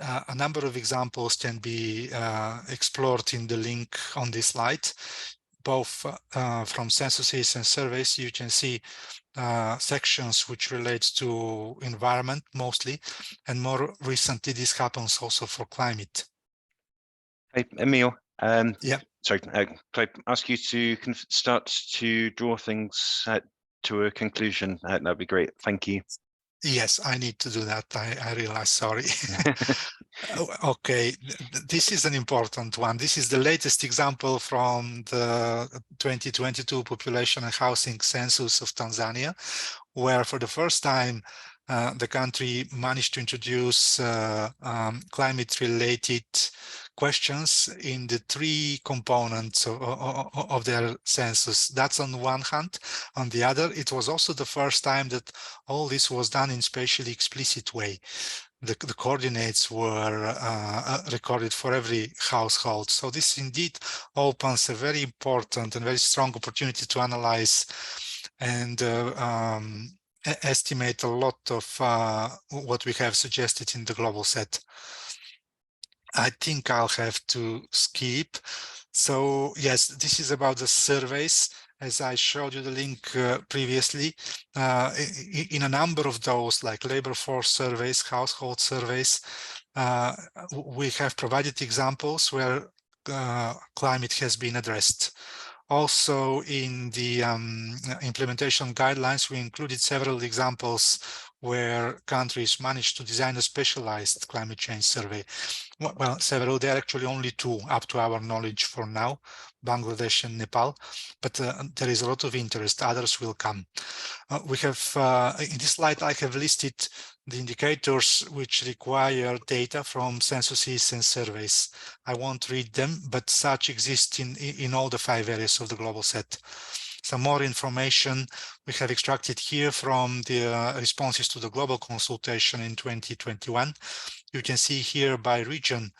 A number of examples can be explored in the link on this slide, both from censuses and surveys. You can see sections which relate to environment mostly, and more recently this happens also for climate. Hey, Emil, yeah. Sorry, could I ask you to start to draw things to a conclusion? That'd be great. Thank you. Yes, I need to do that. I realize, sorry. Okay, this is an important one. This is the latest example from the 2022 population and housing census of Tanzania, where for the first time the country managed to introduce climate-related questions in the 3 components of their census. That's on one hand. On the other, it was also the first time that all this was done in spatially explicit way. The coordinates were recorded for every household. So this indeed opens a very important and very strong opportunity to analyze and estimate a lot of what we have suggested in the global set. I think I'll have to skip. So yes, this is about the surveys. As I showed you the link previously, in a number of those, like labor force surveys, household surveys, we have provided examples where climate has been addressed. Also in the implementation guidelines, we included several examples where countries managed to design a specialized climate change survey. Well, several, there are actually only 2 up to our knowledge for now, Bangladesh and Nepal, but there is a lot of interest, others will come. We have, in this slide, I have listed the indicators which require data from censuses and surveys. I won't read them, but such exist in all the 5 areas of the global set. Some more information we have extracted here from the responses to the global consultation in 2021. You can see here by region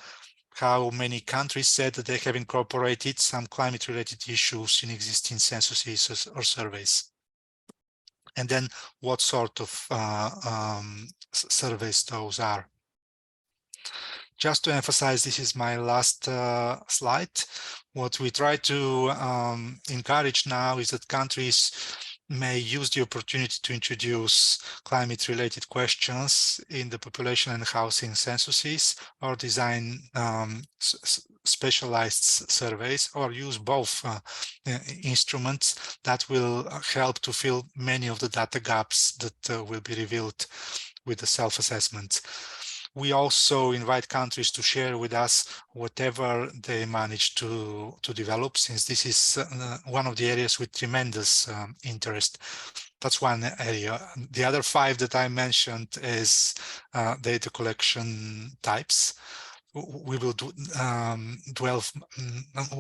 how many countries said that they have incorporated some climate-related issues in existing censuses or surveys. And then what sort of surveys those are. Just to emphasize, this is my last slide. What we try to encourage now is that countries may use the opportunity to introduce climate-related questions in the population and housing censuses, or design specialized surveys, or use both instruments that will help to fill many of the data gaps that will be revealed with the self-assessments. We also invite countries to share with us whatever they manage to develop, since this is one of the areas with tremendous interest. That's one area. The other 5 that I mentioned is data collection types. We will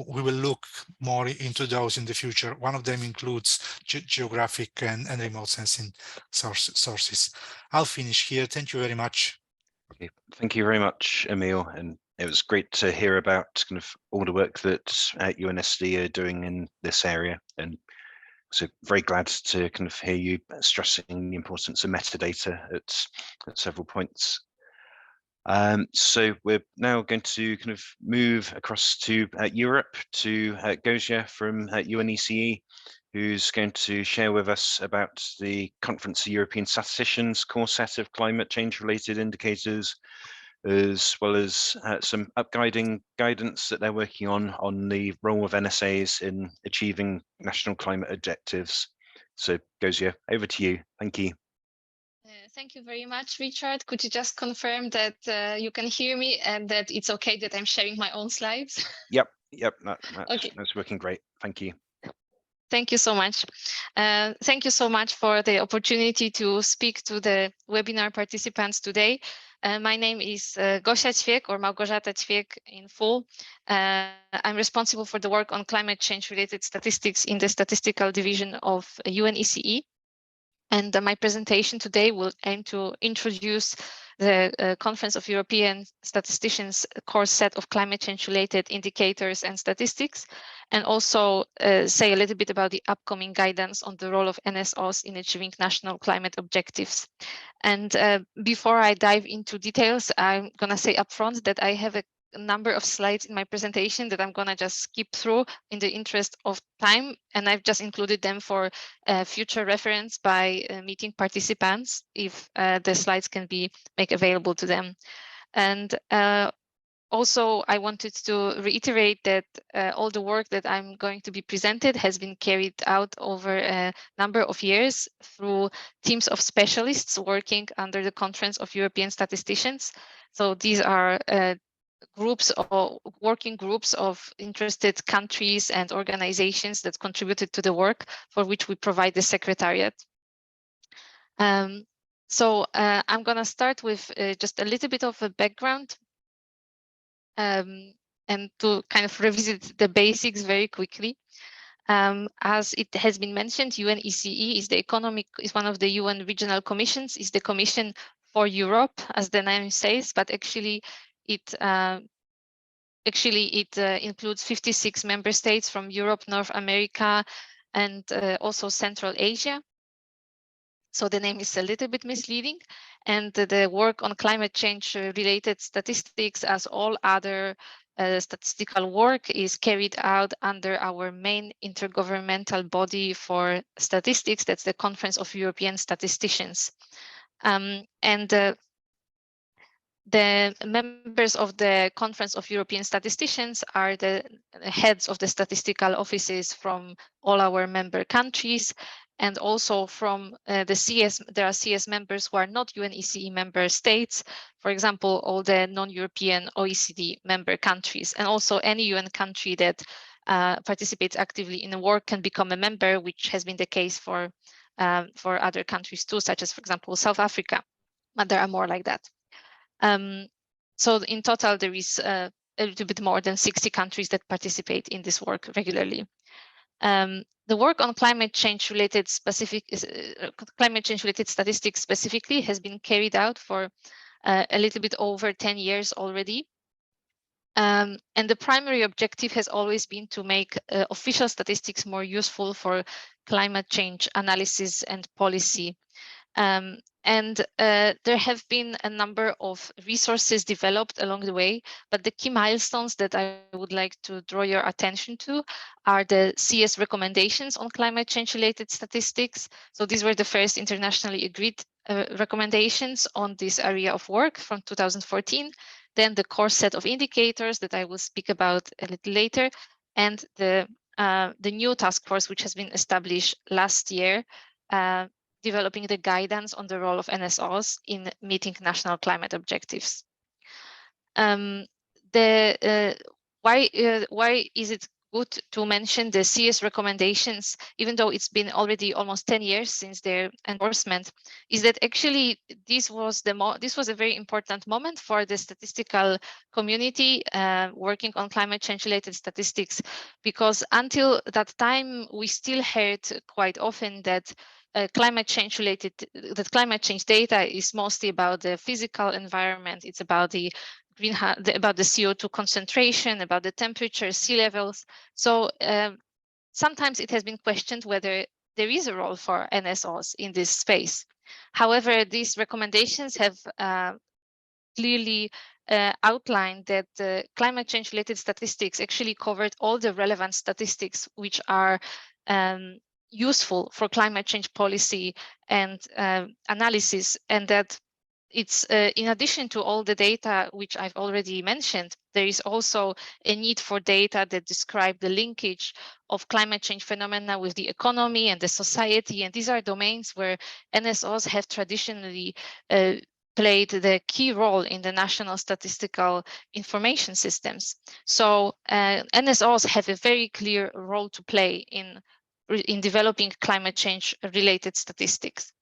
we will look more into those in the future. One of them includes geographic and remote sensing sources. I'll finish here. Thank you very much. Okay. Thank you very much, Emil, and it was great to hear about kind of all the work that UNSD are doing in this area, and so very glad to kind of hear you stressing the importance of metadata at several points. So we're now going to kind of move across to Europe to Gozia from UNECE, who's going to share with us about the Conference of European Statisticians core set of climate change related indicators, as well as some upguiding guidance that they're working on the role of NSAs in achieving national climate objectives. So Gozia, over to you. Thank you. Thank you very much, Richard. Could you just confirm that you can hear me and that it's okay that I'm sharing my own slides? Yep, Okay. That's working great. Thank you. Thank you so much. Thank you so much for the opportunity to speak to the webinar participants today. My name is Gosia Ćwiek, or Małgorzata Ćwiek in full. I'm responsible for the work on climate change related statistics in the statistical division of UNECE. And my presentation today will aim to introduce the Conference of European Statisticians core set of climate change related indicators and statistics, and also say a little bit about the upcoming guidance on the role of NSOs in achieving national climate objectives. And before I dive into details, I'm going to say upfront that I have a number of slides in my presentation that I'm going to just skip through in the interest of time, and I've just included them for future reference by meeting participants if the slides can be made available to them. And also, I wanted to reiterate that all the work that I'm going to be presented has been carried out over a number of years through teams of specialists working under the Conference of European Statisticians. So these are groups or working groups of interested countries and organizations that contributed to the work for which we provide the secretariat. So I'm going to start with just a little bit of a background and to kind of revisit the basics very quickly. As it has been mentioned, UNECE is one of the UN regional commissions, is the commission for Europe, as the name says, but actually it includes 56 member states from Europe, North America, and also Central Asia. So the name is a little bit misleading. And the work on climate change related statistics, as all other statistical work, is carried out under our main intergovernmental body for statistics. That's the Conference of European Statisticians. The members of the Conference of European Statisticians are the heads of the statistical offices from all our member countries, and also from the CS. There are CS members who are not UNECE member states, for example, all the non-European OECD member countries, and also any UN country that participates actively in the work can become a member, which has been the case for other countries too, such as, for example, South Africa, but there are more like that. So in total, there is a little bit more than 60 countries that participate in this work regularly. The work on climate change related statistics specifically has been carried out for a little bit over 10 years already. And the primary objective has always been to make official statistics more useful for climate change analysis and policy. There have been a number of resources developed along the way, but the key milestones that I would like to draw your attention to are the CS recommendations on climate change related statistics. So these were the first internationally agreed recommendations on this area of work from 2014. Then the core set of indicators that I will speak about a little later, and the new task force which has been established last year, developing the guidance on the role of NSOs in meeting national climate objectives. Why is it good to mention the CS recommendations, even though it's been already almost 10 years since their endorsement, is that actually this was a very important moment for the statistical community working on climate change related statistics, because until that time we still heard quite often that climate change related, that climate change data is mostly about the physical environment. It's about the greenhouse, about the CO2 concentration, about the temperature, sea levels. So sometimes it has been questioned whether there is a role for NSOs in this space. However, these recommendations have clearly outlined that the climate change related statistics actually covered all the relevant statistics which are useful for climate change policy and analysis, and that it's in addition to all the data which I've already mentioned, there is also a need for data that describe the linkage of climate change phenomena with the economy and the society. And these are domains where NSOs have traditionally played the key role in the national statistical information systems. So NSOs have a very clear role to play in developing climate change related statistics.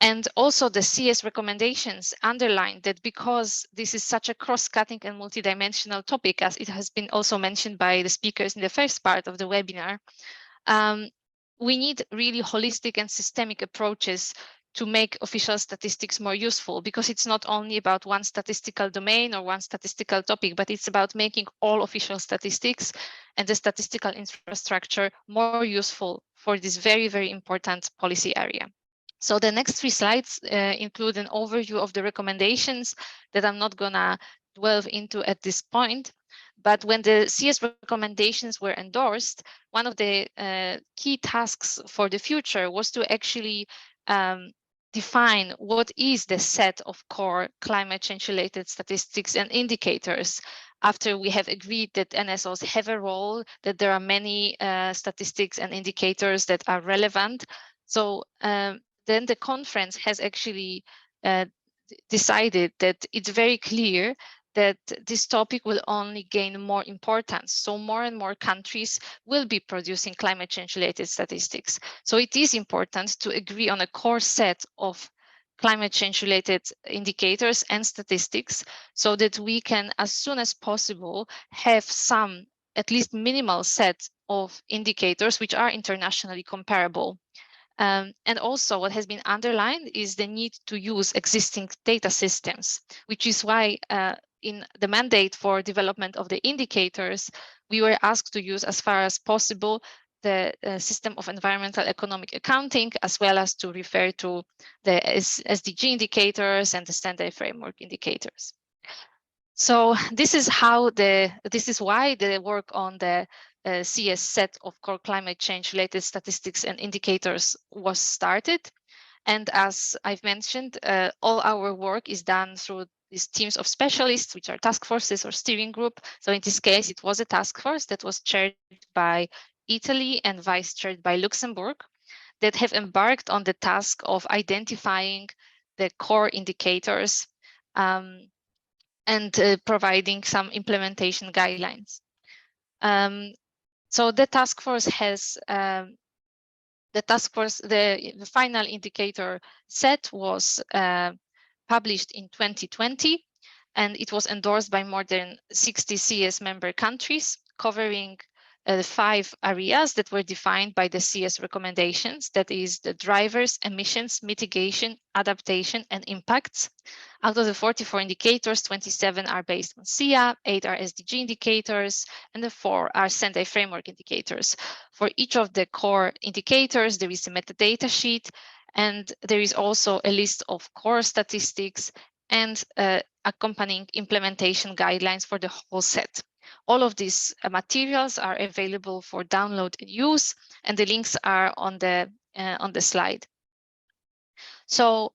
And also the CS recommendations underline that because this is such a cross-cutting and multidimensional topic, as it has been also mentioned by the speakers in the first part of the webinar, we need really holistic and systemic approaches to make official statistics more useful, because it's not only about one statistical domain or one statistical topic, but it's about making all official statistics and the statistical infrastructure more useful for this very, very important policy area. So the next 3 slides include an overview of the recommendations that I'm not gonna delve into at this point. But when the CS recommendations were endorsed, one of the key tasks for the future was to actually define what is the set of core climate change related statistics and indicators, after we have agreed that NSOs have a role, that there are many statistics and indicators that are relevant. So then the conference has actually decided that it's very clear that this topic will only gain more importance. So more and more countries will be producing climate change related statistics. So it is important to agree on a core set of climate change related indicators and statistics, so that we can, as soon as possible, have some, at least minimal set of indicators which are internationally comparable. And also what has been underlined is the need to use existing data systems, which is why in the mandate for development of the indicators, we were asked to use as far as possible the system of environmental economic accounting, as well as to refer to the SDG indicators and the standard framework indicators. So this is why the work on the CS set of core climate change related statistics and indicators was started. And as I've mentioned, all our work is done through these teams of specialists, which are task forces or steering group. So in this case, it was a task force that was chaired by Italy and vice chaired by Luxembourg, that have embarked on the task of identifying the core indicators and providing some implementation guidelines. So the task force has the final indicator set was published in 2020, and it was endorsed by more than 60 CS member countries, covering 5 areas that were defined by the CS recommendations. That is the drivers, emissions, mitigation, adaptation, and impacts. Out of the 44 indicators, 27 are based on SIA, 8 are SDG indicators, and the 4 are Sendai framework indicators. For each of the core indicators, there is a metadata sheet, and there is also a list of core statistics and accompanying implementation guidelines for the whole set. All of these materials are available for download and use, and the links are on the slide. So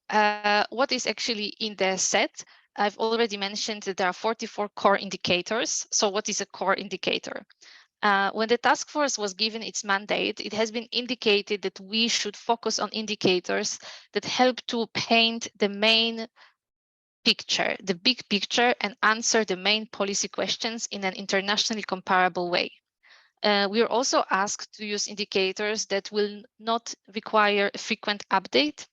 what is actually in the set? I've already mentioned that there are 44 core indicators. So what is a core indicator? When the task force was given its mandate, it has been indicated that we should focus on indicators that help to paint the main picture, the big picture, and answer the main policy questions in an internationally comparable way. We are also asked to use indicators that will not require a frequent update,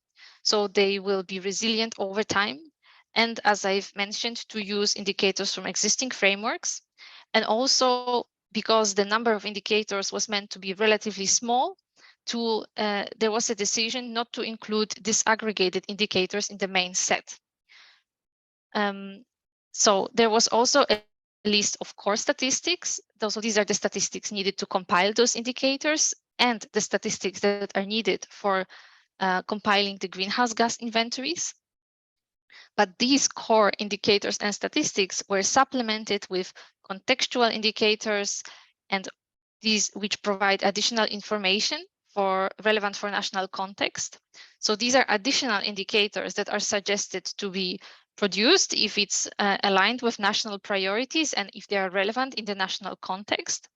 so they will be resilient over time. And as I've mentioned, to use indicators from existing frameworks. And also, because the number of indicators was meant to be relatively small, there was a decision not to include disaggregated indicators in the main set. So there was also a list of core statistics. So these are the statistics needed to compile those indicators and the statistics that are needed for compiling the greenhouse gas inventories. But these core indicators and statistics were supplemented with contextual indicators and these which provide additional information relevant for national context. So these are additional indicators that are suggested to be produced if it's aligned with national priorities and if they are relevant in the national context.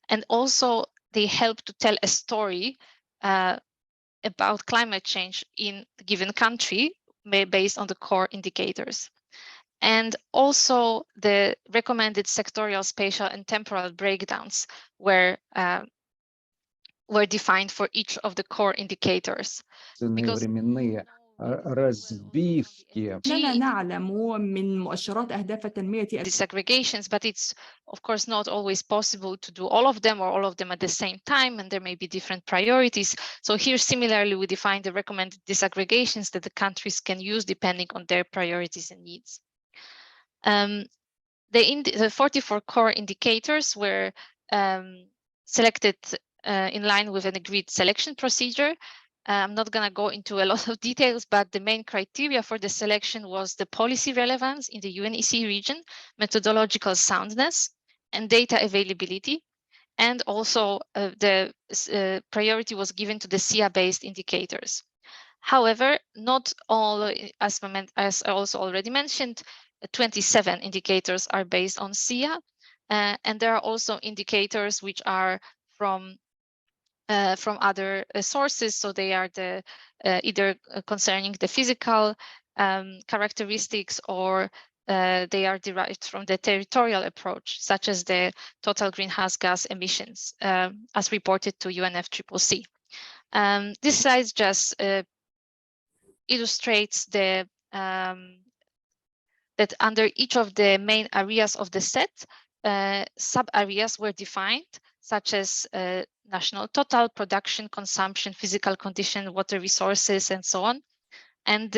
And also they help to tell a story about climate change in a given country based on the core indicators. And also the recommended sectorial, spatial, and temporal breakdowns were defined for each of the core indicators. إننا نعلم من مؤشرات أهداف التنمية disaggregations, but it's of course not always possible to do all of them or all of them at the same time, and there may be different priorities. So here, similarly, we define the recommended disaggregations that the countries can use depending on their priorities and needs. The 44 core indicators were selected in line with an agreed selection procedure. I'm not going to go into a lot of details, but the main criteria for the selection was the policy relevance in the UNEC region, methodological soundness, and data availability. And also the priority was given to the SIA-based indicators. However, not all, as I also already mentioned, 27 indicators are based on SIA, and there are also indicators which are from other sources. So they are either concerning the physical characteristics or they are derived from the territorial approach, such as the total greenhouse gas emissions as reported to UNFCCC. This slide just illustrates that under each of the main areas of the set, sub-areas were defined, such as national total, production, consumption, physical condition, water resources, and so on. And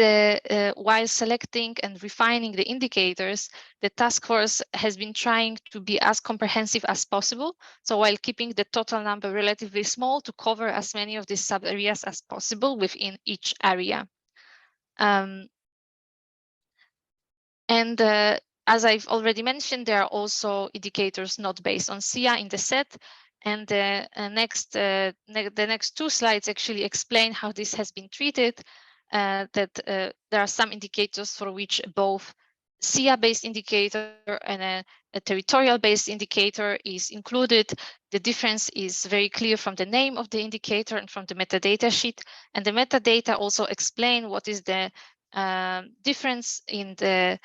while selecting and refining the indicators, the task force has been trying to be as comprehensive as possible. So while keeping the total number relatively small to cover as many of these sub-areas as possible within each area. And as I've already mentioned, there are also indicators not based on SIA in the set. And the next two slides actually explain how this has been treated, that there are some indicators for which both SIA-based indicator and a territorial-based indicator is included. The difference is very clear from the name of the indicator and from the metadata sheet. And the metadata also explain what is the difference in the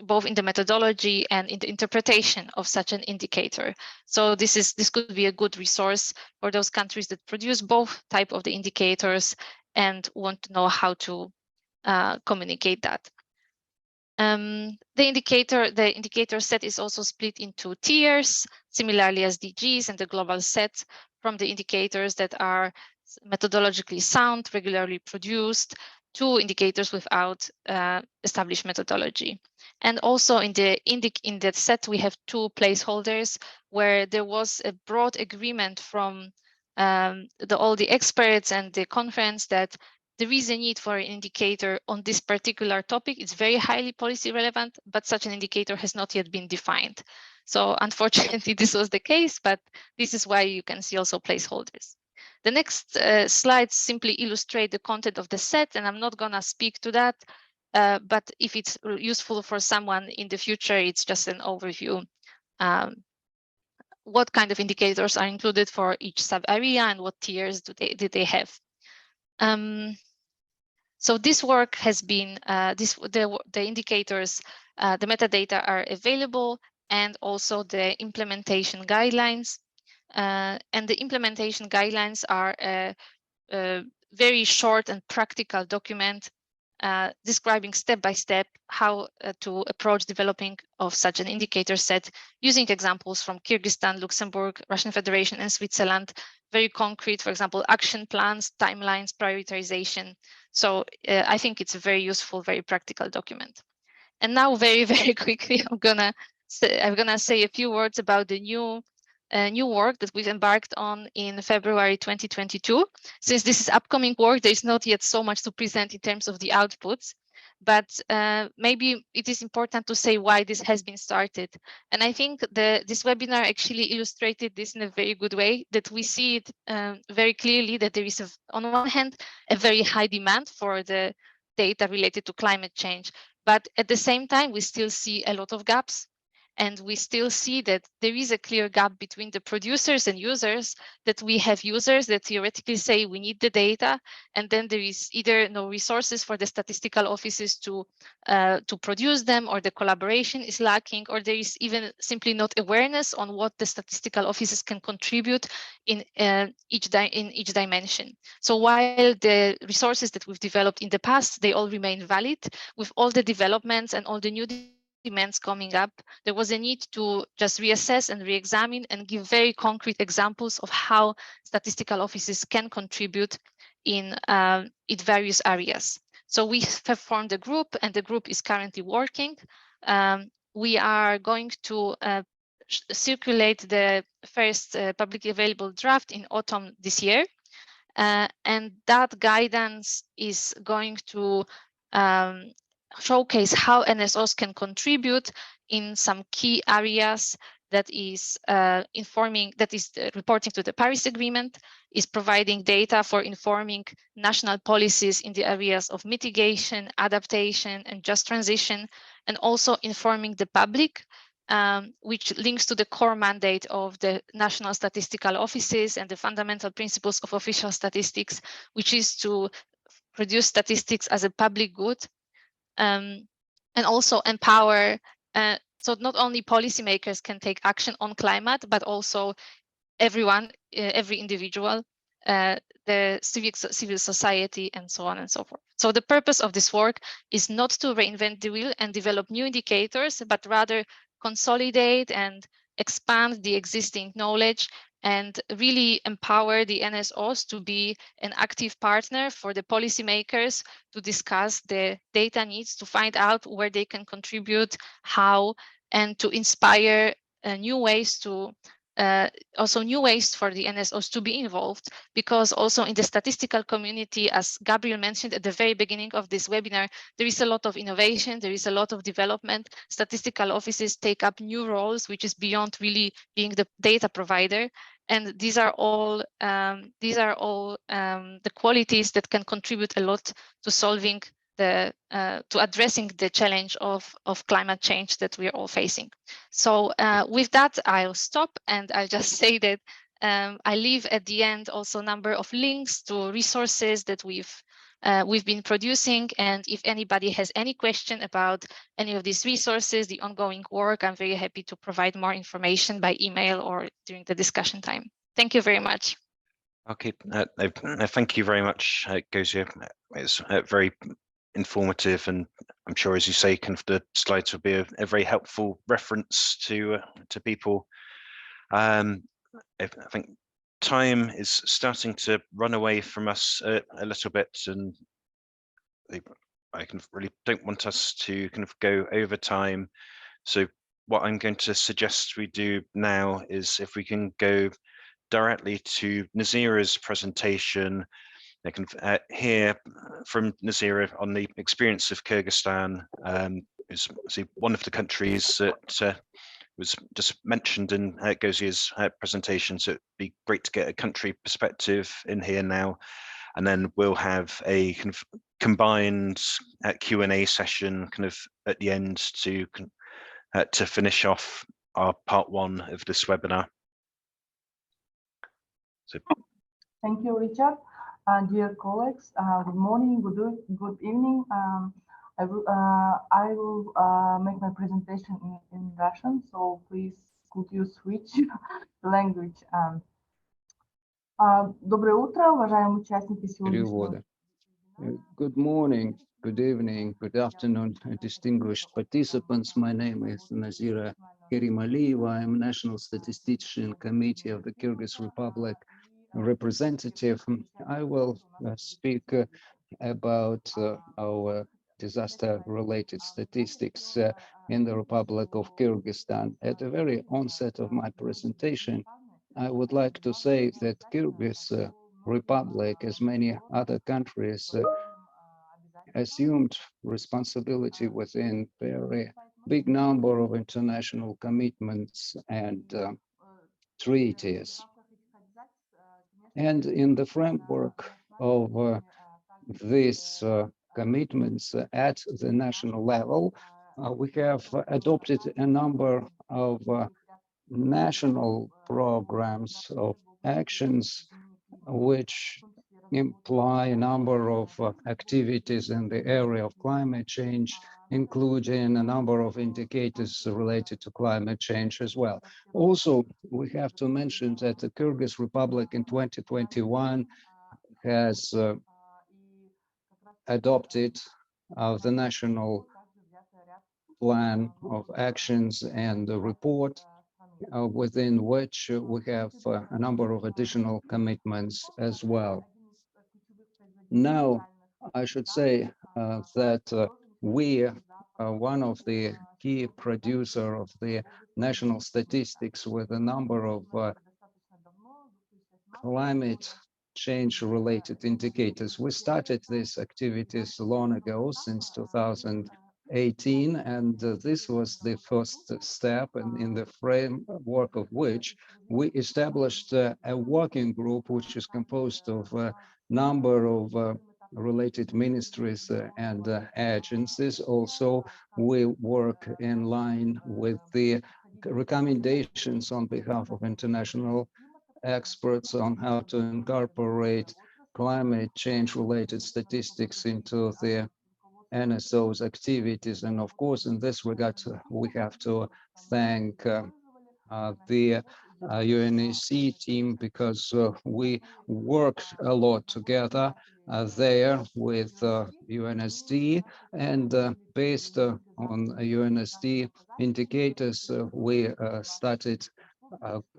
both in the methodology and in the interpretation of such an indicator. So this could be a good resource for those countries that produce both type of the indicators and want to know how to communicate that. The indicator set is also split into tiers, similarly as DGs and the global set from the indicators that are methodologically sound, regularly produced, to indicators without established methodology. And also in the set, we have two placeholders where there was a broad agreement from all the experts and the conference that there is a need for an indicator on this particular topic. It's very highly policy relevant, but such an indicator has not yet been defined. So unfortunately, this was the case, but this is why you can see also placeholders. The next slides simply illustrate the content of the set, and I'm not going to speak to that, but if it's useful for someone in the future, it's just an overview. What kind of indicators are included for each sub-area and what tiers do they have. So this work has been, the indicators, the metadata are available, and also the implementation guidelines. And the implementation guidelines are a very short and practical document describing step by step how to approach developing of such an indicator set using examples from Kyrgyzstan, Luxembourg, Russian Federation, and Switzerland. Very concrete, for example, action plans, timelines, prioritization. So I think it's a very useful, very practical document. And now, very, very quickly, I'm gonna say a few words about the new work that we've embarked on in February 2022. Since this is upcoming work, there is not yet so much to present in terms of the outputs, but maybe it is important to say why this has been started. And I think this webinar actually illustrated this in a very good way, that we see it very clearly that there is, on one hand, a very high demand for the data related to climate change, but at the same time, we still see a lot of gaps. And we still see that there is a clear gap between the producers and users, that we have users that theoretically say we need the data, and then there is either no resources for the statistical offices to produce them, or the collaboration is lacking, or there is even simply not awareness on what the statistical offices can contribute in each dimension. So while the resources that we've developed in the past, they all remain valid, with all the developments and all the new demands coming up, there was a need to just reassess and re-examine and give very concrete examples of how statistical offices can contribute in various areas. So we have formed a group, and the group is currently working. We are going to circulate the first publicly available draft in autumn this year. And that guidance is going to showcase how NSOs can contribute in some key areas, that is reporting to the Paris Agreement, is providing data for informing national policies in the areas of mitigation, adaptation, and just transition, and also informing the public, which links to the core mandate of the national statistical offices and the fundamental principles of official statistics, which is to produce statistics as a public good, and also empower, so not only policymakers can take action on climate, but also everyone, every individual, the civil society, and so on and so forth. So the purpose of this work is not to reinvent the wheel and develop new indicators, but rather consolidate and expand the existing knowledge and really empower the NSOs to be an active partner for the policymakers to discuss the data needs, to find out where they can contribute, how, and to inspire new ways to also new ways for the NSOs to be involved, because also in the statistical community, as Gabriel mentioned at the very beginning of this webinar, there is a lot of innovation, there is a lot of development. Statistical offices take up new roles, which is beyond really being the data provider. And these are all the qualities that can contribute a lot to solving to addressing the challenge of climate change that we are all facing. So with that, I'll stop, and I'll just say that I leave at the end also a number of links to resources that we've been producing. And if anybody has any question about any of these resources, the ongoing work, I'm very happy to provide more information by email or during the discussion time. Thank you very much. Okay, thank you very much, Gozia. It's very informative, and I'm sure, as you say, kind of the slides will be a very helpful reference to people. I think time is starting to run away from us a little bit, and I kind of really don't want us to kind of go over time. So what I'm going to suggest we do now is, if we can go directly to Nazira's presentation. I can hear from Nazira on the experience of Kyrgyzstan, is one of the countries that was just mentioned in Gozia's presentation. So it'd be great to get a country perspective in here now, and then we'll have a kind of combined Q&A session kind of at the end to finish off our part one of this webinar. So. Thank you, Richard. Dear colleagues, good morning, good evening. I will make my presentation in Russian, so please could you switch language. Доброе утро, уважаемые участники сегодняшнего. Good morning. good evening, good afternoon, distinguished participants. My name is Nazira Kerimalieva. I'm National Statistician Committee of the Kyrgyz Republic representative. I will speak about our disaster-related statistics in the Republic of Kyrgyzstan. At the very onset of my presentation, I would like to say that Kyrgyz Republic, as many other countries, assumed responsibility within very big number of international commitments and treaties. And in the framework of these commitments at the national level, we have adopted a number of national programs of actions which imply a number of activities in the area of climate change, including a number of indicators related to climate change as well. Also, we have to mention that the Kyrgyz Republic in 2021 has adopted the national plan of actions and the report within which we have a number of additional commitments as well. Now, I should say that we are one of the key producer of the national statistics with a number of climate change related indicators. We started these activities long ago, since 2018, and this was the first step in the framework of which we established a working group which is composed of a number of related ministries and agencies. Also, we work in line with the recommendations on behalf of international experts on how to incorporate climate change related statistics into the NSO's activities. And of course, in this regard, we have to thank the UNEC team, because we worked a lot together there with UNSD, and based on UNSD indicators, we started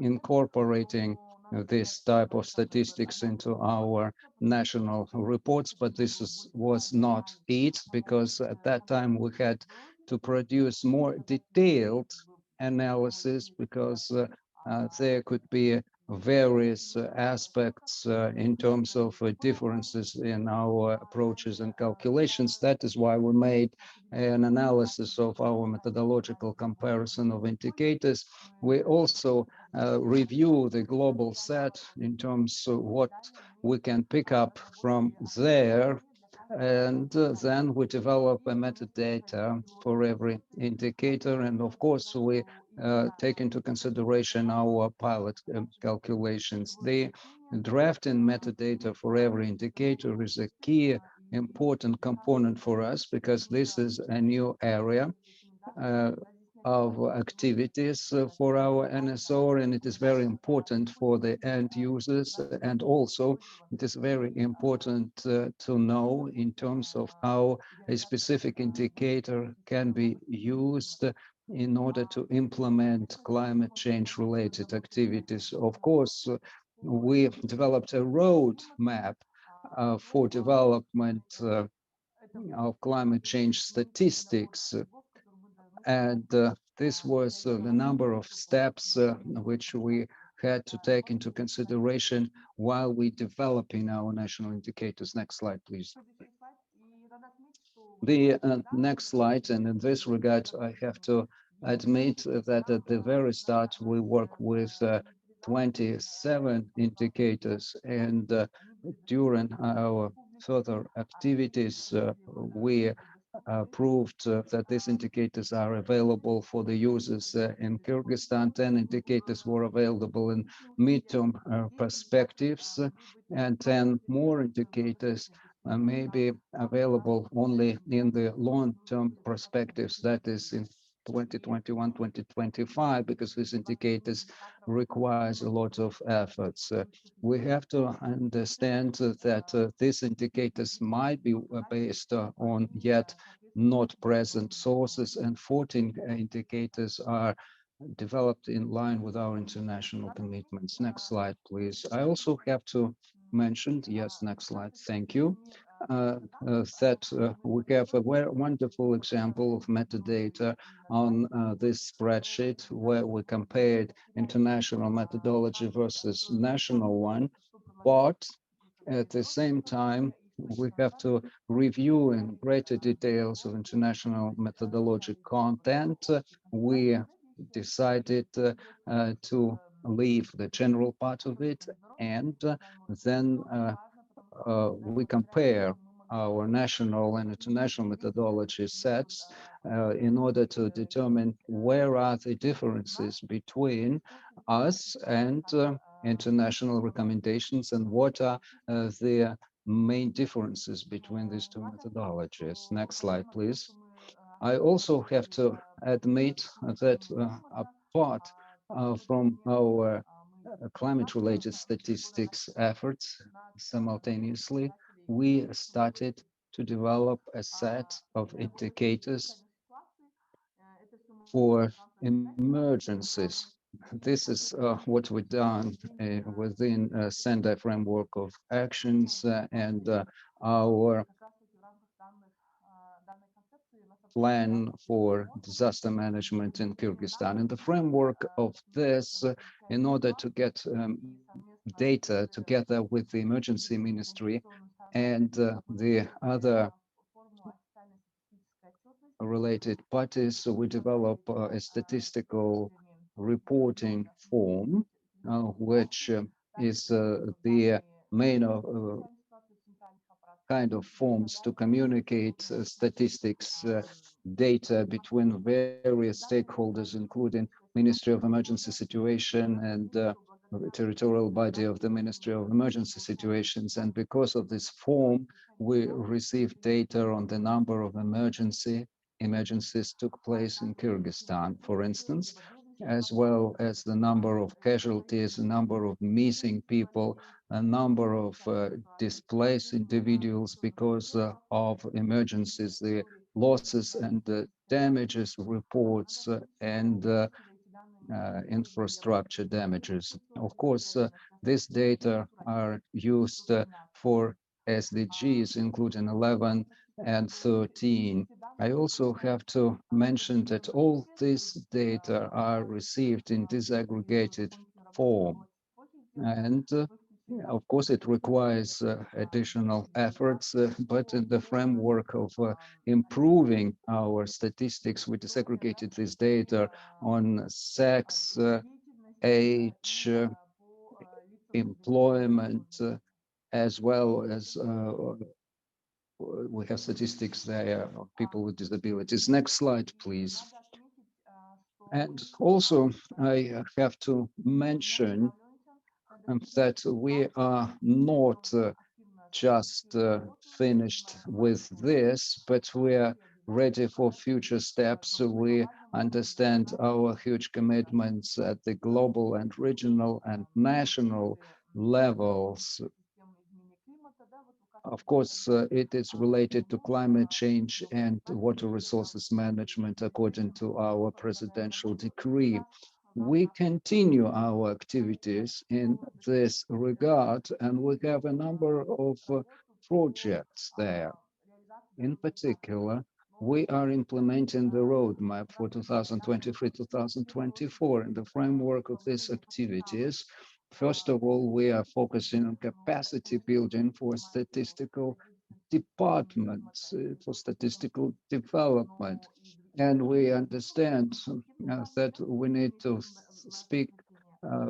incorporating this type of statistics into our national reports. But this was not it, because at that time we had to produce more detailed analysis, because there could be various aspects in terms of differences in our approaches and calculations. That is why we made an analysis of our methodological comparison of indicators. We also review the global set in terms of what we can pick up from there, and then we develop a metadata for every indicator. And of course, we take into consideration our pilot calculations. The drafting metadata for every indicator is a key important component for us, because this is a new area of activities for our NSO, and it is very important for the end users. And also, it is very important to know in terms of how a specific indicator can be used in order to implement climate change related activities. Of course, we developed a roadmap for development of climate change statistics. And this was the number of steps which we had to take into consideration while we developing our national indicators. Next slide, please. The next slide, and in this regard, I have to admit that at the very start, we work with 27 indicators, and during our further activities, we proved that these indicators are available for the users in Kyrgyzstan. 10 indicators were available in midterm perspectives, and 10 more indicators may be available only in the long-term perspectives, that is in 2021-2025, because these indicators requires a lot of efforts. We have to understand that these indicators might be based on yet not present sources, and 14 indicators are developed in line with our international commitments. Next slide, please. I also have to mention, yes, next slide, thank you, that we have a wonderful example of metadata on this spreadsheet where we compared international methodology versus national one, but at the same time, we have to review in greater details of international methodology content. We decided to leave the general part of it, and then we compare our national and international methodology sets in order to determine where are the differences between us and international recommendations, and what are the main differences between these two methodologies. Next slide, please. I also have to admit that apart from our climate-related statistics efforts, simultaneously, we started to develop a set of indicators for emergencies. This is what we've done within Sendai framework of actions and our plan for disaster management in Kyrgyzstan. In the framework of this, in order to get data together with the emergency ministry and the other related parties, we develop a statistical reporting form, which is the main kind of forms to communicate statistics data between various stakeholders, including Ministry of Emergency Situation and the territorial body of the Ministry of Emergency Situations. And because of this form, we received data on the number of emergencies took place in Kyrgyzstan, for instance, as well as the number of casualties, the number of missing people, a number of displaced individuals because of emergencies, the losses and the damages reports, and infrastructure damages. Of course, this data are used for SDGs, including 11 and 13. I also have to mention that all this data are received in disaggregated form. And of course, it requires additional efforts, but in the framework of improving our statistics, we disaggregated this data on sex, age, employment, as well as we have statistics there of people with disabilities. Next slide, please. And also, I have to mention that we are not just finished with this, but we are ready for future steps. So we understand our huge commitments at the global and regional and national levels. Of course, it is related to climate change and water resources management according to our presidential decree. We continue our activities in this regard, and we have a number of projects there. In particular, we are implementing the roadmap for 2023-2024 in the framework of these activities. First of all, we are focusing on capacity building for statistical departments, for statistical development. And we understand that we need to speak,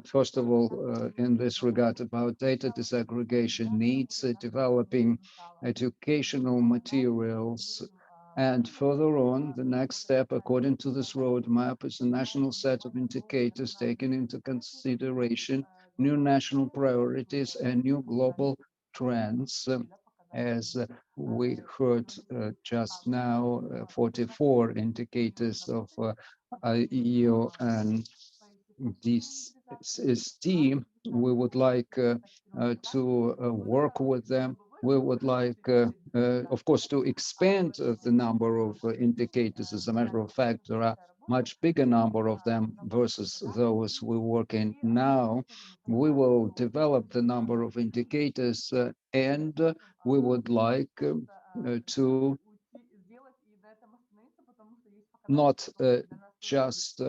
first of all, in this regard about data disaggregation needs, developing educational materials. And further on, the next step, according to this roadmap, is a national set of indicators taking into consideration new national priorities and new global trends as we heard just now, 44 indicators of EU and this ST. We would like to work with them. We would like, of course, to expand the number of indicators. As a matter of fact, there are much bigger number of them versus those we work in now. We will develop the number of indicators and we would like to not just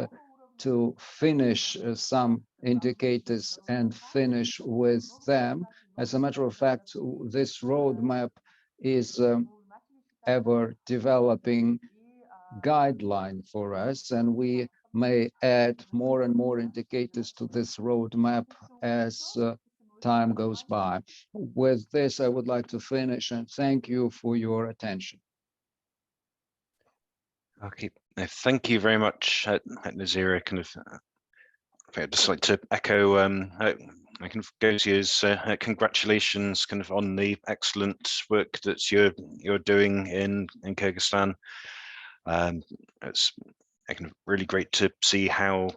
to finish some indicators and finish with them. As a matter of fact, this roadmap is ever developing guideline for us, and we may add more and more indicators to this roadmap as time goes by. With this, I would like to finish and thank you for your attention. Okay, thank you very much, Nazira. I'd just like to echo Gosia's congratulations on the excellent work that you're doing in Kyrgyzstan. It's really great to see how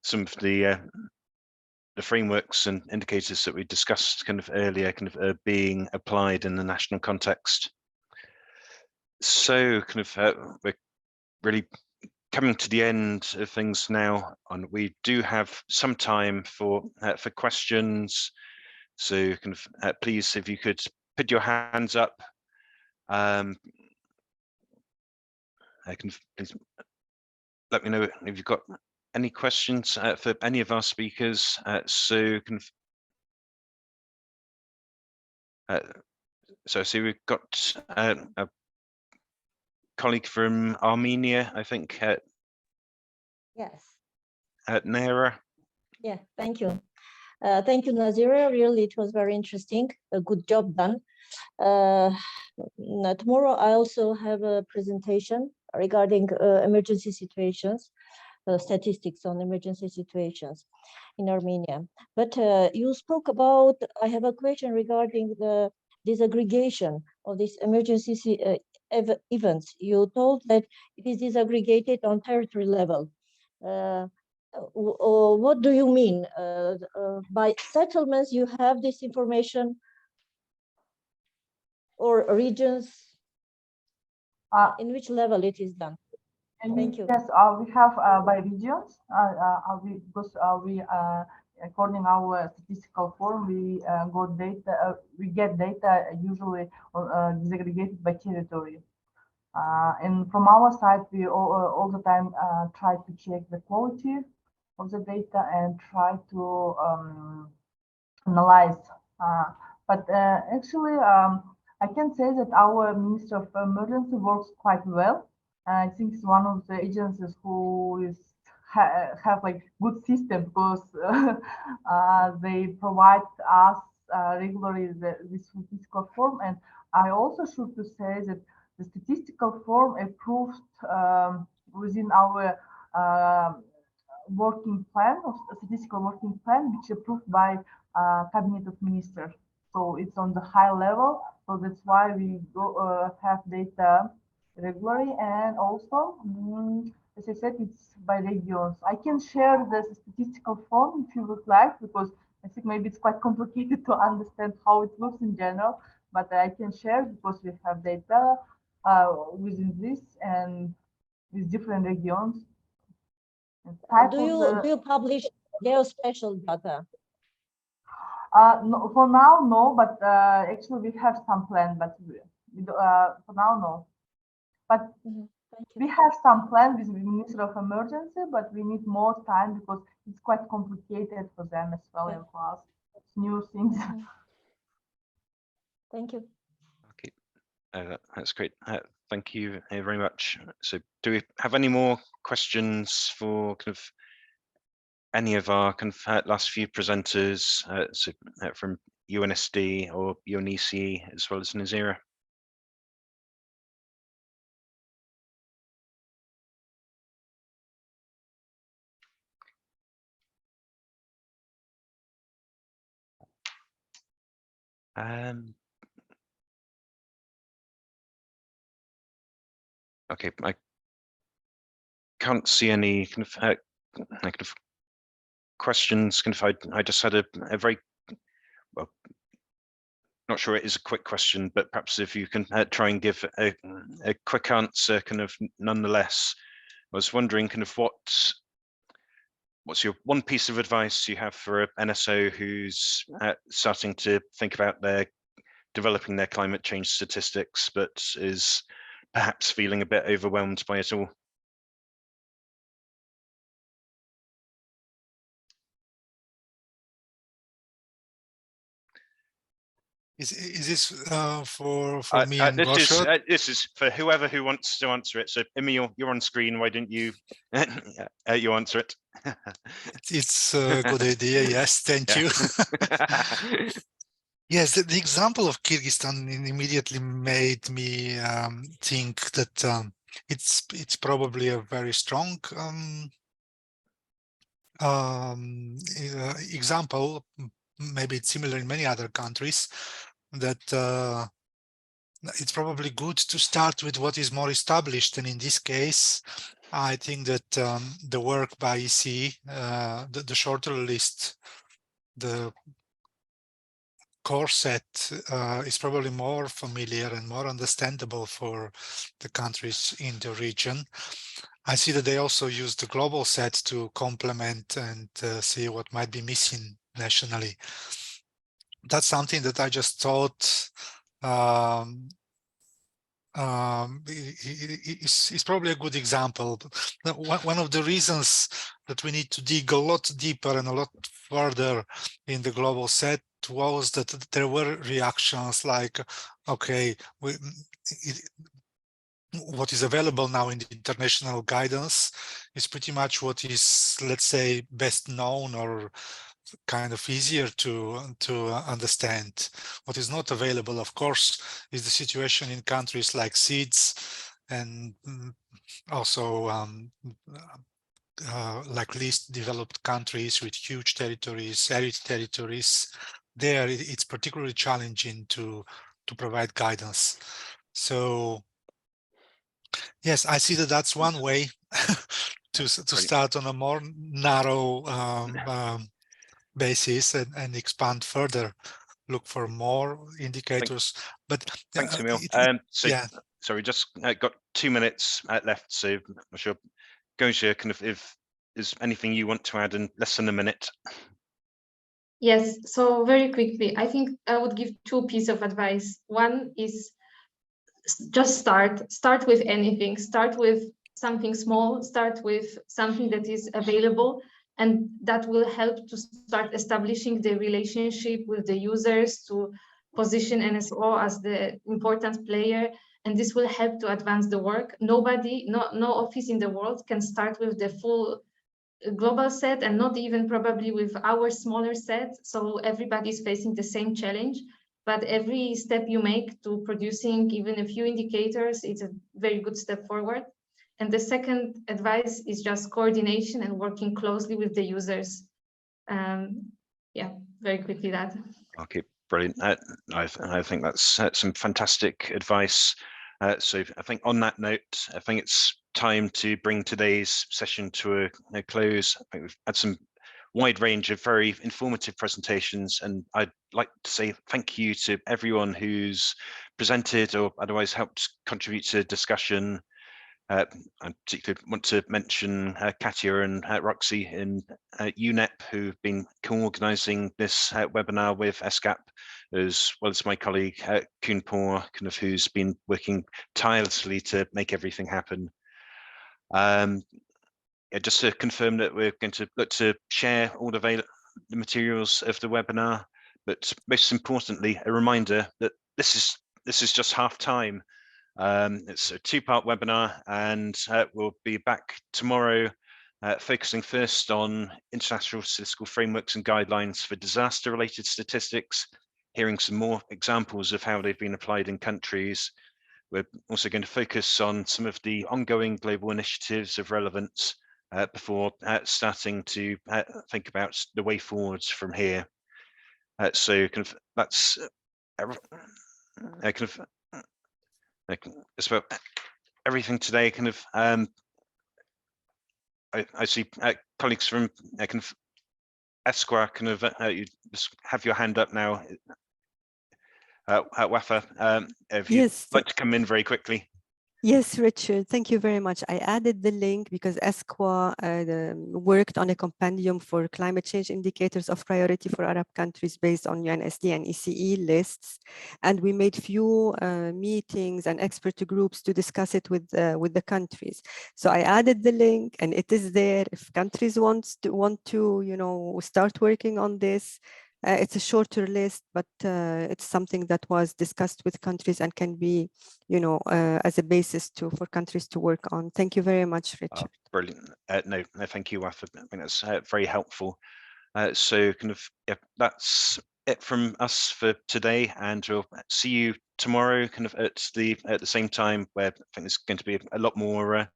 some of the frameworks and indicators that we discussed earlier are being applied in the national context. So we're really coming to the end of things now, and we do have some time for questions. So please, if you could put your hands up, please let me know if you've got any questions for any of our speakers. So I see we've got a colleague from Armenia, I think. Yes. Naira. Yeah, thank you. Thank you, Nazira. Really, it was very interesting. A good job done. Tomorrow, I also have a presentation regarding emergency situations, statistics on emergency situations in Armenia. But you spoke about, I have a question regarding the disaggregation of these emergency events. You told that it is disaggregated on territory level. What do you mean? By settlements, you have this information, or regions? In which level it is done? Thank you. Yes, we have by regions. According our statistical form, we got data. We get data usually disaggregated by territory. And from our side, we all the time try to check the quality of the data and try to analyze. But actually, I can say that our Minister of Emergency works quite well. I think it's one of the agencies who is have like good system, because they provide us regularly this statistical form. And I also should to say that the statistical form approved within our working plan, or statistical working plan, which approved by Cabinet of Ministers. So it's on the high level. So that's why we have data regularly. And also, as I said, it's by regions. I can share the statistical form if you would like, because I think maybe it's quite complicated to understand how it looks in general, but I can share because we have data within this and with different regions. Do you publish geospatial data? No, for now, no, but actually we have some plan, but for now, no. But we have some plan with the Minister of Emergency, but we need more time because it's quite complicated for them as well, and for us. It's new things. Thank you. Okay, that's great. Thank you very much. So, do we have any more questions for any of our last few presenters, from UNSD or UNECE, as well as Nazira? Okay, I can't see any kind of questions. I just had a very, well, not sure it is a quick question, but perhaps if you can try and give a quick answer, nonetheless. I was wondering what's your one piece of advice you have for an NSO who's starting to think about developing their climate change statistics, but is perhaps feeling a bit overwhelmed by it all? Is this for me and Gosha? This is for whoever who wants to answer it. So Emil, you're on screen. Why don't you you answer it? It's a good idea. Yes, thank you. Yes, the example of Kyrgyzstan immediately made me think that it's probably a very strong example. Maybe it's similar in many other countries, that it's probably good to start with what is more established. And in this case, I think that the work by EC, the shorter list, the core set is probably more familiar and more understandable for the countries in the region. I see that they also use the global set to complement and see what might be missing nationally. That's something that I just thought is probably a good example. One of the reasons that we need to dig a lot deeper and a lot further in the global set was that there were reactions like, okay, what is available now in the international guidance is pretty much what is, let's say, best known or kind of easier to understand. What is not available, of course, is the situation in countries like SEEDS and also like least developed countries with huge territories, arid territories. There, it's particularly challenging to provide guidance. So, yes, I see that that's one way to start on a more narrow basis and expand further, look for more indicators. But thanks, Emil. Yeah. Sorry, just got 2 minutes left, so I'm not sure. Gosha, if there's anything you want to add in less than a minute. Yes, so very quickly, I think I would give 2 pieces of advice. One is just start with anything, start with something small, start with something that is available, and that will help to start establishing the relationship with the users, to position NSO as the important player, and this will help to advance the work. Nobody, no office in the world can start with the full global set, and not even probably with our smaller set, so everybody's facing the same challenge. But every step you make to producing even a few indicators, it's a very good step forward. And the second advice is just coordination and working closely with the users. Yeah, very quickly that. Okay, brilliant. I think that's some fantastic advice. So I think on that note, I think it's time to bring today's session to a close. I think we've had some wide range of very informative presentations, and I'd like to say thank you to everyone who's presented or otherwise helped contribute to discussion. I particularly want to mention Katya and Roxy in UNEP, who've been co-organising this webinar with ESCAP, as well as my colleague Kunpor, who's been working tirelessly to make everything happen. Just to confirm that we're going to look to share all the materials of the webinar, but most importantly, a reminder that this is just half time. It's a 2-part webinar, and we'll be back tomorrow, focusing first on international statistical frameworks and guidelines for disaster-related statistics, hearing some more examples of how they've been applied in countries. We're also going to focus on some of the ongoing global initiatives of relevance before starting to think about the way forwards from here. So that's it's about everything today. Kind of, I see colleagues from kind of ESCAP. Kind of, you just have your hand up now. Wafa, if you'd like to come in very quickly. Yes, Richard, thank you very much. I added the link because ESCAP worked on a compendium for climate change indicators of priority for Arab countries based on UNSD and ECE lists. And we made few meetings and expert groups to discuss it with the countries. So I added the link and it is there. If countries want to, you know, start working on this, it's a shorter list, but it's something that was discussed with countries and can be, you know, as a basis for countries to work on. Thank you very much, Richard. Brilliant. No, thank you, Wafa. I think that's very helpful. So kind of, yeah, that's it from us for today, and we'll see you tomorrow, kind of at the same time, where I think there's going to be a lot more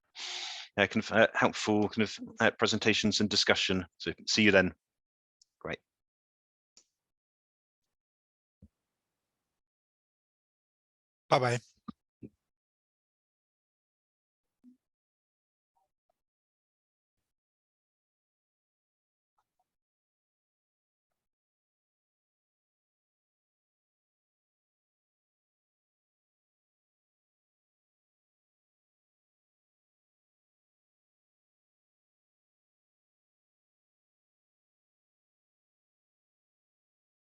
kind of helpful kind of presentations and discussion. So see you then. Great. Bye-bye.